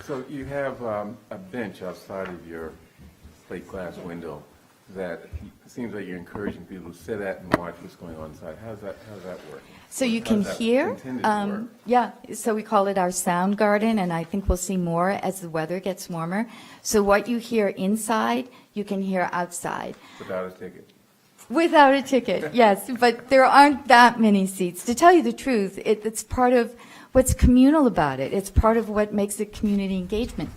So you have a bench outside of your plate glass window that seems like you're encouraging people to sit at and watch what's going on inside. How's that work? So you can hear, yeah, so we call it our sound garden, and I think we'll see more as the weather gets warmer. So what you hear inside, you can hear outside. Without a ticket? Without a ticket, yes, but there aren't that many seats. To tell you the truth, it's part of what's communal about it. It's part of what makes it community engagement.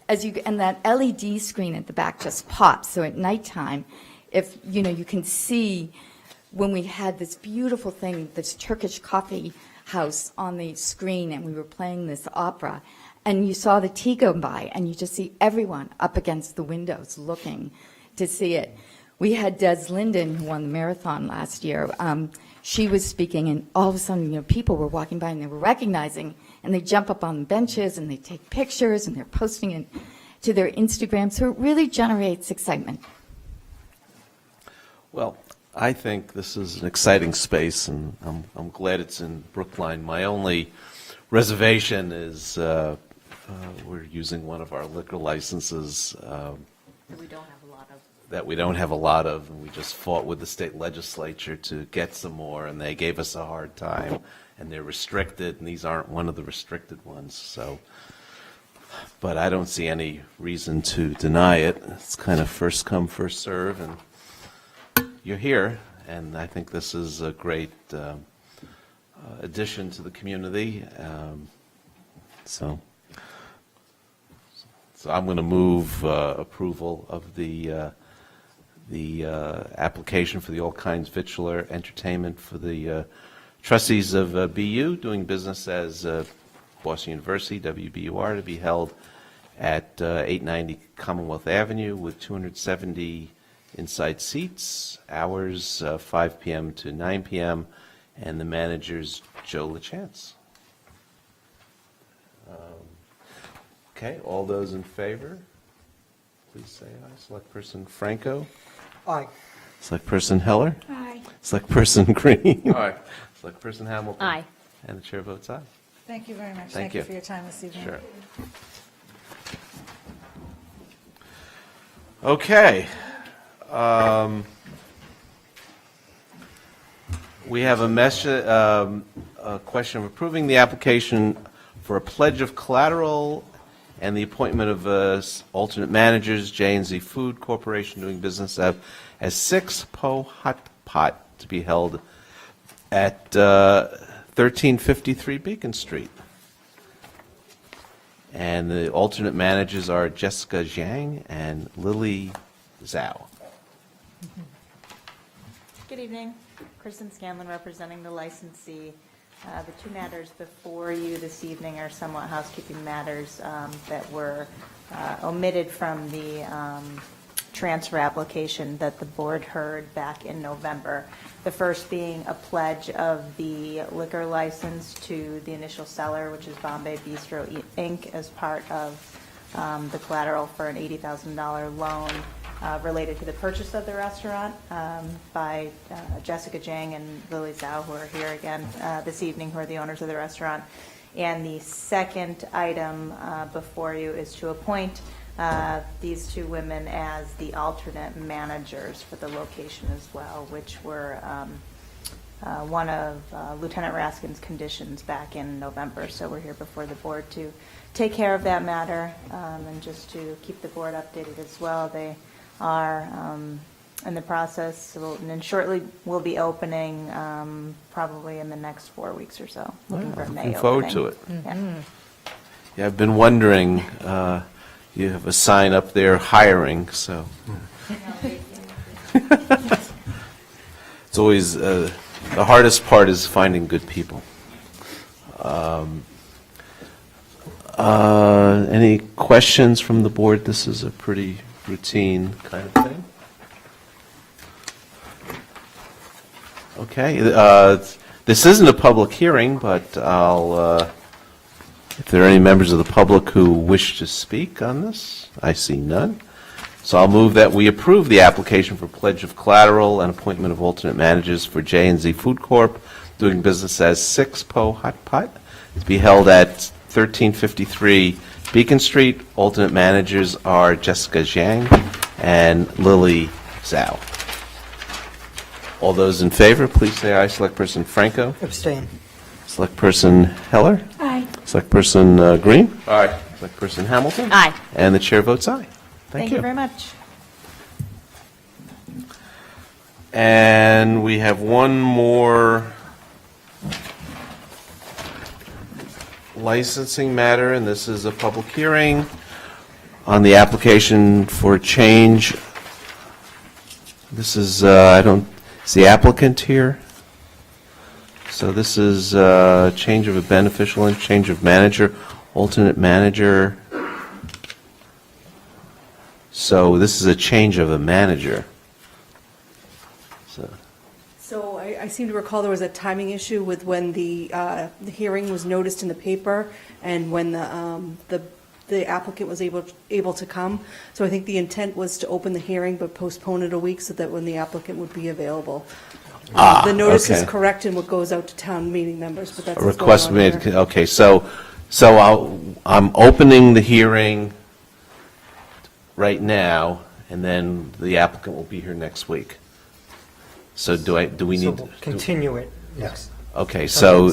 And that LED screen at the back just pops, so at nighttime, if, you can see when we had this beautiful thing, this Turkish coffee house on the screen, and we were playing this opera, and you saw the tea go by, and you just see everyone up against the windows looking to see it. We had Des Linden, who won the marathon last year. She was speaking, and all of a sudden, people were walking by, and they were recognizing, and they jump up on the benches, and they take pictures, and they're posting it to their Instagram. So it really generates excitement. Well, I think this is an exciting space, and I'm glad it's in Brookline. My only reservation is we're using one of our liquor licenses that we don't have a lot of, and we just fought with the state legislature to get some more, and they gave us a hard time, and they're restricted, and these aren't one of the restricted ones. So, but I don't see any reason to deny it. It's kind of first come, first serve, and you're here, and I think this is a great addition to the community. So I'm going to move approval of the application for the All Kinds Victular Entertainment for the trustees of BU doing business as Boston University, WBUR, to be held at 890 Commonwealth Avenue with 270 inside seats, hours 5 p.m. to 9 p.m., and the manager's Joe LaChance. Okay, all those in favor, please say aye. Select Person Franco. Aye. Select Person Heller. Aye. Select Person Green. Aye. Select Person Hamilton. Aye. And the chair votes aye. Thank you very much. Thank you you. for your time this evening. Sure. Okay. We have a question of approving the application for a pledge of collateral and the appointment of alternate managers, J&Z Food Corporation doing business as 6 Po Hot Pot to be held at 1353 Beacon Street. And the alternate managers are Jessica Zhang and Lily Zhao. Good evening. Kristen Scanlon representing the licensee. The two matters before you this evening are somewhat housekeeping matters that were omitted from the transfer application that the board heard back in November. The first being a pledge of the liquor license to the initial seller, which is Bombay Bistro Inc., as part of the collateral for an $80,000 loan related to the purchase of the restaurant by Jessica Zhang and Lily Zhao, who are here again this evening, who are the owners of the restaurant. And the second item before you is to appoint these two women as the alternate managers for the location as well, which were one of Lieutenant Raskin's conditions back in November. So we're here before the board to take care of that matter and just to keep the board updated as well. They are in the process, and shortly will be opening probably in the next 4 weeks or so. Looking for a May Looking forward to opening. it. Yeah. Yeah, I've been wondering, you have a sign up there, hiring, so. It's always, the hardest part is finding good people. Any questions from the board? This is a pretty routine kind of thing. Okay, this isn't a public hearing, but I'll, if there are any members of the public who wish to speak on this, I see none. So I'll move that we approve the application for pledge of collateral and appointment of alternate managers for J&Z Food Corp., doing business as 6 Po Hot Pot, to be held at 1353 Beacon Street. Alternate managers are Jessica Zhang and Lily Zhao. All those in favor, please say aye. Select Person Franco. Abstain. Select Person Heller. Aye. Select Person Green. Aye. Select Person Hamilton. Aye. And the chair votes aye. Thank you very much. And we have one more licensing matter, and this is a public hearing on the application for change. This is, is the applicant here? So this is change of a beneficial and change of manager, alternate manager. So this is a change of a manager. So I seem to recall there was a timing issue with when the hearing was noticed in the paper and when the applicant was able to come. So I think the intent was to open the hearing but postpone it a week so that when the applicant would be available. The notice is okay. correct in what goes out to town meeting members, but that's A what's request going on made, here. okay, so I'm opening the hearing right now, and then the applicant will be here next week. So do we So need? we'll continue it next. Okay, so,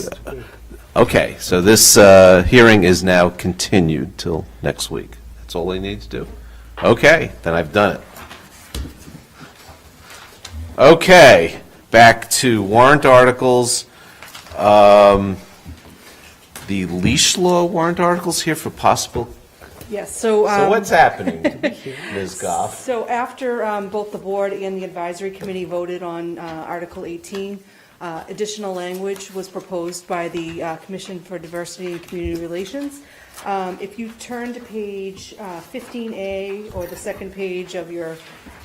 okay, so this hearing is now continued till next week. That's all I need to do? Okay, then I've done it. Okay, back to warrant articles. The leash law warrant articles here for possible. Yes, so. So what's happening, Ms. Goff? So after both the board and the advisory committee voted on Article 18, additional language was proposed by the Commission for Diversity and Community Relations. If you turn to page 15A, or the second page of your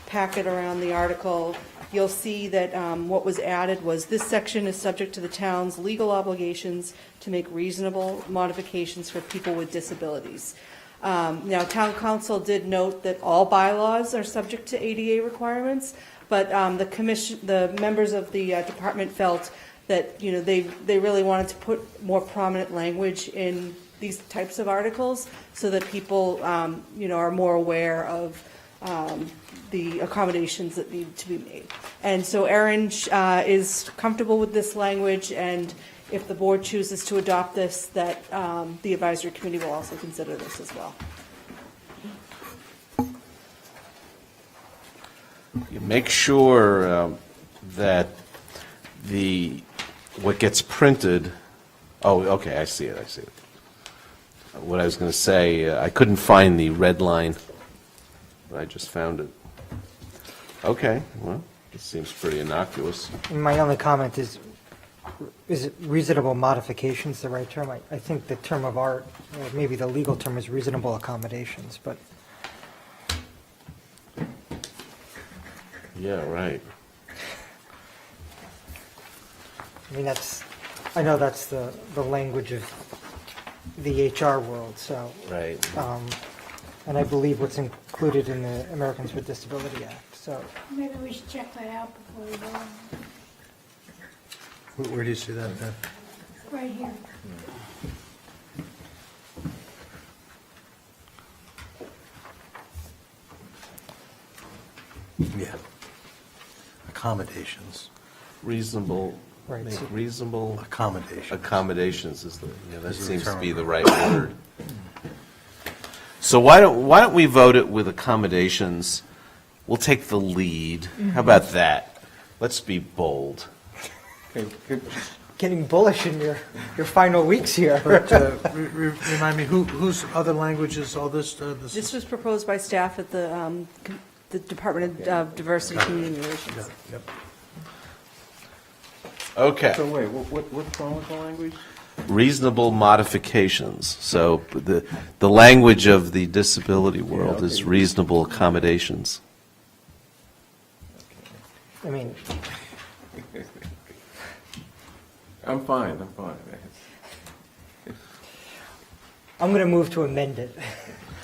packet around the article, you'll see that what was added was this section is subject to the town's legal obligations to make reasonable modifications for people with disabilities. Now, town council did note that all bylaws are subject to ADA requirements, but the members of the department felt that, they really wanted to put more prominent language in these types of articles so that people, are more aware of the accommodations that need to be made. And so Erin is comfortable with this language, and if the board chooses to adopt this, that the advisory committee will also consider this as well. You make sure that what gets printed, oh, okay, I see it. what I was going to say, I couldn't find the red line, but I just found it. Okay, well, it seems pretty innocuous. My only comment is it reasonable modifications the right term? I think the term of art, or maybe the legal term is reasonable accommodations, but Yeah, right. I mean, I know that's the language of the HR world, so. Right. And I believe what's included in the Americans with Disability Act, so. Maybe we should check that out before we go on. Where do you see that? Right here. Yeah. Accommodations. Reasonable, Right, make so- reasonable. Accommodations is the, that Is the seems to term. be the right word. So why don't we vote it with accommodations? We'll take the lead. How about that? Let's be bold. Getting bullish in your final weeks here. But, remind me, whose other language is all this? This was proposed by staff at the Department of Diversity, Community Relations. Yep. Okay. So wait, what's wrong with the language? Reasonable modifications. So the language of the disability world is reasonable accommodations. I mean, I'm fine. I'm going to move to amend it.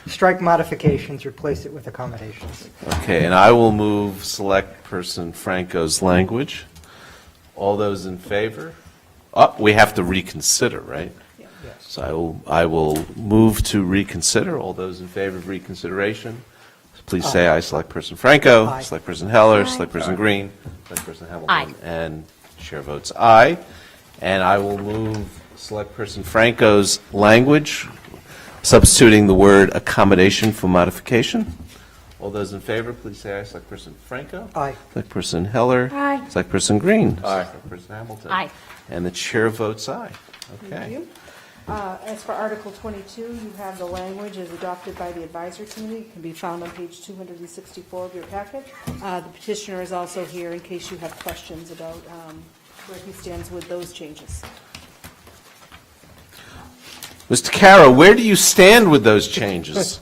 Strike modifications, replace it with accommodations. Okay, and I will move Select Person Franco's language. All those in favor? Oh, we have to reconsider, right? Yes. So I will move to reconsider. All those in favor of reconsideration, please say aye. Select Person Franco. Aye. Select Person Heller. Aye. Select Person Green. Select Person Hamilton. Aye. And chair votes aye. And I will move Select Person Franco's language, substituting the word accommodation for modification. All those in favor, please say aye. Select Person Franco. Aye. Select Person Heller. Aye. Select Person Green. Aye. Select Person Hamilton. Aye. And the chair votes aye. Thank Okay. you. As for Article 22, you have the language as adopted by the advisory committee. It can be found on page 264 of your packet. The petitioner is also here in case you have questions about where he stands with those changes. Mr. Caro, where do you stand with those changes?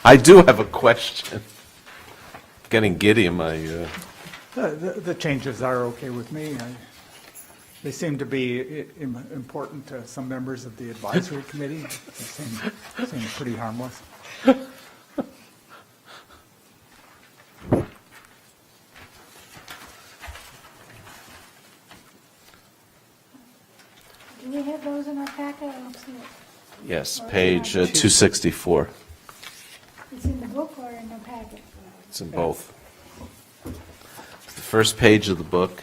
I do have a question. Getting giddy in my, The changes are okay with me. They seem to be important to some members of the advisory committee. They seem pretty harmless. Do we have those in our packet? I don't see it. yes, Or page is it not? 264. It's in the book or in the packet? It's in both. It's the first page of the book.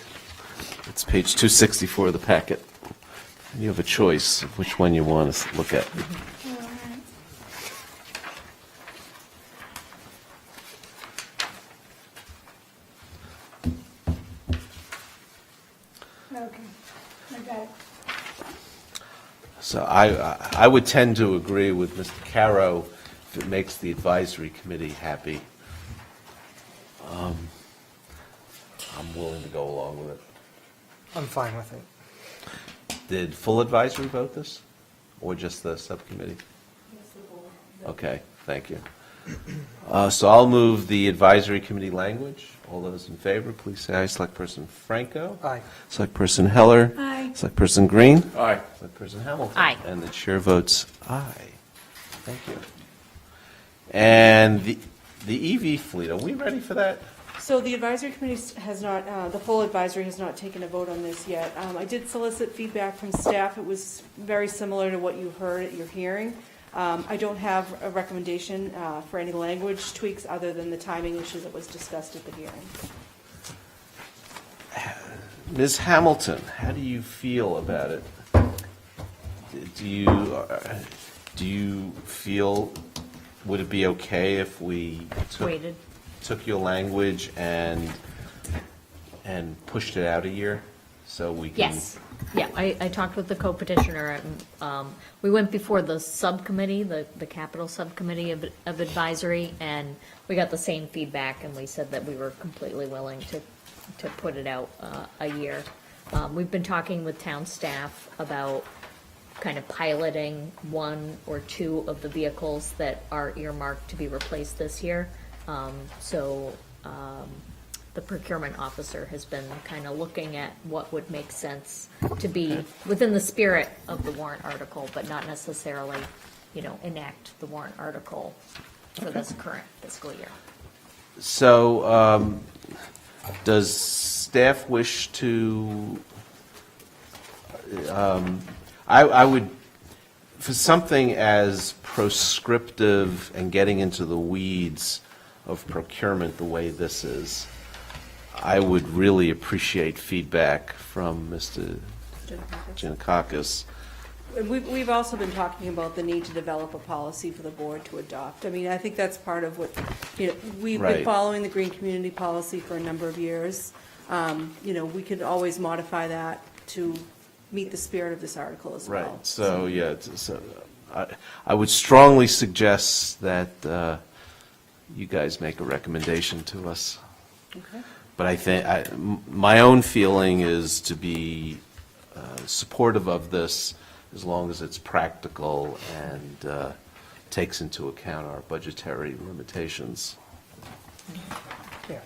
It's page 264 of the packet. You have a choice of which one you want to look at. All right. Okay, I got it. So I would tend to agree with Mr. Caro if it makes the advisory committee happy. I'm willing to go along with it. I'm fine with it. Did full advisory vote this, or just the subcommittee? Okay, thank you. So I'll move the advisory committee language. All those in favor, please say aye. Select Person Franco. Aye. Select Person Heller. Aye. Select Person Green. Aye. Select Person Hamilton. Aye. And the chair votes aye. Thank you. And the EV fleet, are we ready for that? So the advisory committee has not, the full advisory has not taken a vote on this yet. I did solicit feedback from staff. It was very similar to what you heard at your hearing. I don't have a recommendation for any language tweaks other than the timing issue that was discussed at the hearing. Ms. Hamilton, how do you feel about it? Do you feel, would it be okay if we Waited. took your language and pushed it out a year? so we can. Yes, yeah, I talked with the co-petitioner, and we went before the subcommittee, the capital subcommittee of advisory, and we got the same feedback, and we said that we were completely willing to put it out a year. We've been talking with town staff about kind of piloting one or two of the vehicles that are earmarked to be replaced this year. The procurement officer has been kind of looking at what would make sense to be within the spirit of the warrant article, but not necessarily, enact the warrant article for this current fiscal year. So, does staff wish to, I would, for something as proscriptive and getting into the weeds of procurement the way this is, I would really appreciate feedback from Mr. Giannakakis. We've also been talking about the need to develop a policy for the board to adopt. I mean, I think that's part of what, we've been Right. following the green community policy for a number of years. We could always modify that to meet the spirit of this article as well. Right, so, yeah, I would strongly suggest that you guys make a recommendation to us. Okay. But I think, my own feeling is to be supportive of this as long as it's practical and takes into account our budgetary limitations. Yeah.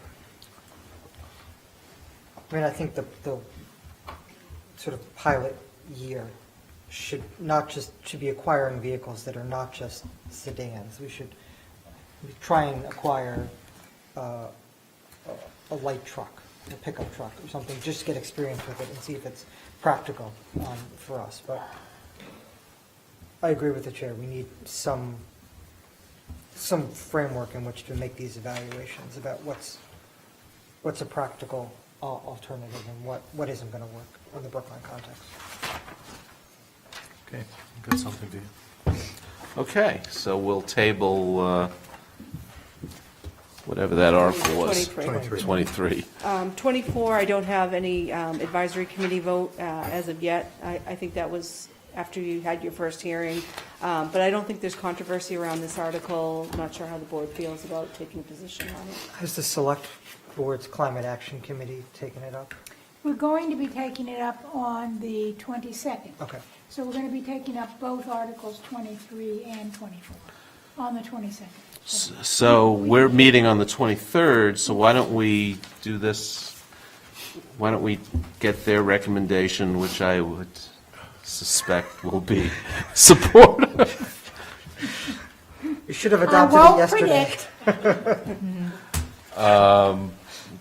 I mean, I think the sort of pilot year should be acquiring vehicles that are not just sedans. We should try and acquire a light truck, a pickup truck or something, just to get experience with it and see if it's practical for us. But I agree with the chair. We need some framework in which to make these evaluations about what's a practical alternative and what isn't going to work in the Brookline context. Okay, got something to you. Okay, so we'll table whatever that article was. 23. 23. 24, I don't have any advisory committee vote as of yet. I think that was after you had your first hearing. But I don't think there's controversy around this article. I'm not sure how the board feels about taking a position on it. Has the Select Board's Climate Action Committee taken it up? We're going to be taking it up on the 22nd. Okay. So we're going to be taking up both Articles 23 and 24 on the 22nd. So we're meeting on the 23rd, so why don't we do this? Why don't we get their recommendation, which I would suspect will be supportive. You should have adopted it yesterday.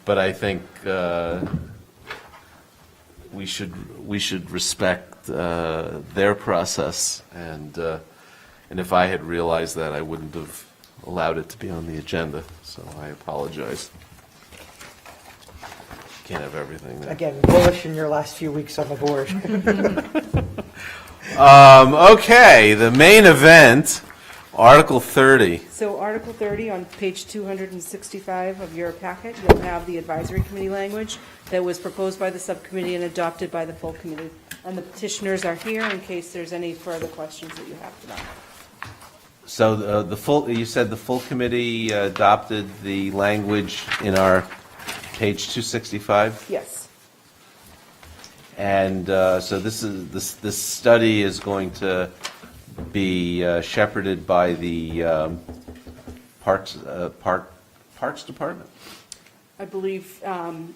But I think we should respect their process, and if I had realized that, I wouldn't have allowed it to be on the agenda, so I apologize. Can't have everything there. Again, bullish in your last few weeks on the board. Okay, the main event, Article 30. So Article 30 on page 265 of your packet, you'll have the advisory committee language that was proposed by the subcommittee and adopted by the full committee. And the petitioners are here in case there's any further questions that you have tonight. So you said the full committee adopted the language in our page 265? Yes. And so this study is going to be shepherded by the Parks Department? I believe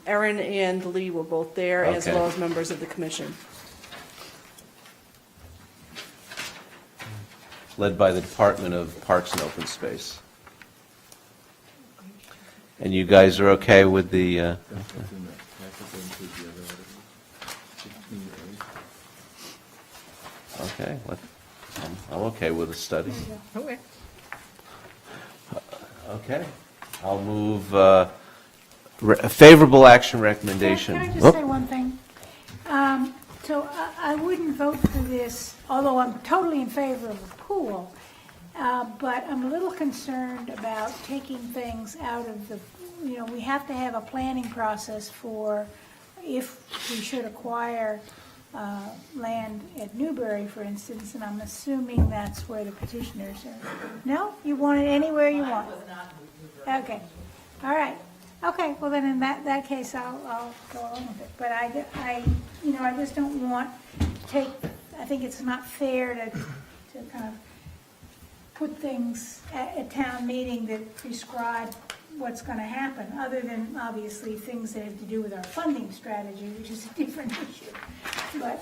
Erin and Lee were both there, as Okay. well as members of the commission. Led by the Department of Parks and Open Space. And you guys are okay with the... Okay, I'm okay with the study. Okay. Okay, I'll move a favorable action recommendation. Can I just Oh, say one thing? So I wouldn't vote for this, although I'm totally in favor of a pool, but I'm a little concerned about taking things out of the, we have to have a planning process for if we should acquire land at Newbury, for instance, and I'm assuming that's where the petitioners are. No? You want it anywhere you want? Okay, all right. Okay, well then in that case, I'll go along with it. But I just don't want to take, I think it's not fair to kind of put things at town meeting that prescribe what's going to happen, other than obviously things that have to do with our funding strategy, which is a different issue. But,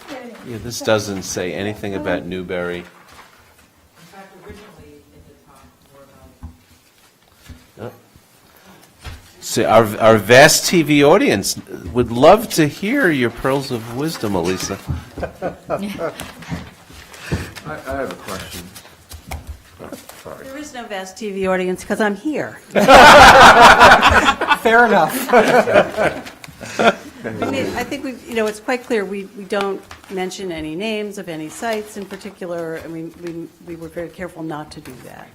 anyway. Yeah, this doesn't say anything about Newbury. In fact, originally in the top were about See, our vast TV audience would love to hear your pearls of wisdom, Elisa. I have a question. Sorry. There is no vast TV audience because I'm here. Fair enough. I mean, I think it's quite clear, we don't mention any names of any sites in particular. I mean, we were very careful not to do that,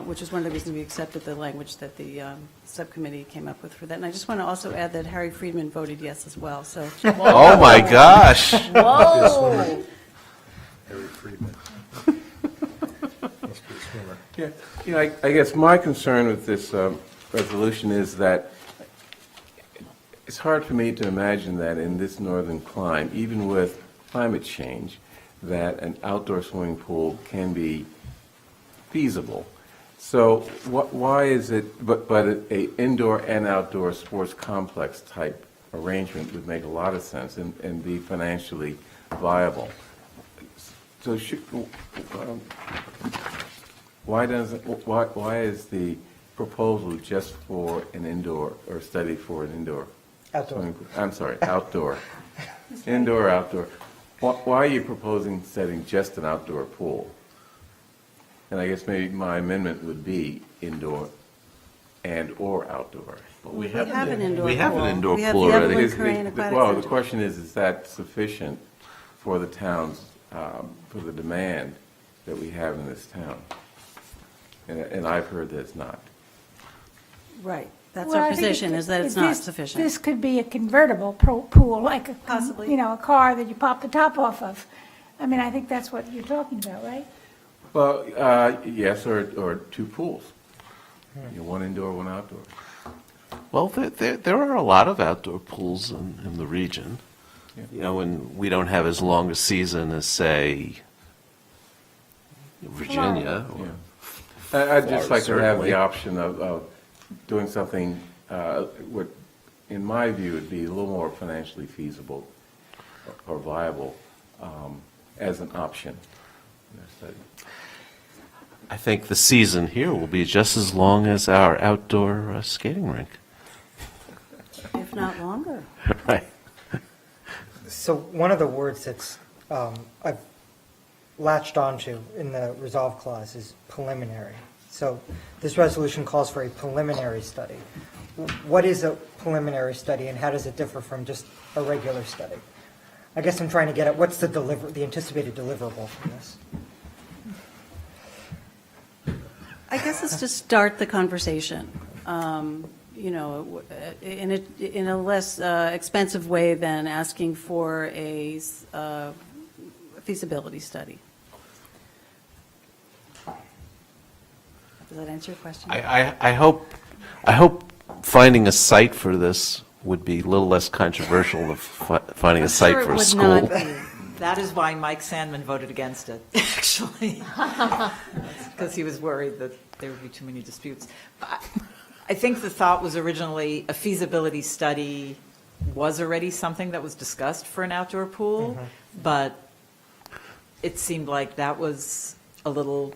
which is one of the reasons we accepted the language that the subcommittee came up with for that. And I just want to also add that Harry Friedman voted yes as well, so. Oh, my gosh. Whoa. Harry Friedman. Yeah, I guess my concern with this resolution is that it's hard for me to imagine that in this northern clime, even with climate change, that an outdoor swimming pool can be feasible. So why is it, but a indoor and outdoor sports complex type arrangement would make a lot of sense and be financially viable. So why is the proposal just for an indoor, or study for an indoor? Outdoor. Swimming pool? I'm sorry, outdoor. Indoor, outdoor. Why are you proposing setting just an outdoor pool? And I guess maybe my amendment would be indoor and/or outdoor. We have an indoor pool. We have an indoor We have pool the already. Evelyn Crane Aquatic Well, the Center. question is that sufficient for the towns, for the demand that we have in this town? And I've heard that it's not. Right, that's Well, our I think position, is that it's not sufficient. This could be a convertible pool, like a, Possibly. a car that you pop the top off of. I mean, I think that's what you're talking about, right? Well, yes, or two pools. One indoor, one outdoor. Well, there are a lot of outdoor pools in the region. Yeah. And we don't have as long a season as, say, Virginia. or I'd just Florida, like to have certainly. the option of doing something, what, in my view, would be a little more financially feasible or viable as an option. I think the season here will be just as long as our outdoor skating rink. If not longer. Right. So one of the words that's I've latched onto in the resolve clause is preliminary. So this resolution calls for a preliminary study. What is a preliminary study, and how does it differ from just a regular study? I guess I'm trying to get at what's the anticipated deliverable from this. I guess it's to start the conversation, in a less expensive way than asking for a feasibility study. Does that answer your question? I hope finding a site for this would be a little less controversial than finding a site for a school. That is why Mike Sandman voted against it, actually, because he was worried that there would be too many disputes. But I think the thought was originally a feasibility study was already something that was discussed for an outdoor pool, but it seemed like that was a little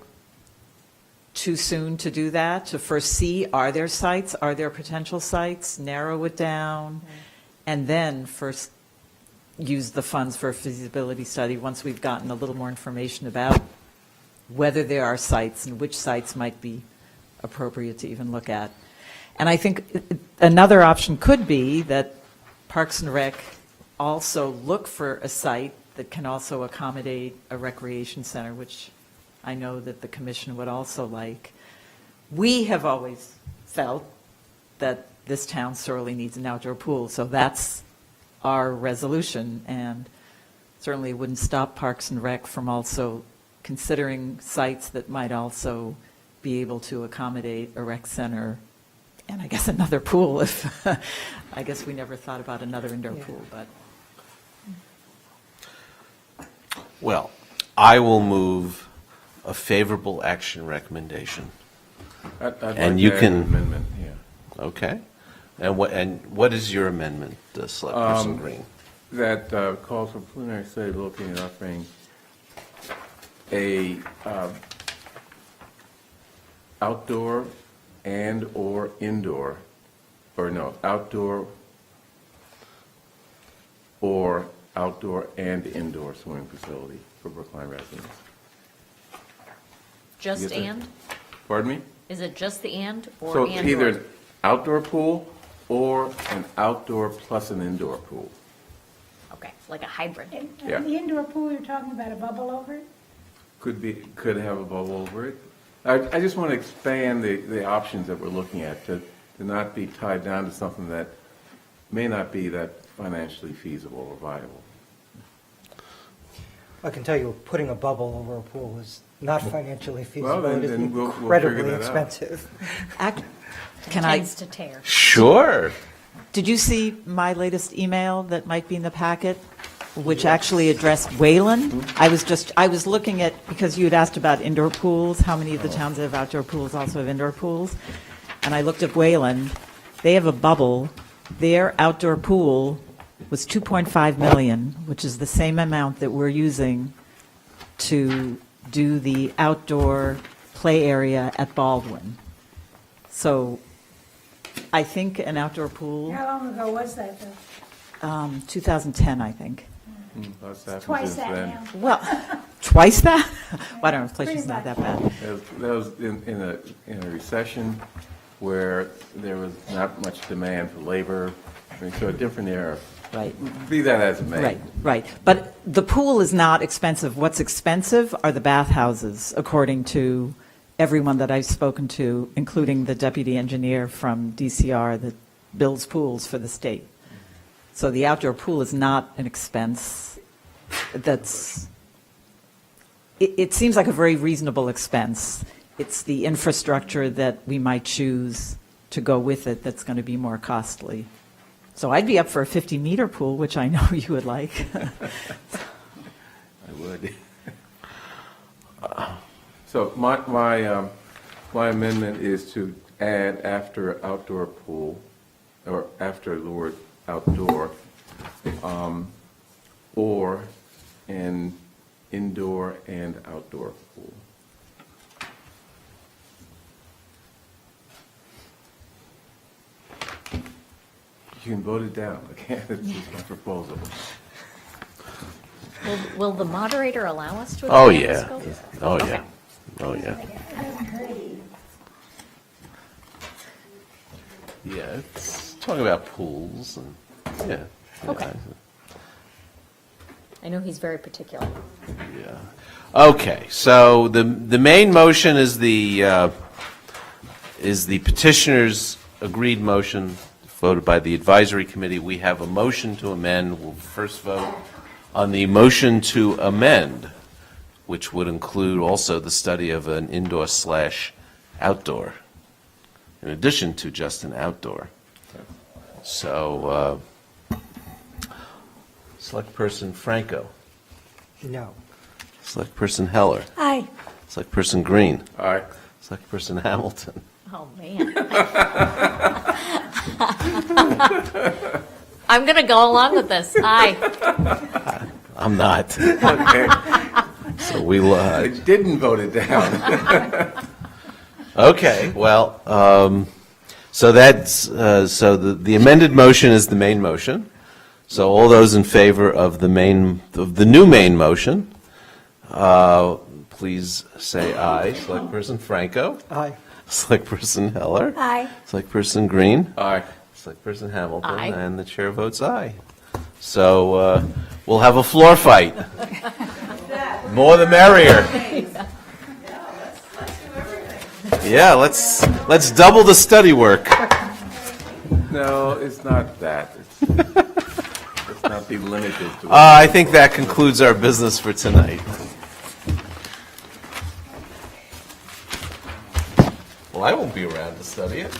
too soon to do that, to first see, are there sites, are there potential sites, narrow it down, and then first use the funds for a feasibility study once we've gotten a little more information about whether there are sites and which sites might be appropriate to even look at. And I think another option could be that Parks and Rec also look for a site that can also accommodate a recreation center, which I know that the commission would also like. We have always felt that this town sorely needs an outdoor pool, so that's our resolution, and certainly wouldn't stop Parks and Rec from also considering sites that might also be able to accommodate a rec center and I guess another pool if, I guess we never thought about another indoor pool, but. Well, I will move a favorable action recommendation. I'd like And to you add can- an amendment, yeah. Okay. And what is your amendment, Selectperson Green? That calls for preliminary study looking at offering a outdoor and/or indoor, or no, outdoor or outdoor and indoor swimming facility for Brookline residents. Just You get that? and? Pardon me? Is it just the and or So and either or? an outdoor pool or an outdoor plus an indoor pool. Okay, like a hybrid. Yeah. The indoor pool, you're talking about a bubble over it? Could have a bubble over it. I just want to expand the options that we're looking at to not be tied down to something that may not be that financially feasible or viable. I can tell you, putting a bubble over a pool is not financially feasible. then- It is then we'll figure incredibly that out. expensive. Can I? Tends to tear. Sure. Did you see my latest email that might be in the packet, which actually addressed Wayland? I was looking at, because you had asked about indoor pools, how many of the towns that have outdoor pools also have indoor pools? And I looked at Wayland. They have a bubble. Their outdoor pool was 2.5 million, which is the same amount that we're using to do the outdoor play area at Baldwin. So I think an outdoor pool, How long ago was that, though? 2010, I think. Lots happened Twice since that then. now. Well, twice that? Well, I don't know, inflation's Pretty not that much. bad. That was in a recession where there was not much demand for labor. I mean, so a different era. Right. Be that as it may. Right, right. But the pool is not expensive. What's expensive are the bathhouses, according to everyone that I've spoken to, including the deputy engineer from DCR that builds pools for the state. So the outdoor pool is not an expense. It seems like a very reasonable expense. It's the infrastructure that we might choose to go with it that's going to be more costly. So I'd be up for a 50-meter pool, which I know you would like. I would. So my amendment is to add after outdoor pool, or after the word outdoor, or an indoor and outdoor pool. You can vote it down. Again, it's just my proposal. Will the moderator allow us to? Oh, expand the yeah. scope? Oh, Okay. yeah. Oh, yeah. Yeah, it's talking about pools and, yeah. Okay. I know he's very particular. Yeah. Okay, so the main motion is the petitioner's agreed motion voted by the advisory committee. We have a motion to amend. We'll first vote on the motion to amend, which would include also the study of an indoor/outdoor, in addition to just an outdoor. So, Select Person Franco. No. Select Person Heller. Aye. Select Person Green. Aye. Select Person Hamilton. Oh, man. I'm going to go along with this. Aye. I'm not. Okay. So we will. I didn't vote it down. Okay. Well, so that's so the amended motion is the main motion. So all those in favor of the new main motion, please say aye. Select Person Franco. Aye. Select Person Heller. Aye. Select Person Green. Aye. Select Person Hamilton. Aye. And the chair votes aye. So we'll have a floor fight. More the merrier. Yeah, let's double the study work. No, it's not that. It's not be limited to. I think that concludes our business for tonight. Well, I won't be around to study it.